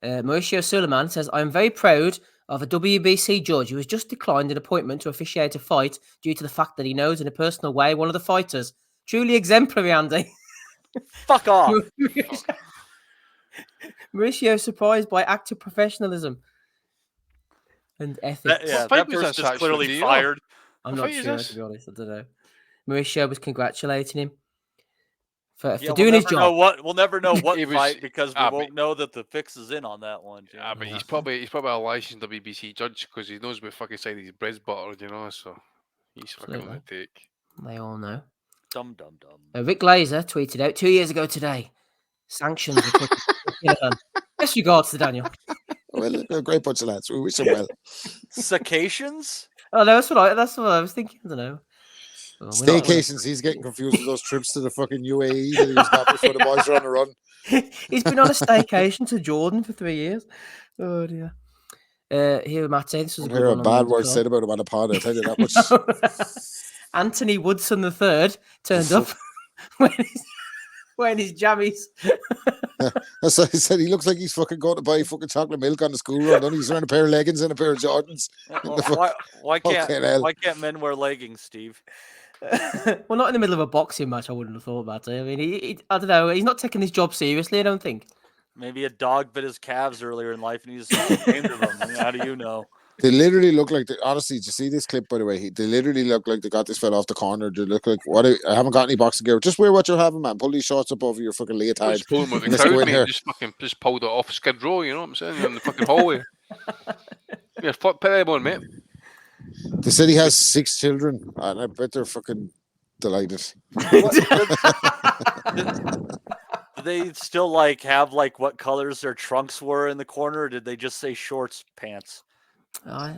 Mauricio Suleiman says, I am very proud of a WBC judge who has just declined an appointment to officiate a fight due to the fact that he knows in a personal way one of the fighters. Truly exemplary, Andy. Fuck off. Mauricio surprised by active professionalism and ethics. That person is clearly fired. I'm not sure, to be honest. I don't know. Mauricio was congratulating him for we'll doing his job. We'll never know what fight because we won't know that the fix is in on that one. Yeah, but he's probably a licensed WBC judge because he knows what fucking side his bread's buttered, so he's fucking on the take. They all know. Dum dum dum. Rick Glazer tweeted out 2 years ago today. Sanctions were put. Best regards to Daniel. Well, a great bunch of lads. We wish him well. Cications? Oh no, that's what I was thinking. I don't know. Well, Staycations. He's getting confused with those trips to the fucking UAE that he was got before the boys are on the run. He's been on a staycation to Jordan for 3 years. Oh dear. Here, Matty. This was a bad word said about him on the pod. I'll tell you that much. Anthony Woodson III turned up wearing his jammies. That's what I said. He looks like he's fucking going to buy fucking chocolate milk on the school run. Don't he? He's wearing a pair of leggings and a pair of Jordans. Why can't men wear leggings, Steve? Well, not in the middle of a boxing match. I wouldn't have thought about it. I mean, I don't know. He's not taking his job seriously. I don't think. Maybe a dog bit his calves earlier in life, and he's ashamed of them. I mean, how do you know? They literally look like honestly, did you see this clip, by the way? They literally look like they got this fella off the corner. They look like, I haven't got any boxing gear. Just wear what you're having, man. Pull these shorts up over your fucking leotard. Just pulled with the crowd, mate. Just pulled it off Skid Row, you know what I'm saying? In the fucking hallway. Yeah, put them on, mate. They said he has 6 children, and I bet they're fucking delighted. Do they still have what colors their trunks were in the corner, or did they just say shorts, pants?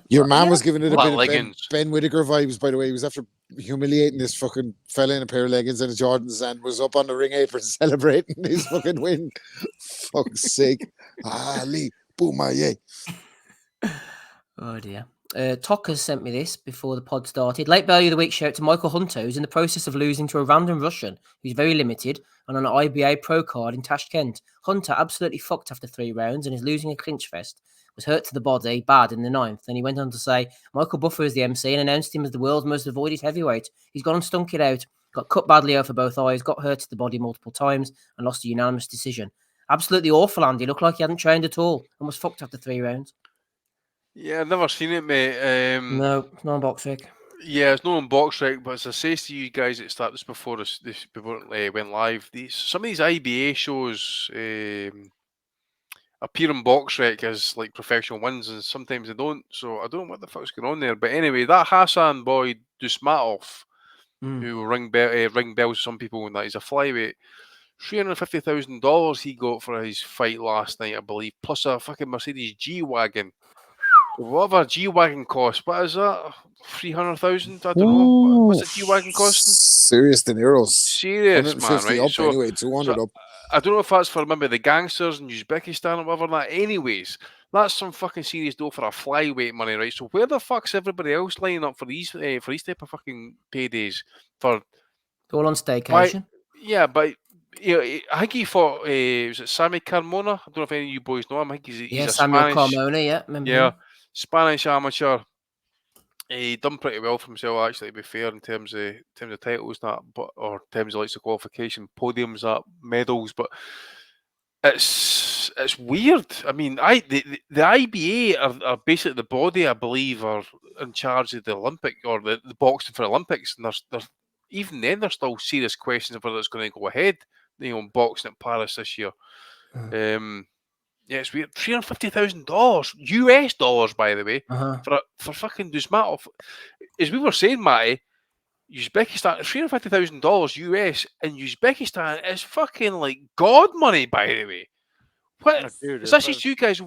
Your man was giving it a bit of Ben Whittaker vibes, by the way. He was after humiliating this fucking fella in a pair of leggings and a Jordans and was up on the ring apron celebrating his fucking win. Fuck's sake. Ali Boumaye. Oh dear. Tok has sent me this before the pod started. Late value of the week shout to Michael Hunter, who's in the process of losing to a random Russian who's very limited and on an IBA pro card in Tashkent. Hunter absolutely fucked after 3 rounds and is losing a clinch fest. Was hurt to the body bad in the 9th. Then he went on to say Michael Buffer is the MC and announced him as the world's most avoided heavyweight. He's gone and stunk it out, got cut badly over both eyes, got hurt to the body multiple times and lost a unanimous decision. Absolutely awful, Andy. Looked like he hadn't trained at all and was fucked after 3 rounds. Yeah, I've never seen it, mate. No, it's not on BoxRec. Yeah, it's not on BoxRec, but as I say to you guys at the start, before it went live, some of these IBA shows appear on BoxRec as professional wins, and sometimes they don't. So I don't know what the fuck's going on there. But anyway, that Hassan boy Dusmatov, who ring bells to some people, and that he's a flyweight, $350,000 he got for his fight last night, I believe, plus a fucking Mercedes G-Wagon. Whatever G-Wagon cost, what is that? 300,000? I don't know. What's a G-Wagon costing? Serious dineros. Serious, man, right? Up, so, anyway, 200 up. I don't know if that's for, maybe the gangsters in Uzbekistan or whatever that. Anyways, that's some fucking serious dough for a flyweight money, right? So where the fuck's everybody else lining up for these type of fucking paydays? For all on staycation. But I think he fought. Was it Sammy Carmona? I don't know if any of you boys know him. I think he's a Samuel Spanish, Carmona. Yeah, remember yeah, him? Spanish amateur. He done pretty well for himself, actually, to be fair, in terms of titles, or in terms of the qualification, podiums, medals. But it's weird. I mean, the IBA are basically the body, I believe, are in charge of the Olympic or the boxing for Olympics, and there's even then there's still serious questions of whether it's going to go ahead. Boxing at Paris this year. Yeah, it's weird. $350,000 US, by the way, for fucking Dusmatov. As we were saying, Matty, Uzbekistan, $350,000 US in Uzbekistan is fucking like God money, by the way. What? Oh, dude, It's actually you guys.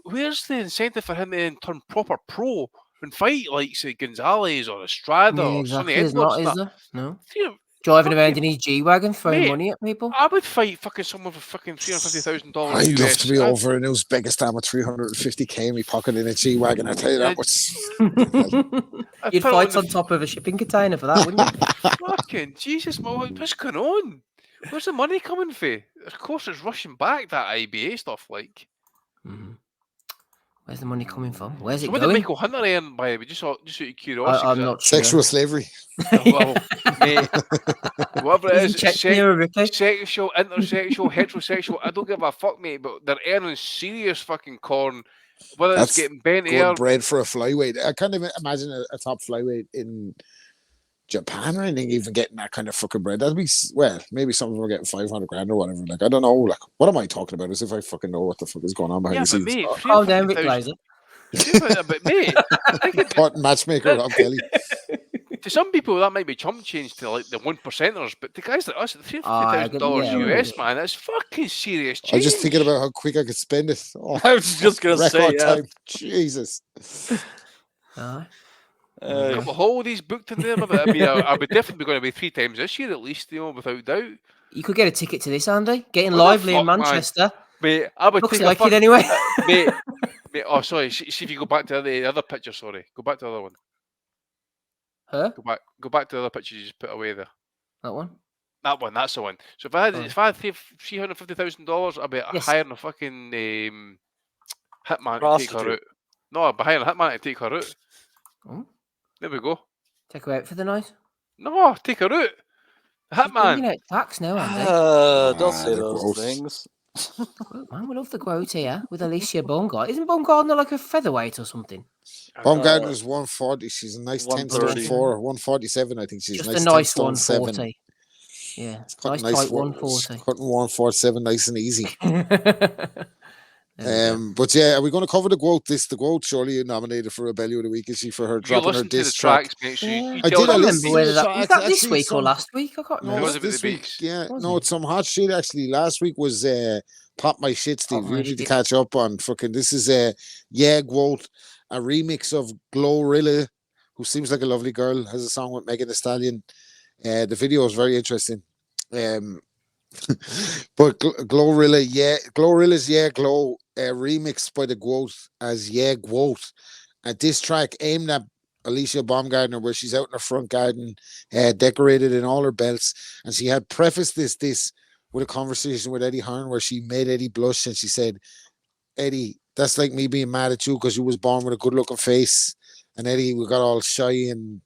Where's the incentive for him to then turn proper pro and fight like say Gonzalez or Estrada Yeah, or Sonny exactly. There's not, Edwards? is there? No. You Driving around in his G-Wagon, throwing mate, money at people. I would fight fucking someone for fucking $350,000 I'd love US. to be over in Uzbekistan with 350k in my pocket in a G-Wagon, I tell you that much. You'd fight on top of a shipping container for that, wouldn't you? Fucking Jesus, what's going on? Where's the money coming from? Of course, it's rushing back, that IBA stuff, like. Where's the money coming from? Where's So it what going? did Michael Hunter earn, by the way? Just out of curiosity. I'm not sure. Sexual slavery. Well, mate, whatever it is, Sexual, intersexual, heterosexual, I don't give a fuck, mate, but they're earning serious fucking corn. Whether That's it's getting bent good air. bread for a flyweight. I can't even imagine a top flyweight in Japan or anything even getting that kind of fucking bread. That'd be, well, maybe some of them are getting 500 grand or whatever. Like, I don't know. Like, what am I talking about? As if I fucking know what the fuck is going on behind the scenes. Mate, calm down, Rick Glazer. But mate, Important matchmaker, Rob Kelly. To some people that might be chump change to like the 1%ers, but the guys like us, $350,000 US, man, that's fucking serious change. I was just thinking about how quick I could spend it. Oh, I was just gonna say, record yeah. time. Jesus. A couple of holidays booked in there, but I mean, I'll be definitely going to be 3 times this year at least, without doubt. You could get a ticket to this, Andy. Getting What the lively in fuck, man? Manchester. Mate, I would Looks take like a it anyway. mate, oh, sorry. See if you go back to the other picture. Sorry, go back to the other one. Huh? Go back to the other picture you just put away there. That one. That one. That's the one. So if I had $350,000, I'd be hiring a fucking hitman to take her out. No, I'd be hiring a hitman to take her out. Oh. There we go. Take her out for the night. No, take her out. Hitman. Bringing out tax now, Andy. Don't say those things. Well, man, we love the quote here with Alicia Baumgartner. Isn't Baumgartner like a featherweight or something? Baumgartner's 140. She's a nice 10 stone 130. 4. 147, I think she's Just nice. a nice 10 stone 140. 7. Yeah, It's cutting nice tight one- 140. Cutting 147 nice and easy. But yeah, are we going to cover the quote? The quote surely nominated for Rebellion of the Week, is she, for her You dropping her listen to the diss track? tracks, mate. So you I tell did. I them. listened to the Was tracks. that this Actually, week or some- last week? I can't No, remember. was it's it this the week. beats? Yeah, Was no, it? it's some hot shit actually. Last week was Pop My Shit, Steve. Pop You My need to Shit. catch up on fucking. This is Yeah Quote, a remix of Glorilla, who seems like a lovely girl, has a song with Megan Thee Stallion. The video is very interesting. But Glorilla's Yeah Glow remixed by the Quote as Yeah Quote. A diss track aimed at Alicia Baumgartner, where she's out in her front garden, decorated in all her belts, and she had prefaced this with a conversation with Eddie Hearn where she made Eddie blush, and she said, "Eddie, that's like me being mad at you because you was born with a good-looking face." And Eddie, we got all shy and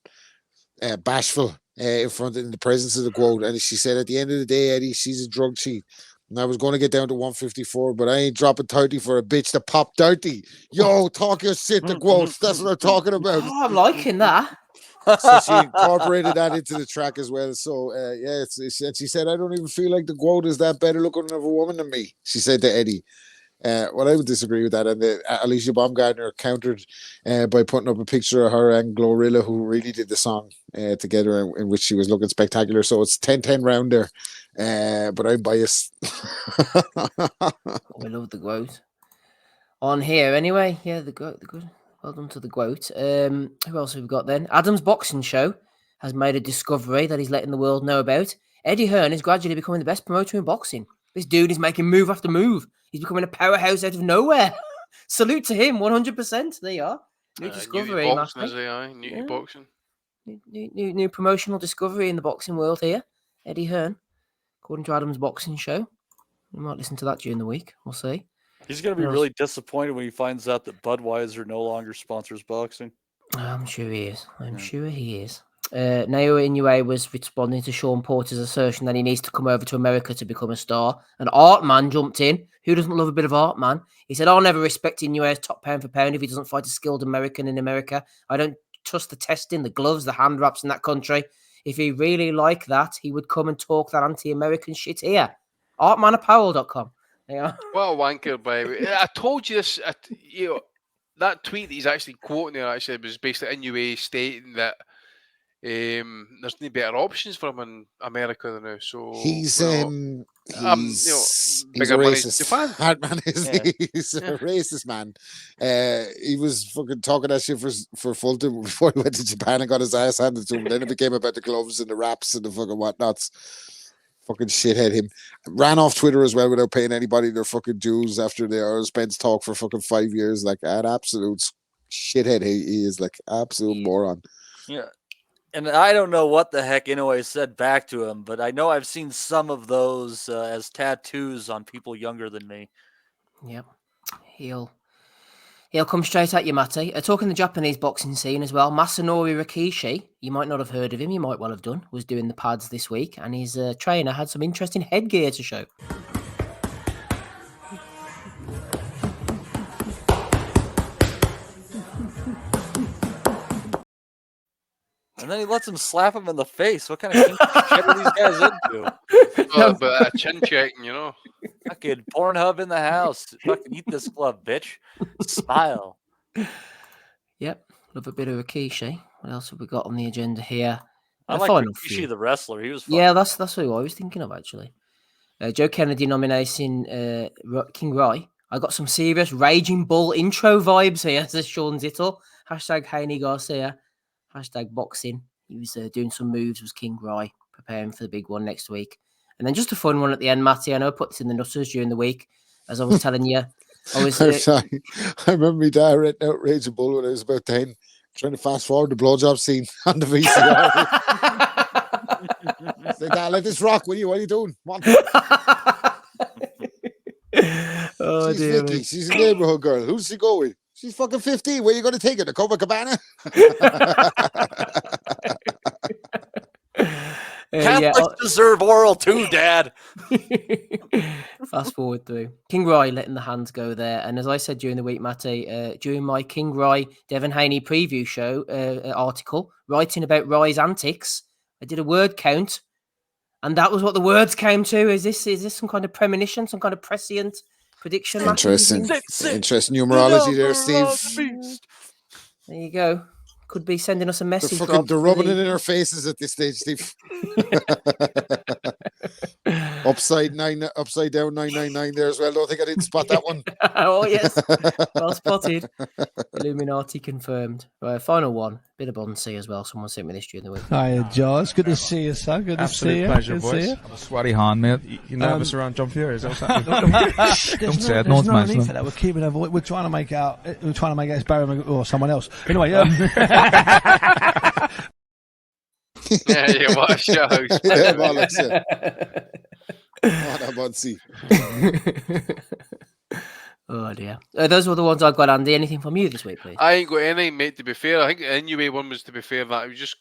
bashful in the presence of the Quote, and she said, "At the end of the day, Eddie, she's a drug cheat. And I was going to get down to 154, but I ain't dropping 30 for a bitch to pop dirty. Yo, talk your shit, the Quotes. That's what I'm talking about." Oh, I'm liking that. So she incorporated that into the track as well. So yeah, and she said, "I don't even feel like the Quote is that better looking of a woman than me," she said to Eddie. Well, I would disagree with that. And Alicia Baumgartner countered by putting up a picture of her and Glorilla, who really did the song together, in which she was looking spectacular. So it's 10-10 round there. But I'm biased. We love the Quote. On here, anyway. Yeah, the Quote. Well done to the Quote. Who else have we got then? Adam's Boxing Show has made a discovery that he's letting the world know about. Eddie Hearn is gradually becoming the best promoter in boxing. This dude is making move after move. He's becoming a powerhouse out of nowhere. Salute to him, 100%. There you are. New discovery. Boxing, is New boxing. New promotional discovery in the boxing world here. Eddie Hearn, according to Adam's Boxing Show. We might listen to that during the week. We'll see. He's going to be really disappointed when he finds out that Budweiser no longer sponsors boxing. I'm sure he is. I'm sure he is. Naoya Inoue was responding to Sean Porter's assertion that he needs to come over to America to become a star. And Artman jumped in. Who doesn't love a bit of Artman? He said, "I'll never respect Inoue's top pound for pound if he doesn't fight a skilled American in America. I don't trust the testing, the gloves, the hand wraps in that country. If he really liked that, he would come and talk that anti-American shit here." Artmanapparel.com. Yeah. What a wanker, baby. I told you this. That tweet that he's actually quoting there actually was basically Inoue stating that there's no better options for him in America now. So He's you know, he's a bigger money racist. Japan. Hardman, isn't he? He's a racist man. He was fucking talking that shit for Fulton before he went to Japan and got his ass handed to him. Then it became about the gloves and the wraps and the fucking whatnots. Fucking shithead him. Ran off Twitter as well without paying anybody their fucking dues after the Earl Spence talk for fucking 5 years. Like, an absolute shithead he is, like, absolute moron. Yeah. And I don't know what the heck Inoue said back to him, but I know I've seen some of those as tattoos on people younger than me. Yep. He'll come straight at you, Matty. Talking the Japanese boxing scene as well, Masanori Rikishi, you might not have heard of him, you might well have done, was doing the pads this week, and his trainer had some interesting headgear to show. And then he lets him slap him in the face. What kind of shit are these guys into? But a chin checking, you know. Fucking Pornhub in the house. Fucking eat this glove, bitch. Smile. Yep. Love a bit of Rikishi. What else have we got on the agenda here? I like Rikishi, the wrestler. He was fun. Yeah, that's who I was thinking of, actually. Joe Kennedy nominating King Roy. I got some serious Raging Bull intro vibes here, says Sean Zittle. Hashtag Haney Garcia. Hashtag boxing. He was doing some moves, was King Roy, preparing for the big one next week. And then just a fun one at the end, Matty. I know I put this in the Nutters during the week, as I was telling you. I'm sorry. I remember my dad renting out Raging Bull when I was about 10, trying to fast forward the blowjob scene on the VCR. Say, Dad, let this rock, will you? What are you doing? Come on. Oh, she's dear. Vicky. She's a neighborhood girl. Who's she going with? She's fucking 15. Where are you going to take her? To Copacabana? Catholics deserve oral too, Dad. Fast forward through. King Roy letting the hands go there. And as I said during the week, Matty, during my King Roy Devin Haney preview show article, writing about Roy's antics, I did a word count. And that was what the words came to. Is this some kind of premonition, some kind of prescient prediction? Interesting. Interesting numerology there, Steve. There you go. Could be sending us a message. They're rubbing it in our faces at this stage, Steve. Upside down 999 there as well. Don't think I didn't spot that one. Oh yes, well spotted. Illuminati confirmed. Right, final one. Bit of Bonsi as well. Someone sent me this during the week. Hi, George. Good to see you, sir. Good to see you. Pleasure, Good to boys. see you. I'm a sweaty hand, mate. You nervous around John Fury? Is that what's happening? Don't say it. No one's need for that. We're keeping it. We're trying to make out. We're trying to make out it's Barry or someone else. Anyway, Yeah, what a show. Yeah, bollocks, yeah. What a Bonsi. Oh dear. Those were the ones I got, Andy. Anything from you this week, please? I ain't got any, mate, to be fair. I think the Inoue one was, to be fair, that it was just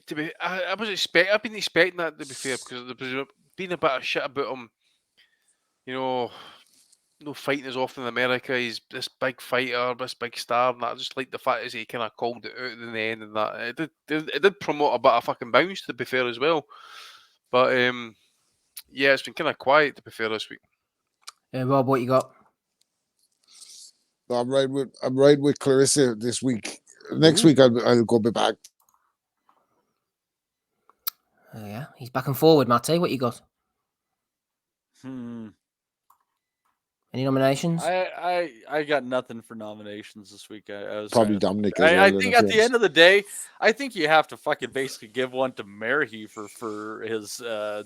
to be. I've been expecting that, to be fair, because there's been a bit of shit about him. You know, no fighting as often in America. He's this big fighter, this big star, and that. I just like the fact is he kind of called it out in the end, and that it did promote a bit of fucking bounce, to be fair, as well. But yeah, it's been kind of quiet, to be fair, this week. Rob, what you got? I'm riding with Clarissa this week. Next week I'll go back. Yeah, he's back and forward, Matty. What you got? Any nominations? I got nothing for nominations this week. I was Probably Dominic. I think at the end of the day, I think you have to fucking basically give one to Merhi for his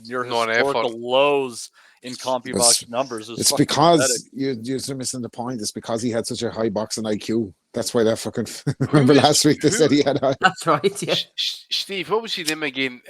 near historical lows in CompuBox numbers. It's because you're missing the point. It's because he had such a high boxing IQ. That's why that fucking. Remember last week they said he had high. That's right. Yeah. Steve, what was his name again?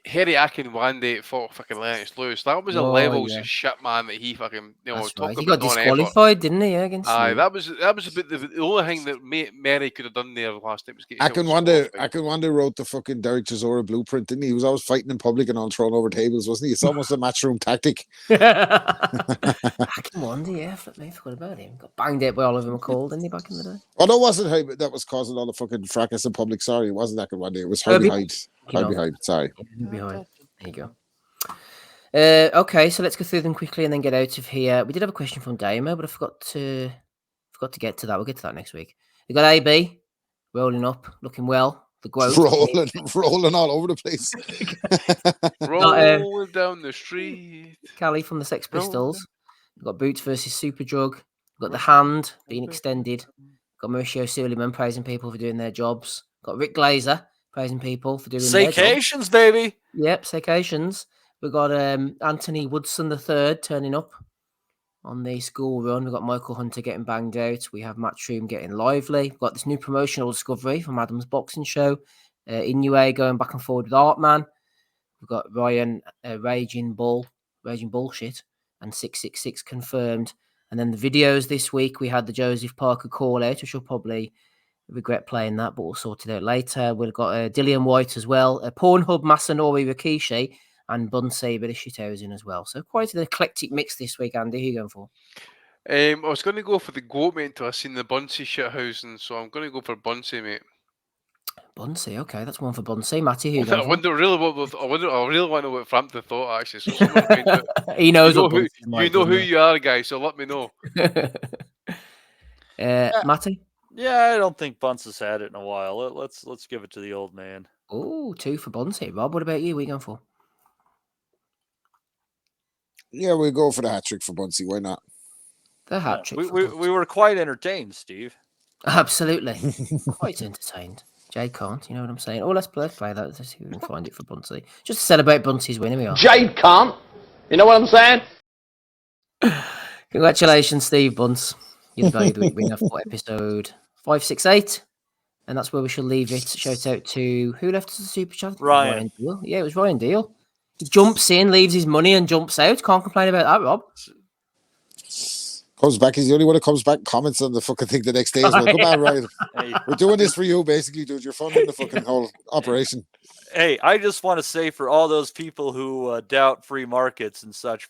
Harry Akinwande fought fucking Lennox Lewis. That was a levels of shit, man. That he fucking was talking He got disqualified, didn't he? Against. That was a bit the only thing that Mary could have done there last time was get. Akinwande wrote the fucking Derek Chisora blueprint, didn't he? He was always fighting in public and all thrown over tables, wasn't he? It's almost a matchroom tactic. Akinwande, yeah, I forgot about him. Got banged out by Oliver McCall, didn't he, back in the day? Oh, no, it wasn't Hyde that was causing all the fucking fracas in public. Sorry, it wasn't Akinwande. It was Herbie Hyde. Herbie Hyde, sorry. There you go. Okay, so let's go through them quickly and then get out of here. We did have a question from Damo, but I forgot to get to that. We'll get to that next week. We got AB rolling up, looking well. the growth. rolling all over the place. Rolling down the street. Callie from the Sex Pistols. We've got Boots versus Superdrug. We've got The Hand being extended. We've got Mauricio Suleiman praising people for doing their jobs. We've got Rick Glazer praising people for doing their jobs. Staycations, baby. Yep, staycations. We've got Anthony Woodson III turning up on the school run. We've got Michael Hunter getting banged out. We have Matt Shroom getting lively. We've got this new promotional discovery from Adam's Boxing Show. Inoue going back and forward with Artman. We've got Ryan Raging Bullshit and 666 confirmed. And then the videos this week, we had the Joseph Parker call out, which will probably regret playing that, but we'll sort it out later. We've got Dillian White as well, Pornhub Masanori Rikishi, and Bunsey Shithausen as well. So quite an eclectic mix this week, Andy. Who are you going for? I was going to go for the goat, mate, until I seen the Bunsey Shithausen, so I'm going to go for Bunsey, mate. Bunsey, okay, that's one for Bunsey. Matty, who are you I going for? I really want to know what Frampton thought, actually. So someone find out. He knows you know who you are, guys, so let me know. Matty? Yeah, I don't think Bunce has had it in a while. Let's give it to the old man. Oh, 2 for Bunsey. Rob, what about you? What are you going for? Yeah, we'll go for the hat trick for Bunsey. Why not? The hat trick. We were quite entertained, Steve. Absolutely. Quite entertained. Jay can't, you know what I'm saying? Oh, let's play that. Let's see if we can find it for Bunsey. Just to celebrate Bunsey's win, here we are. Jay can't. You know what I'm saying? Congratulations, Steve Bunce. You're the value of the week winner for episode 568. And that's where we shall leave it. Shout out to who left us a super chat? Ryan Deal. Yeah, it was Ryan Deal. He jumps in, leaves his money, and jumps out. Can't complain about that, Rob. Comes back. He's the only one that comes back and comments on the fucking thing the next day as well. Come on, Ryan. We're doing this for you, basically, dude. You're funding the fucking whole operation. Hey, I just want to say for all those people who doubt free markets and such,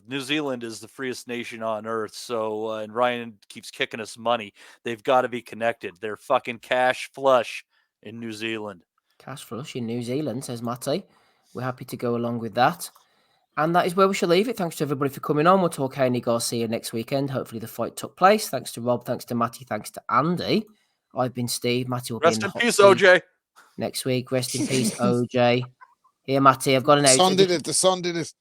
New Zealand is the freest nation on earth. So, and Ryan keeps kicking us money. They've got to be connected. They're fucking cash flush in New Zealand. Cash flush in New Zealand, says Matty. We're happy to go along with that. And that is where we shall leave it. Thanks to everybody for coming on. We'll talk Haney Garcia next weekend. Hopefully the fight took place. Thanks to Rob. Thanks to Matty. Thanks to Andy. I've been Steve. Matty will be Rest in peace, OJ. Next week. Rest in peace, OJ. Here, Matty. I've got an out. The sun did it.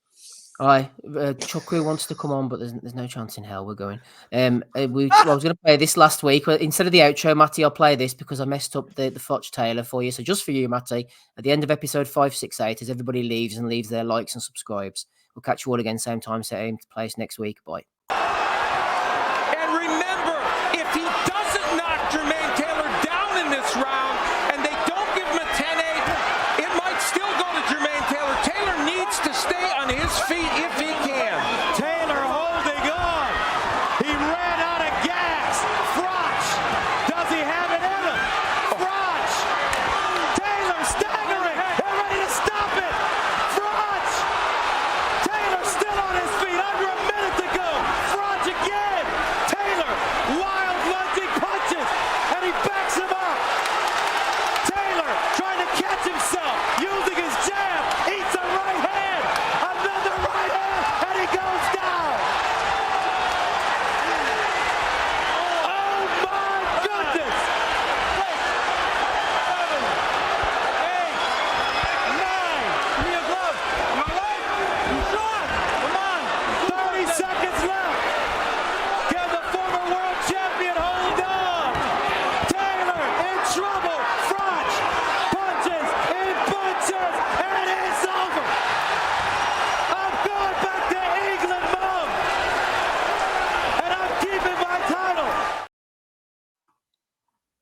Aye. Chukwu wants to come on, but there's no chance in hell we're going. I was going to play this last week. But instead of the outro, Matty, I'll play this because I messed up the Fotch Taylor for you. So just for you, Matty, at the end of episode 568, as everybody leaves their likes and subscribes, we'll catch you all again, same time, same place next week. Bye.